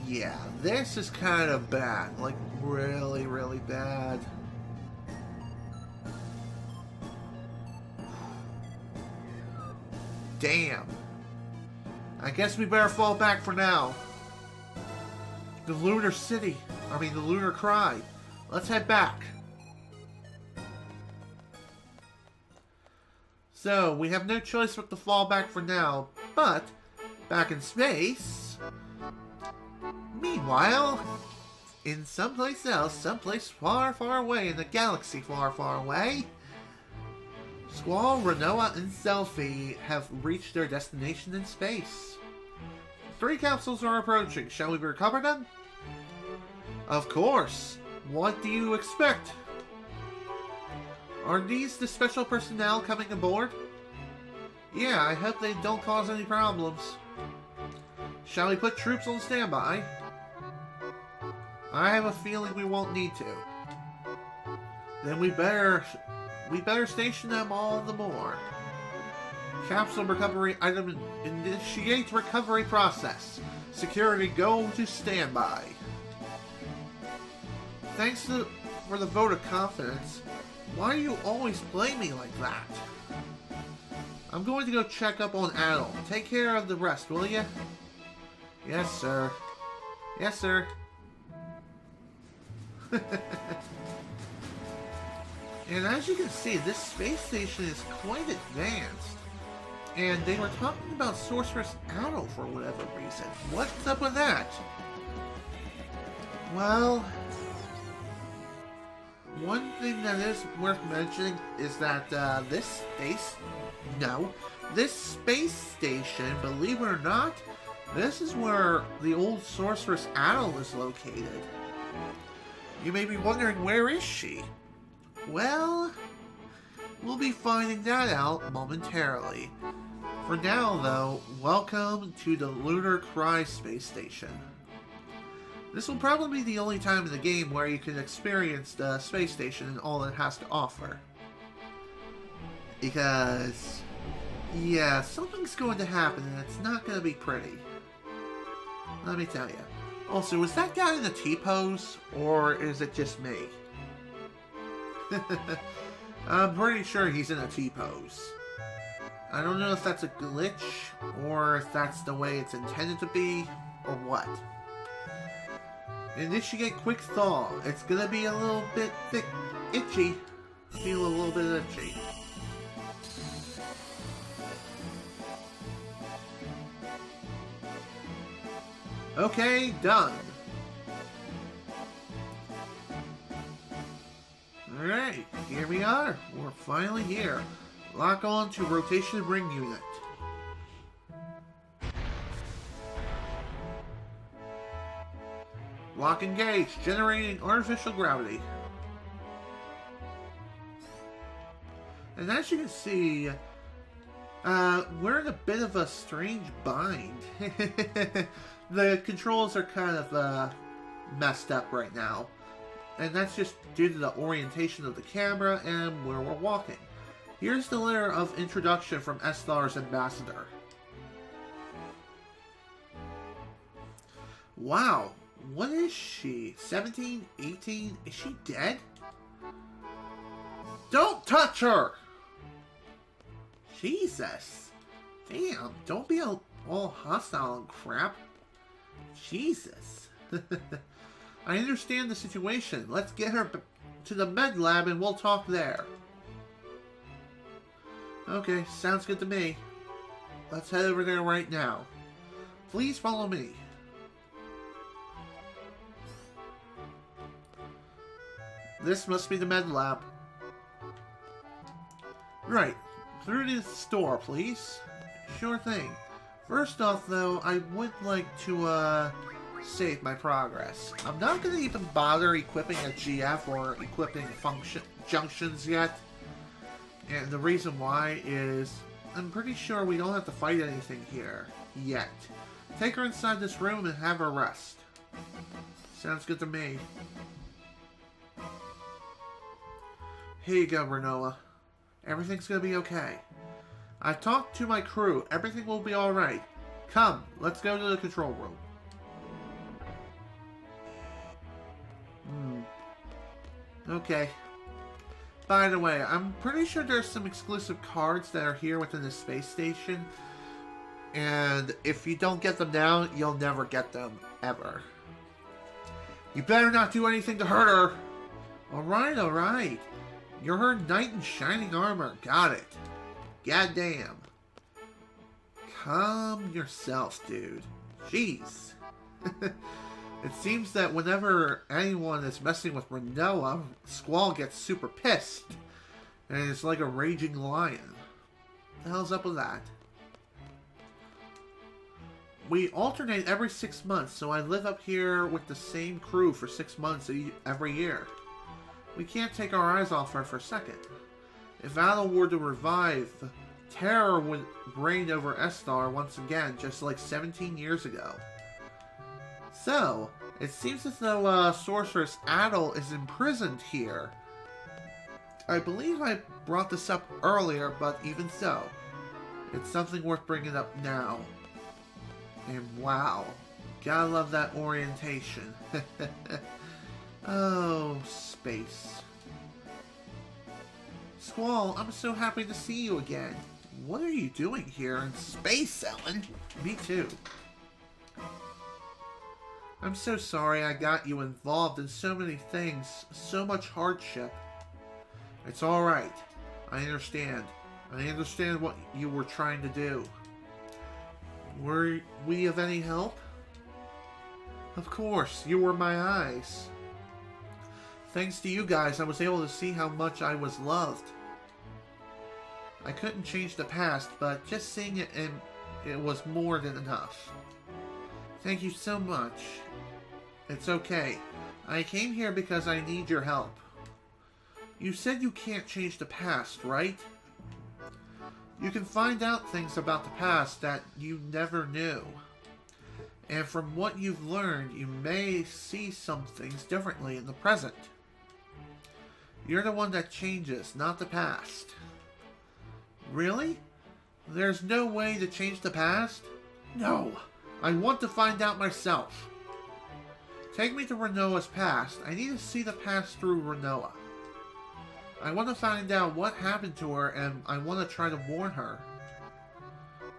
S1: yeah, this is kind of bad. Like, really, really bad. Damn. I guess we better fall back for now. The Lunar City. I mean, the Lunar Cry. Let's head back. So, we have no choice but to fall back for now, but back in space. Meanwhile, in someplace else, someplace far, far away in the galaxy far, far away, Squall, Rinoa, and Selfie have reached their destination in space. 3 capsules are approaching. Shall we recover them? Of course. What do you expect? Are these the special personnel coming aboard? Yeah, I hope they don't cause any problems. Shall we put troops on standby? I have a feeling we won't need to. Then we better station them all the more. Capsule recovery item initiate recovery process. Security go to standby. Thanks for the vote of confidence. Why do you always play me like that? I'm going to go check up on Ellone. Take care of the rest, will you? Yes, sir. Yes, sir. And as you can see, this space station is quite advanced. And they were talking about Sorceress Ellone for whatever reason. What's up with that? Well, one thing that is worth mentioning is that this space station, believe it or not, this is where the old Sorceress Ellone is located. You may be wondering, where is she? Well, we'll be finding that out momentarily. For now, though, welcome to the Lunar Gate space station. This will probably be the only time in the game where you can experience the space station and all it has to offer. Because, yeah, something's going to happen and it's not going to be pretty. Let me tell you. Also, is that guy in the T-pose, or is it just me? I'm pretty sure he's in a T-pose. I don't know if that's a glitch, or if that's the way it's intended to be, or what. Initiate quick thaw. It's gonna be a little bit itchy. Feel a little bit itchy. Okay, done. Alright, here we are. We're finally here. Lock on to rotation ring unit. Lock engaged, generating artificial gravity. And as you can see, we're in a bit of a strange bind. The controls are kind of messed up right now. And that's just due to the orientation of the camera and where we're walking. Here's the letter of introduction from Esthar's ambassador. Wow, what is she? 17? 18? Is she dead? Don't touch her! Jesus. Damn, don't be all hostile and crap. Jesus. I understand the situation. Let's get her to the med lab and we'll talk there. Okay, sounds good to me. Let's head over there right now. Please follow me. This must be the med lab. Right. Through the store, please. Sure thing. First off, though, I would like to, save my progress. I'm not going to even bother equipping a GF or equipping junctions yet. And the reason why is, I'm pretty sure we don't have to fight anything here, yet. Take her inside this room and have her rest. Sounds good to me. Here you go, Rinoa. Everything's gonna be okay. I talked to my crew. Everything will be alright. Come, let's go to the control room. Okay. By the way, I'm pretty sure there's some exclusive cards that are here within the space station. And if you don't get them now, you'll never get them, ever. You better not do anything to hurt her. Alright, alright. You're her knight in shining armor. Got it. Goddamn. Calm yourself, dude. Jeez. It seems that whenever anyone is messing with Rinoa, Squall gets super pissed. And it's like a raging lion. What the hell's up with that? We alternate every 6 months, so I live up here with the same crew for 6 months every year. We can't take our eyes off her for a second. If Ellone were to revive, terror would reign over Esthar once again, just like 17 years ago. So, It seems as though Sorceress Adel is imprisoned here. I believe I brought this up earlier, but even so, it's something worth bringing up now. And wow, gotta love that orientation. Oh, space. Squall, I'm so happy to see you again. What are you doing here in space, Ellone? Me too. I'm so sorry I got you involved in so many things, so much hardship. It's alright. I understand. I understand what you were trying to do. Were we of any help? Of course, you were my eyes. Thanks to you guys, I was able to see how much I was loved. I couldn't change the past, but just seeing it, it was more than enough. Thank you so much. It's okay. I came here because I need your help. You said you can't change the past, right? You can find out things about the past that you never knew. And from what you've learned, you may see some things differently in the present. You're the one that changes, not the past. Really? There's no way to change the past? No. I want to find out myself. Take me to Rinoa's past. I need to see the past through Rinoa. I want to find out what happened to her, and I want to try to warn her.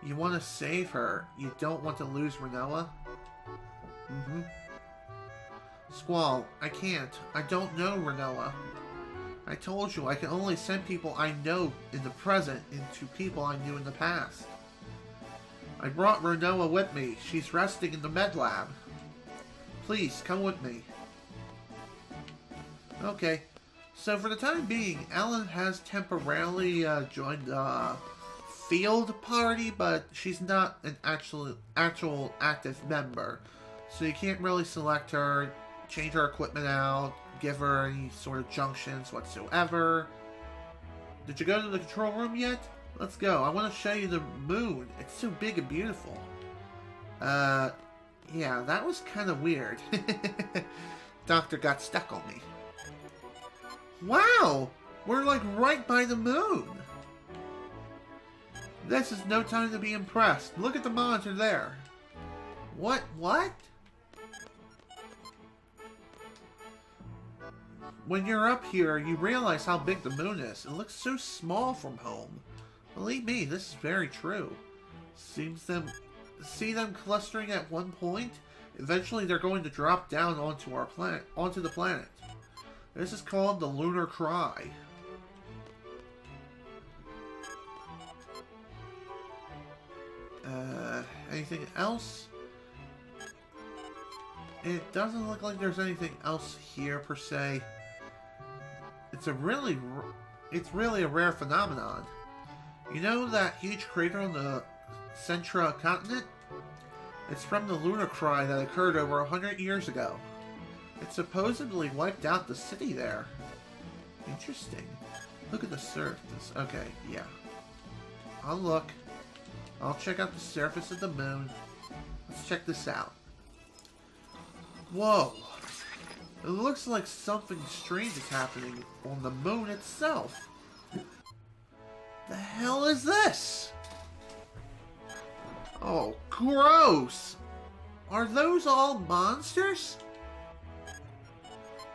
S1: You want to save her. You don't want to lose Rinoa? Mm-hmm. Squall, I can't. I don't know Rinoa. I told you, I can only send people I know in the present into people I knew in the past. I brought Rinoa with me. She's resting in the med lab. Please, come with me. Okay. So for the time being, Ellone has temporarily joined the field party, but she's not an actual active member. So you can't really select her, change her equipment out, give her any sort of junctions whatsoever. Did you go to the control room yet? Let's go. I want to show you the moon. It's so big and beautiful. Yeah, that was kind of weird. Doctor got stuck on me. Wow! We're like right by the moon! This is no time to be impressed. Look at the monitor there. What? When you're up here, you realize how big the moon is. It looks so small from home. Believe me, this is very true. See them clustering at one point? Eventually they're going to drop down onto our planet, onto the planet. This is called the Lunar Cry. Anything else? It doesn't look like there's anything else here per se. It's really a rare phenomenon. You know that huge crater on the Centra continent? It's from the Lunar Cry that occurred over 100 years ago. It supposedly wiped out the city there. Interesting. Look at the surface. Okay, yeah. I'll look. I'll check out the surface of the moon. Let's check this out. Whoa. It looks like something strange is happening on the moon itself. The hell is this? Oh, gross! Are those all monsters?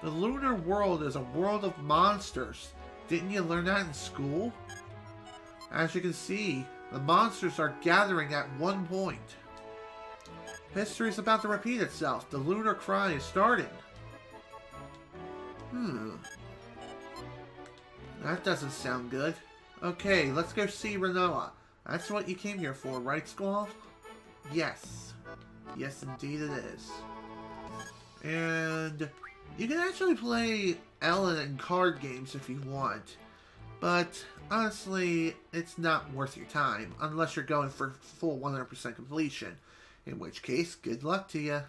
S1: The lunar world is a world of monsters. Didn't you learn that in school? As you can see, the monsters are gathering at one point. History is about to repeat itself. The Lunar Cry is starting. That doesn't sound good. Okay, let's go see Rinoa. That's what you came here for, right, Squall? Yes. Yes, indeed it is. And you can actually play Ellone in card games if you want. But honestly, it's not worth your time unless you're going for full 100% completion. In which case, good luck to you.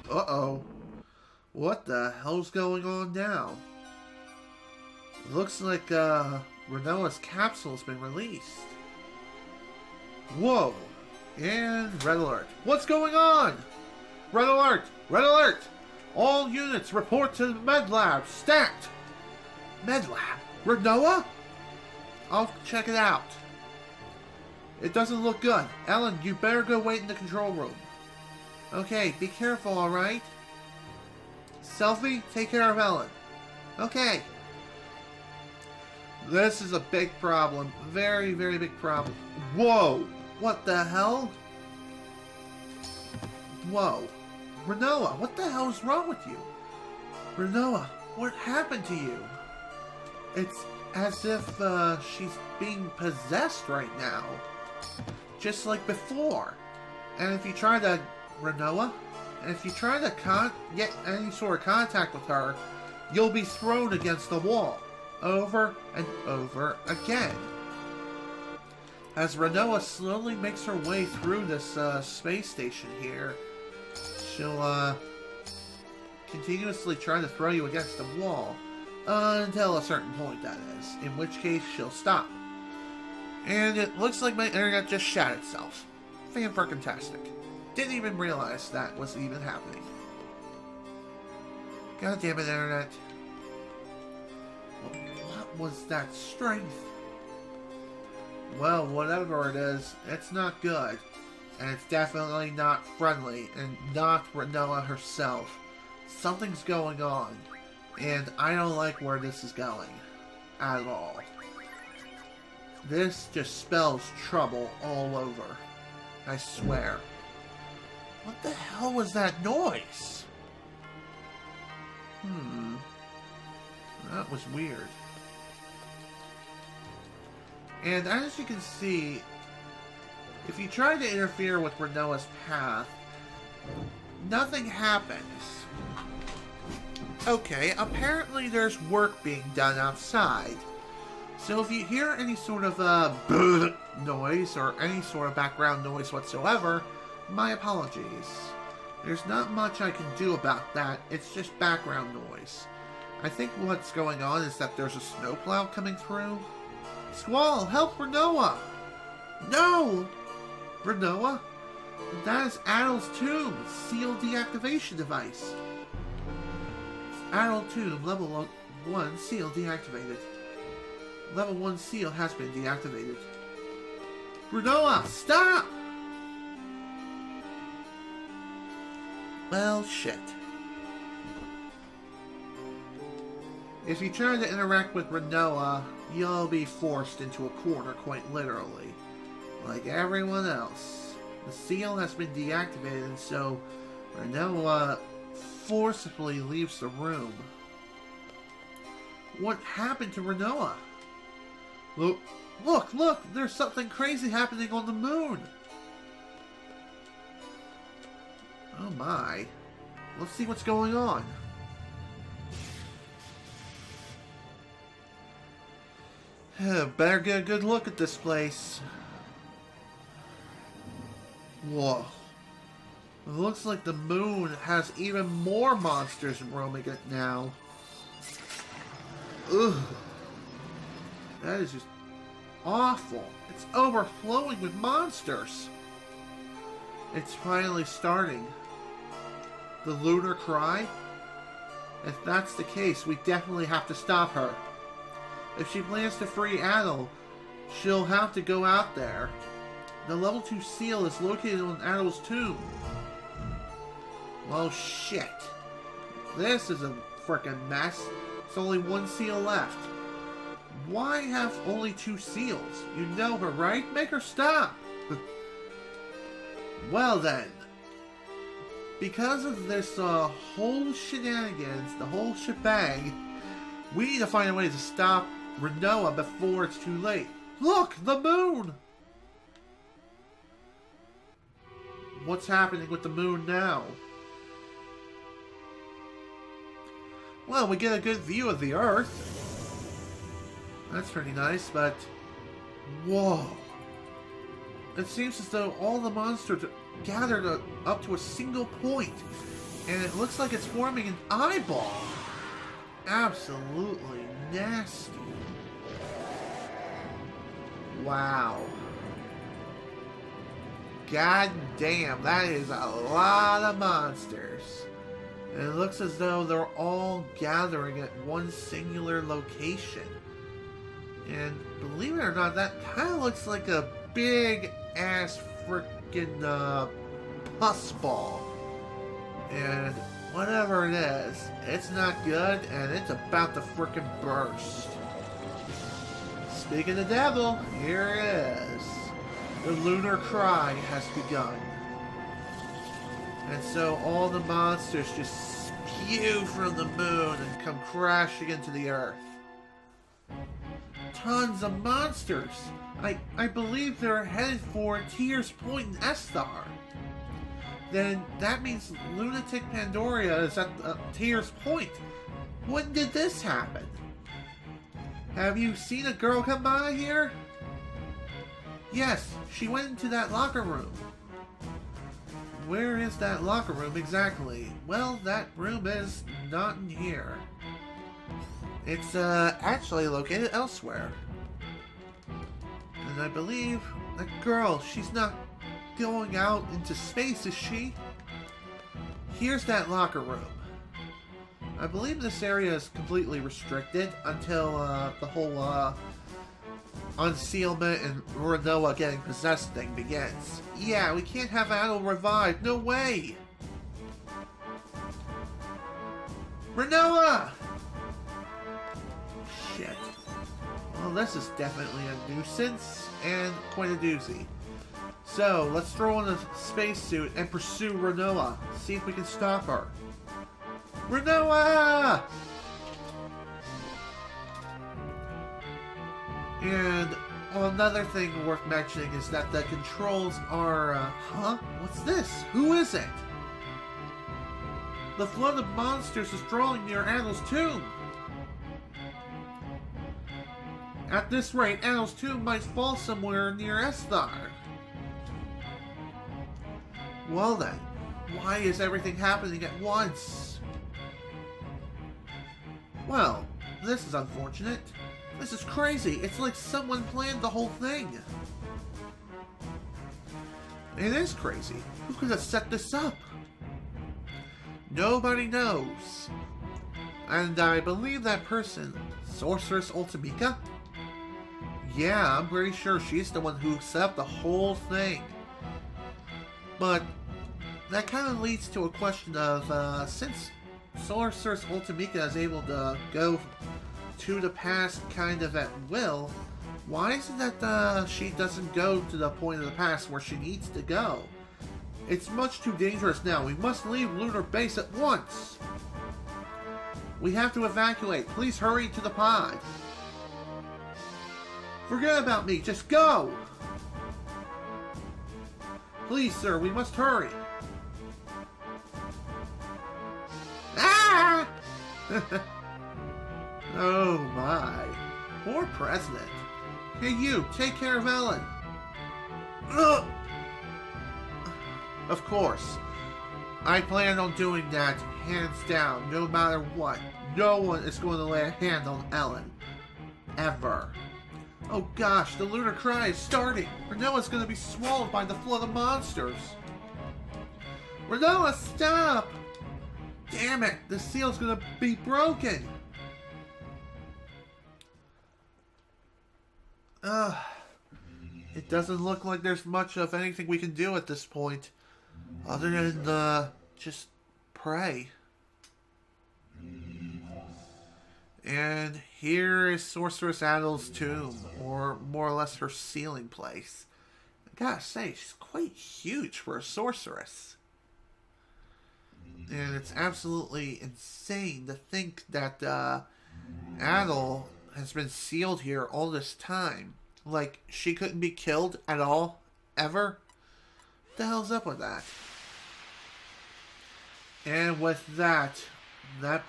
S1: Uh-oh. What the hell's going on now? Looks like Rinoa's capsule's been released. Whoa! And red alert. What's going on? Red alert! Red alert! All units report to the med lab. Stacked! Med lab? Rinoa? I'll check it out. It doesn't look good. Ellone, you better go wait in the control room. Okay, be careful, alright? Selfie, take care of Ellone. Okay. This is a big problem. Very, very big problem. Whoa! What the hell? Whoa. Rinoa, what the hell is wrong with you? Rinoa, what happened to you? It's as if she's being possessed right now. Just like before. And if you try to... Rinoa? And if you try to get any sort of contact with her, you'll be thrown against the wall. Over and over again. As Rinoa slowly makes her way through this space station here, she'll continuously try to throw you against the wall. Until a certain point, that is. In which case, she'll stop. And it looks like my internet just shot itself. Fan-freaking-tastic. Didn't even realize that was even happening. God damn it, internet. What was that strength? Well, whatever it is, it's not good. And it's definitely not friendly, and not Rinoa herself. Something's going on. And I don't like where this is going. At all. This just spells trouble all over. I swear. What the hell was that noise? That was weird. And as you can see, if you try to interfere with Rinoa's path, nothing happens. Okay, apparently there's work being done outside. So if you hear any sort of noise or any sort of background noise whatsoever, my apologies. There's not much I can do about that, it's just background noise. I think what's going on is that there's a snowplow coming through. Squall, help Rinoa! No! Rinoa? That is Adel's tomb, sealed deactivation device. Adel tomb, level 1 seal deactivated. Level 1 seal has been deactivated. Rinoa, stop! Well, shit. If you try to interact with Rinoa, you'll be forced into a corner quite literally. Like everyone else. The seal has been deactivated, and so Rinoa forcibly leaves the room. What happened to Rinoa? Look! There's something crazy happening on the moon! Oh my. Let's see what's going on. Better get a good look at this place. Whoa. It looks like the moon has even more monsters roaming it now. Ugh. That is just awful. It's overflowing with monsters. It's finally starting. The lunar cry? If that's the case, we definitely have to stop her. If she plans to free Adel, she'll have to go out there. The level 2 seal is located on Adel's tomb. Well, shit. This is a frickin' mess. There's only 1 seal left. Why have only 2 seals? You know her, right? Make her stop! Well then. Because of this whole shenanigans, the whole shebang, we need to find a way to stop Rinoa before it's too late. Look! The moon! What's happening with the moon now? Well, we get a good view of the Earth. That's pretty nice, but... Whoa! It seems as though all the monsters are gathered up to a single point, and it looks like it's forming an eyeball. Absolutely nasty. Wow. God damn, that is a lot of monsters. And it looks as though they're all gathering at one singular location. And believe it or not, that kind of looks like a big ass freaking pus ball. And whatever it is, it's not good and it's about to freaking burst. Speaking of the devil, here it is. The lunar cry has begun. And so all the monsters just spew from the moon and come crashing into the earth. Tons of monsters! I believe they're headed for Tyr's Point in Esthar. Then that means Lunatic Pandoria is at Tyr's Point. When did this happen? Have you seen a girl come by here? Yes, she went into that locker room. Where is that locker room exactly? Well, that room is not in here. It's actually located elsewhere. And I believe that girl, she's not going out into space, is she? Here's that locker room. I believe this area is completely restricted until the whole unsealment and Rinoa getting possessed thing begins. Yeah, we can't have Adel revived. No way! Rinoa! Shit. Well, this is definitely a nuisance and quite a doozy. So, let's throw on a spacesuit and pursue Rinoa. See if we can stop her. Rinoa! And another thing worth mentioning is that the controls are, huh? What's this? Who is it? The flood of monsters is drawing near Adel's tomb. At this rate, Adel's tomb might fall somewhere near Esthar. Well then, why is everything happening at once? Well, this is unfortunate. This is crazy. It's like someone planned the whole thing. It is crazy. Who could have set this up? Nobody knows. And I believe that person, Sorceress Ultimika? Yeah, I'm pretty sure she's the one who set up the whole thing. But that kind of leads to a question of, since Sorceress Ultimika is able to go to the past kind of at will, why is it that she doesn't go to the point of the past where she needs to go? It's much too dangerous now. We must leave Lunar Base at once. We have to evacuate. Please hurry to the pod. Forget about me. Just go. Please, sir, we must hurry. Ah! Oh my. Poor President. Hey you, take care of Ellone. Ugh. Of course. I plan on doing that, hands down, no matter what. No one is going to lay a hand on Ellone. Ever. Oh gosh, the Lunar Cry is starting. Rinoa's going to be swallowed by the flood of monsters. Rinoa, stop! Damn it, the seal's going to be broken. It doesn't look like there's much of anything we can do at this point. Other than, just pray. And here is Sorceress Adel's tomb, or more or less her sealing place. I gotta say, she's quite huge for a sorceress. And it's absolutely insane to think that, Adel has been sealed here all this time. Like, she couldn't be killed at all? Ever? What the hell's up with that? And with that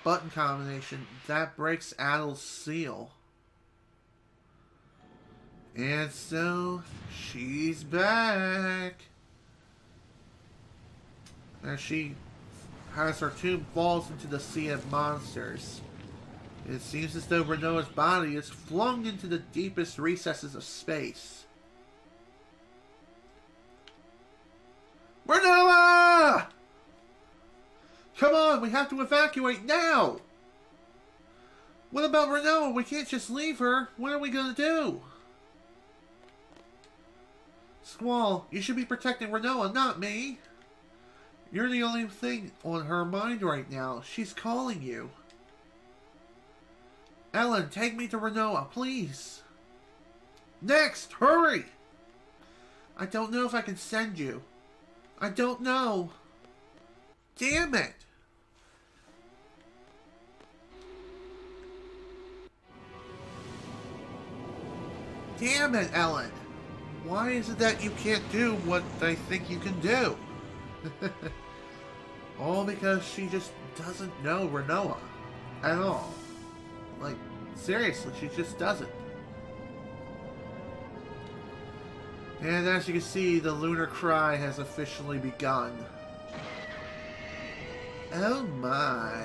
S1: button combination, that breaks Adel's seal. And so, she's back. As she has her tomb falls into the sea of monsters. It seems as though Rinoa's body is flung into the deepest recesses of space. Rinoa! Come on, we have to evacuate now! What about Rinoa? We can't just leave her. What are we gonna do? Squall, you should be protecting Rinoa, not me. You're the only thing on her mind right now. She's calling you. Ellone, take me to Rinoa, please. Next, hurry! I don't know if I can send you. I don't know. Damn it! Damn it, Ellone. Why is it that you can't do what I think you can do? All because she just doesn't know Rinoa at all. Like, seriously, she just doesn't. And as you can see, the Lunar Cry has officially begun. Oh my.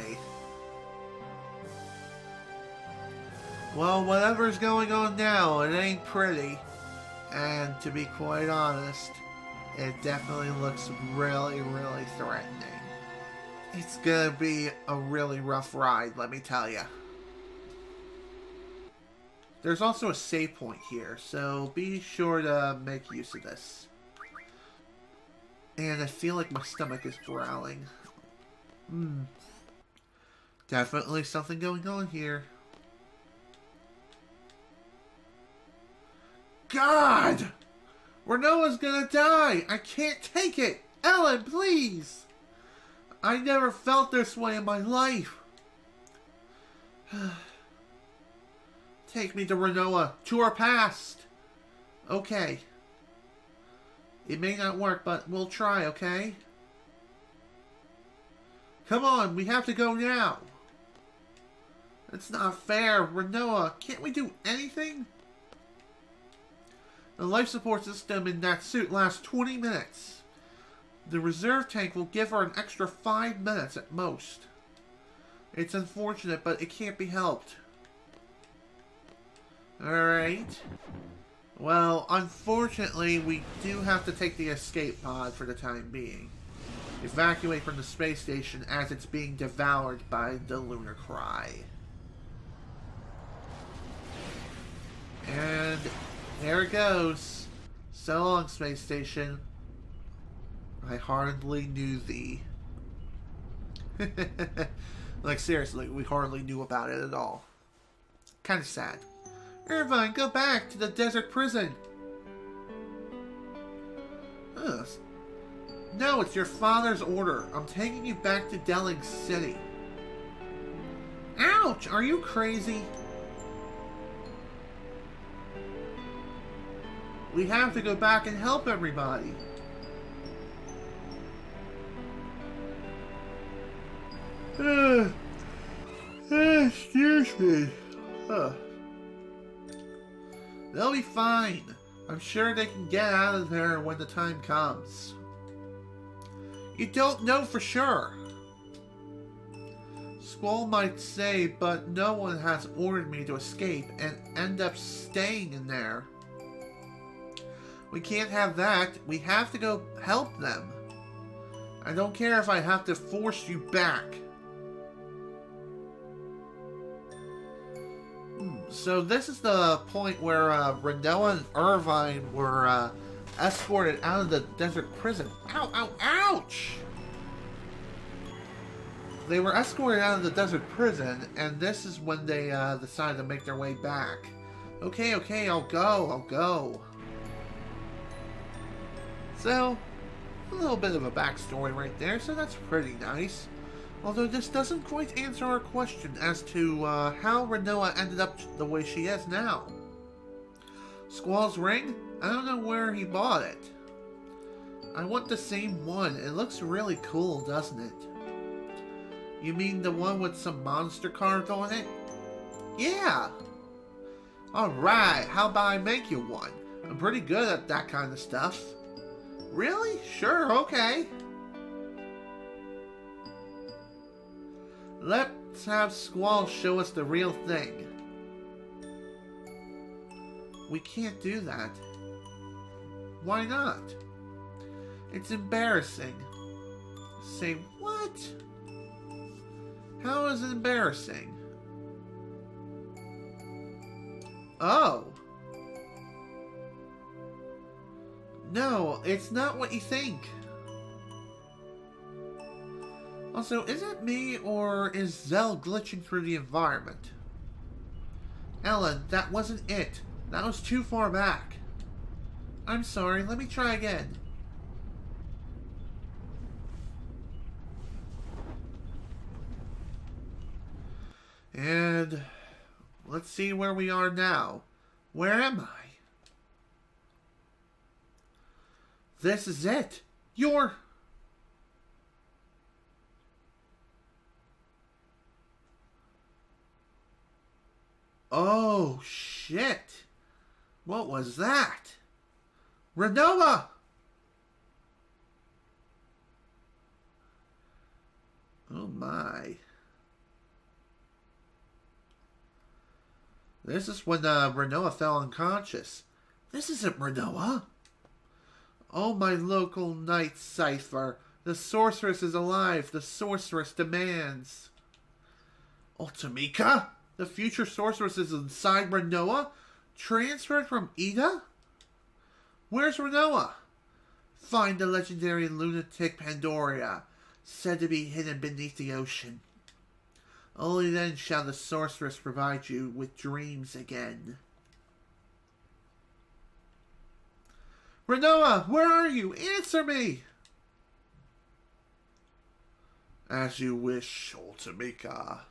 S1: Well, whatever's going on now, it ain't pretty. And to be quite honest, it definitely looks really, really threatening. It's gonna be a really rough ride, let me tell ya. There's also a save point here, so be sure to make use of this. And I feel like my stomach is growling. Definitely something going on here. God! Rinoa's gonna die! I can't take it! Ellone, please! I never felt this way in my life. Take me to Rinoa, to our past. Okay. It may not work, but we'll try, okay? Come on, we have to go now. It's not fair, Rinoa. Can't we do anything? The life support system in that suit lasts 20 minutes. The reserve tank will give her an extra 5 minutes at most. It's unfortunate, but it can't be helped. Alright. Well, unfortunately, we do have to take the escape pod for the time being. Evacuate from the space station as it's being devoured by the Lunar Cry. And there it goes. So long, space station. I hardly knew thee. Like, seriously, we hardly knew about it at all. Kind of sad. Irvine, go back to the desert prison. Ugh. No, it's your father's order. I'm taking you back to Delling City. Ouch! Are you crazy? We have to go back and help everybody. Excuse me. They'll be fine. I'm sure they can get out of there when the time comes. You don't know for sure. Squall might say, but no one has ordered me to escape and end up staying in there. We can't have that. We have to go help them. I don't care if I have to force you back. So this is the point where Rinoa and Irvine were escorted out of the desert prison. Ow, ow, ouch! They were escorted out of the desert prison, and this is when they decided to make their way back. Okay, okay, I'll go. So, a little bit of a backstory right there, so that's pretty nice. Although this doesn't quite answer our question as to how Rinoa ended up the way she is now. Squall's ring? I don't know where he bought it. I want the same one. It looks really cool, doesn't it? You mean the one with some monster carved on it? Yeah! Alright, how about I make you one? I'm pretty good at that kind of stuff. Really? Sure, okay. Let's have Squall show us the real thing. We can't do that. Why not? It's embarrassing. Say what? How is it embarrassing? Oh. No, it's not what you think. Also, is it me or is Zell glitching through the environment? Ellone, that wasn't it. That was too far back. I'm sorry, let me try again. And let's see where we are now. Where am I? This is it. You're... Oh, shit. What was that? Rinoa! Oh my. This is when Rinoa fell unconscious. This isn't Rinoa. Oh, my local night cipher. The sorceress is alive. The sorceress demands. Ultimika? The future sorceress is inside Rinoa? Transferred from Ida? Where's Rinoa? Find the legendary lunatic Pandoria, said to be hidden beneath the ocean. Only then shall the sorceress provide you with dreams again. Rinoa, where are you? Answer me! As you wish, Ultimika.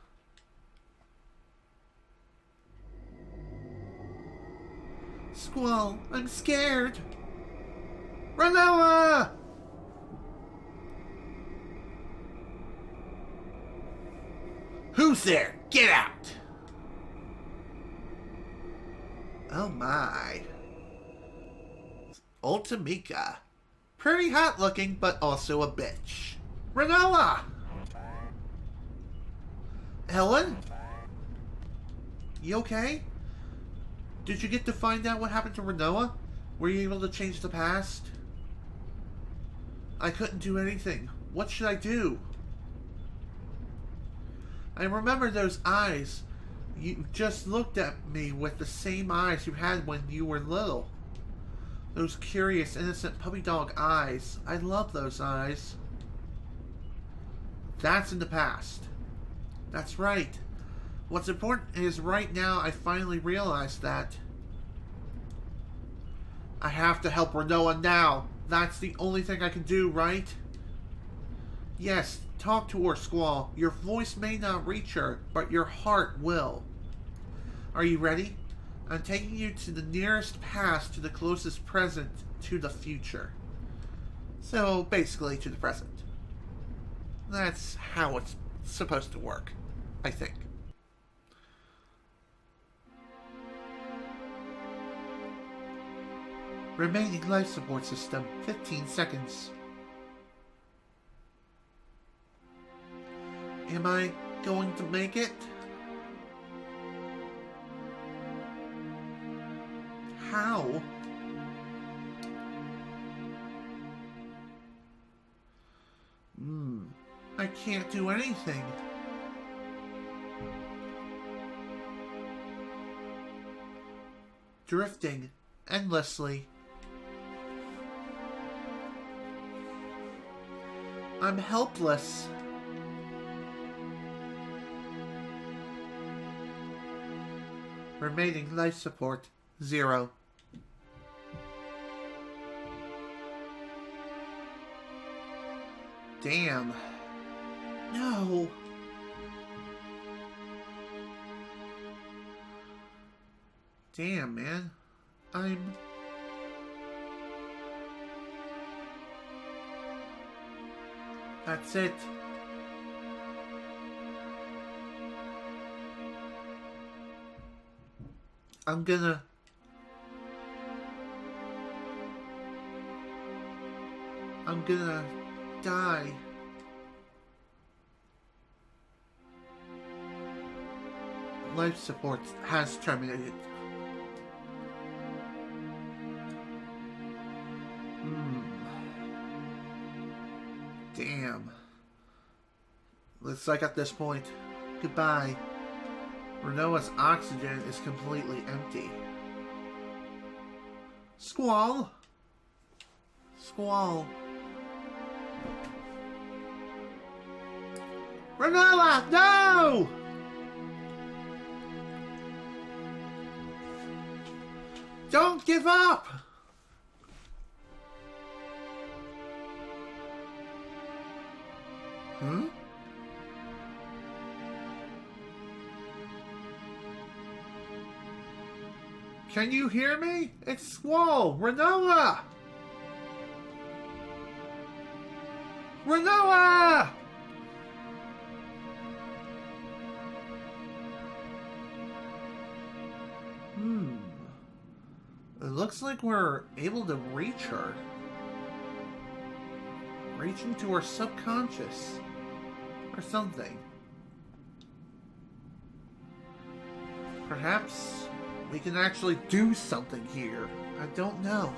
S1: Squall, I'm scared. Rinoa! Who's there? Get out! Oh my. Ultimika. Pretty hot looking, but also a bitch. Rinoa! Ellone? You okay? Did you get to find out what happened to Rinoa? Were you able to change the past? I couldn't do anything. What should I do? I remember those eyes. You just looked at me with the same eyes you had when you were little. Those curious, innocent puppy dog eyes. I love those eyes. That's in the past. That's right. What's important is right now I finally realized that I have to help Rinoa now. That's the only thing I can do, right? Yes, talk to her, Squall. Your voice may not reach her, but your heart will. Are you ready? I'm taking you to the nearest past to the closest present to the future. So, basically to the present. That's how it's supposed to work, I think. Remaining life support system, 15 seconds. Am I going to make it? How? I can't do anything. Drifting endlessly. I'm helpless. Remaining life support, 0. Damn. No. Damn, man. That's it. I'm gonna die. Life support has terminated. It's like at this point, goodbye. Rinoa's oxygen is completely empty. Squall! Squall. Rinoa, no! Don't give up! Hmm? Can you hear me? It's Squall! Rinoa! Rinoa! It looks like we're able to reach her. Reach into her subconscious. Or something. Perhaps we can actually do something here. I don't know.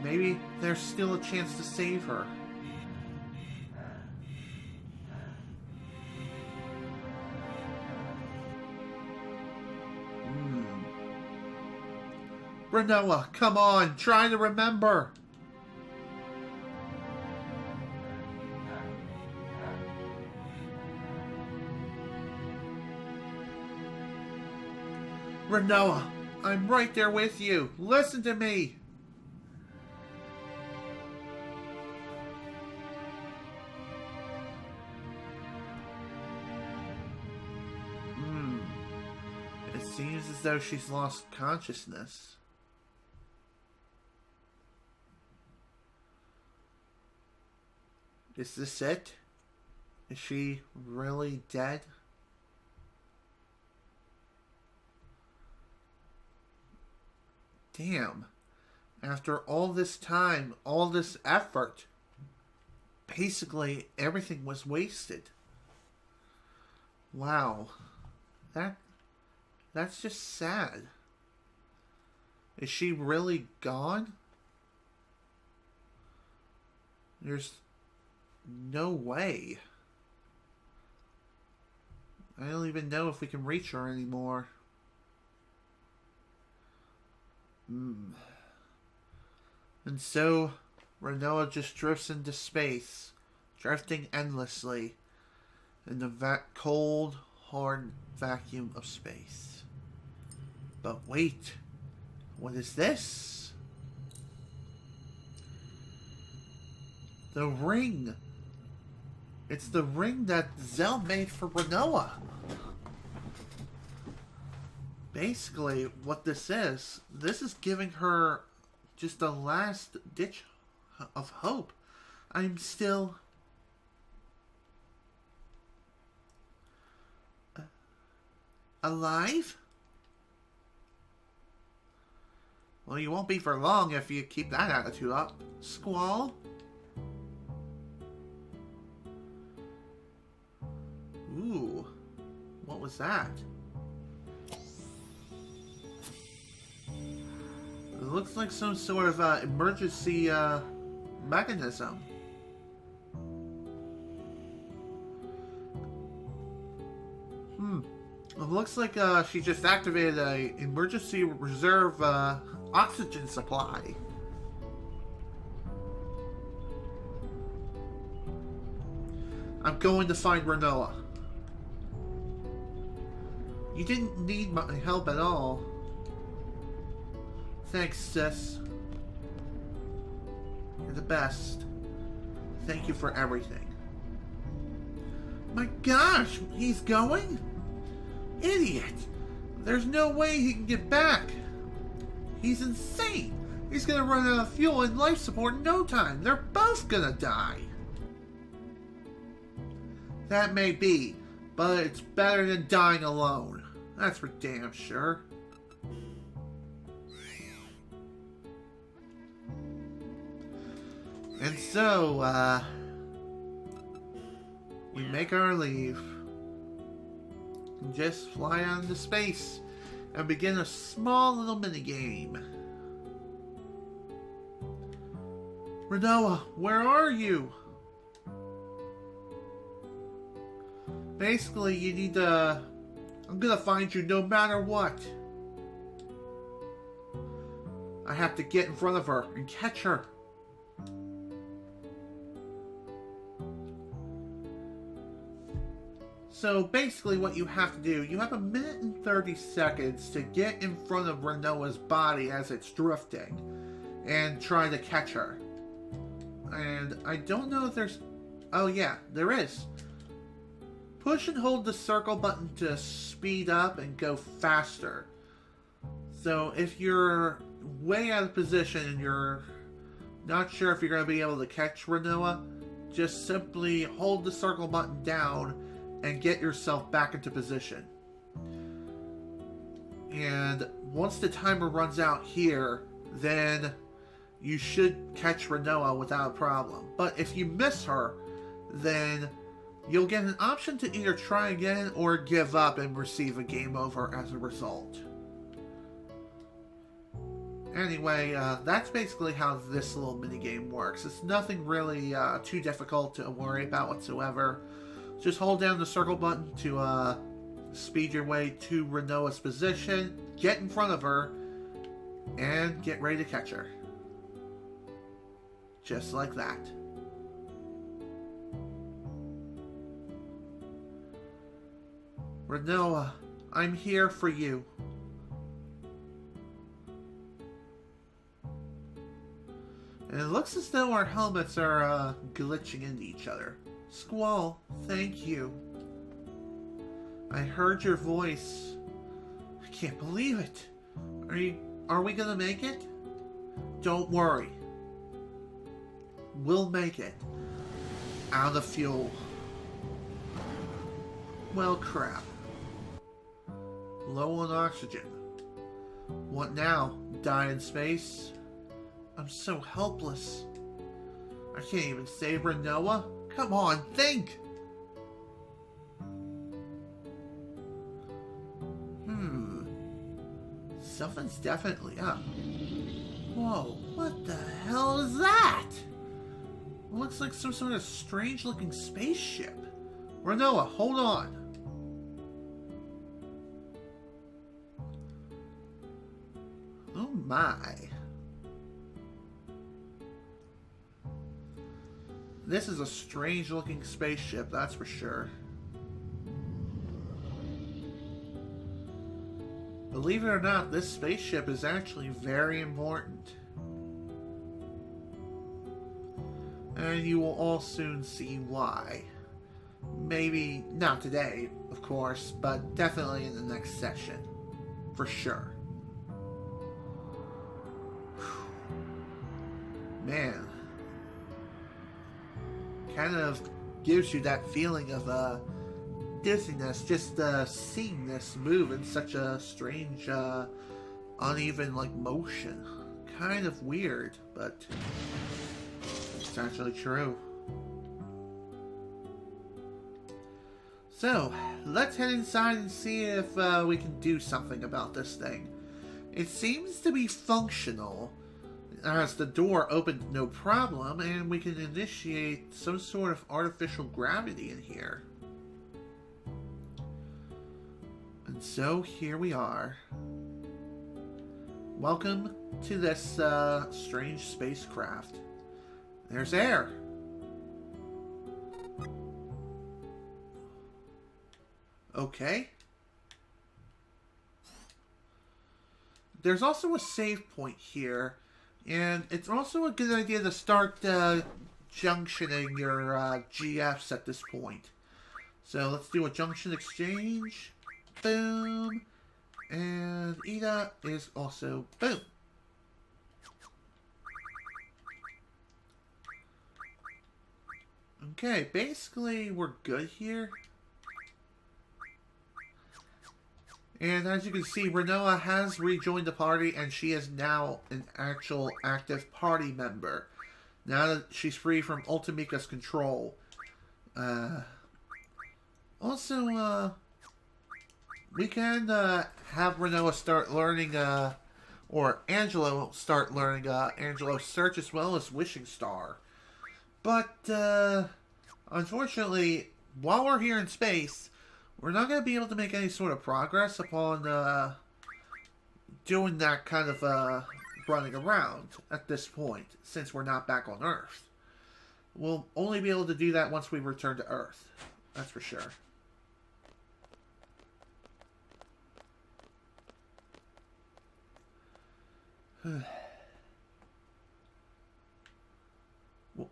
S1: Maybe there's still a chance to save her. Rinoa, come on, try to remember. Rinoa, I'm right there with you. Listen to me. It seems as though she's lost consciousness. Is this it? Is she really dead? Damn. After all this time, all this effort, basically everything was wasted. Wow. That's just sad. Is she really gone? There's no way. I don't even know if we can reach her anymore. And so, Rinoa just drifts into space, drifting endlessly in the cold, hard vacuum of space. But wait, what is this? The ring. It's the ring that Zell made for Rinoa. Basically, what this is giving her just a last ditch of hope. I'm still alive? Well, you won't be for long if you keep that attitude up. Squall? Ooh, what was that? It looks like some sort of emergency mechanism. It looks like she just activated a emergency reserve oxygen supply. I'm going to find Rinoa. You didn't need my help at all. Thanks, sis. You're the best. Thank you for everything. My gosh, he's going? Idiot! There's no way he can get back. He's insane. He's gonna run out of fuel and life support in no time. They're both gonna die. That may be, but it's better than dying alone. That's for damn sure. And so, we make our leave. And just fly out into space and begin a small little minigame. Rinoa, where are you? Basically, you need to... I'm gonna find you no matter what. I have to get in front of her and catch her. So basically what you have to do, you have 1 minute and 30 seconds to get in front of Rinoa's body as it's drifting and try to catch her. And I don't know if there's... Oh yeah, there is. Push and hold the circle button to speed up and go faster. So if you're way out of position and you're not sure if you're going to be able to catch Rinoa, just simply hold the circle button down and get yourself back into position. And once the timer runs out here, then you should catch Rinoa without a problem. But if you miss her, then you'll get an option to either try again or give up and receive a game over as a result. Anyway, that's basically how this little minigame works. It's nothing really too difficult to worry about whatsoever. Just hold down the circle button to speed your way to Rinoa's position, get in front of her, and get ready to catch her. Just like that. Rinoa, I'm here for you. And it looks as though our helmets are glitching into each other. Squall, thank you. I heard your voice. I can't believe it. Are we gonna make it? Don't worry. We'll make it. Out of fuel. Well, crap. Low on oxygen. What now? Die in space? I'm so helpless. I can't even save Rinoa. Come on, think! Something's definitely up. Whoa, what the hell is that? It looks like some sort of strange-looking spaceship. Rinoa, hold on. Oh my. This is a strange-looking spaceship, that's for sure. Believe it or not, this spaceship is actually very important. And you will all soon see why. Maybe not today, of course, but definitely in the next session. For sure. Man. Kind of gives you that feeling of dizziness just seeing this move in such a strange uneven like motion. Kind of weird, but it's actually true. So let's head inside and see if we can do something about this thing. It seems to be functional, as the door opened no problem, and we can initiate some sort of artificial gravity in here. And so here we are. Welcome to this strange spacecraft. There's air. Okay. There's also a save point here, and it's also a good idea to start junctioning your GFs at this point. So let's do a junction exchange. Boom. And Ida is also boom. Okay, basically we're good here. And as you can see, Rinoa has rejoined the party, and she is now an actual active party member. Now that she's free from Ultimika's control. Also, we can have Rinoa start learning, or Angelo start learning Angelo's Search as well as Wishing Star. But, unfortunately, while we're here in space, we're not going to be able to make any sort of progress upon doing that kind of running around at this point, since we're not back on Earth. We'll only be able to do that once we return to Earth. That's for sure.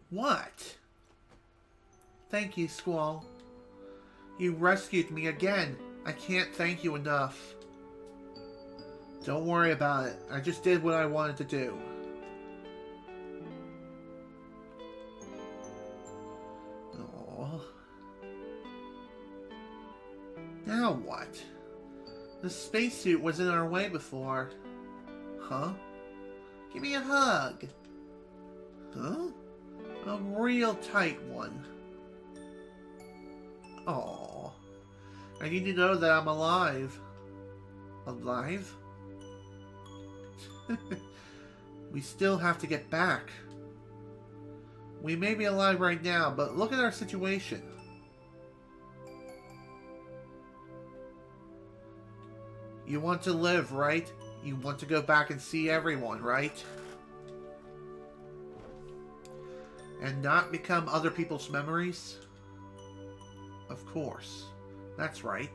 S1: What? Thank you, Squall. You rescued me again. I can't thank you enough. Don't worry about it. I just did what I wanted to do. Aww. Now what? The spacesuit was in our way before. Huh? Give me a hug. Huh? A real tight one. Aww. I need to know that I'm alive. Alive? We still have to get back. We may be alive right now, but look at our situation. You want to live, right? You want to go back and see everyone, right? And not become other people's memories? Of course. That's right.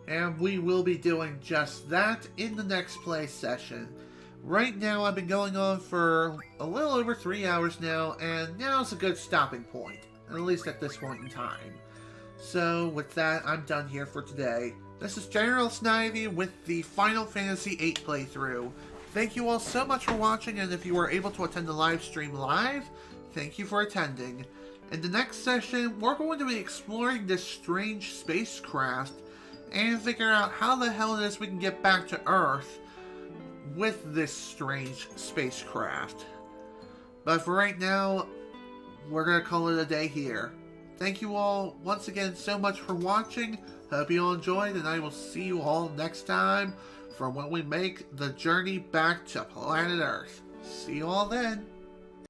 S1: And we will be doing just that in the next play session. Right now I've been going on for a little over 3 hours now, and now's a good stopping point. At least at this point in time. So with that, I'm done here for today. This is General Snivy with the Final Fantasy VIII playthrough. Thank you all so much for watching, and if you were able to attend the live stream live, thank you for attending. In the next session, we're going to be exploring this strange spacecraft and figure out how the hell it is we can get back to Earth with this strange spacecraft. But for right now, we're going to call it a day here. Thank you all once again so much for watching. Hope you all enjoyed, and I will see you all next time for when we make the journey back to planet Earth. See you all then.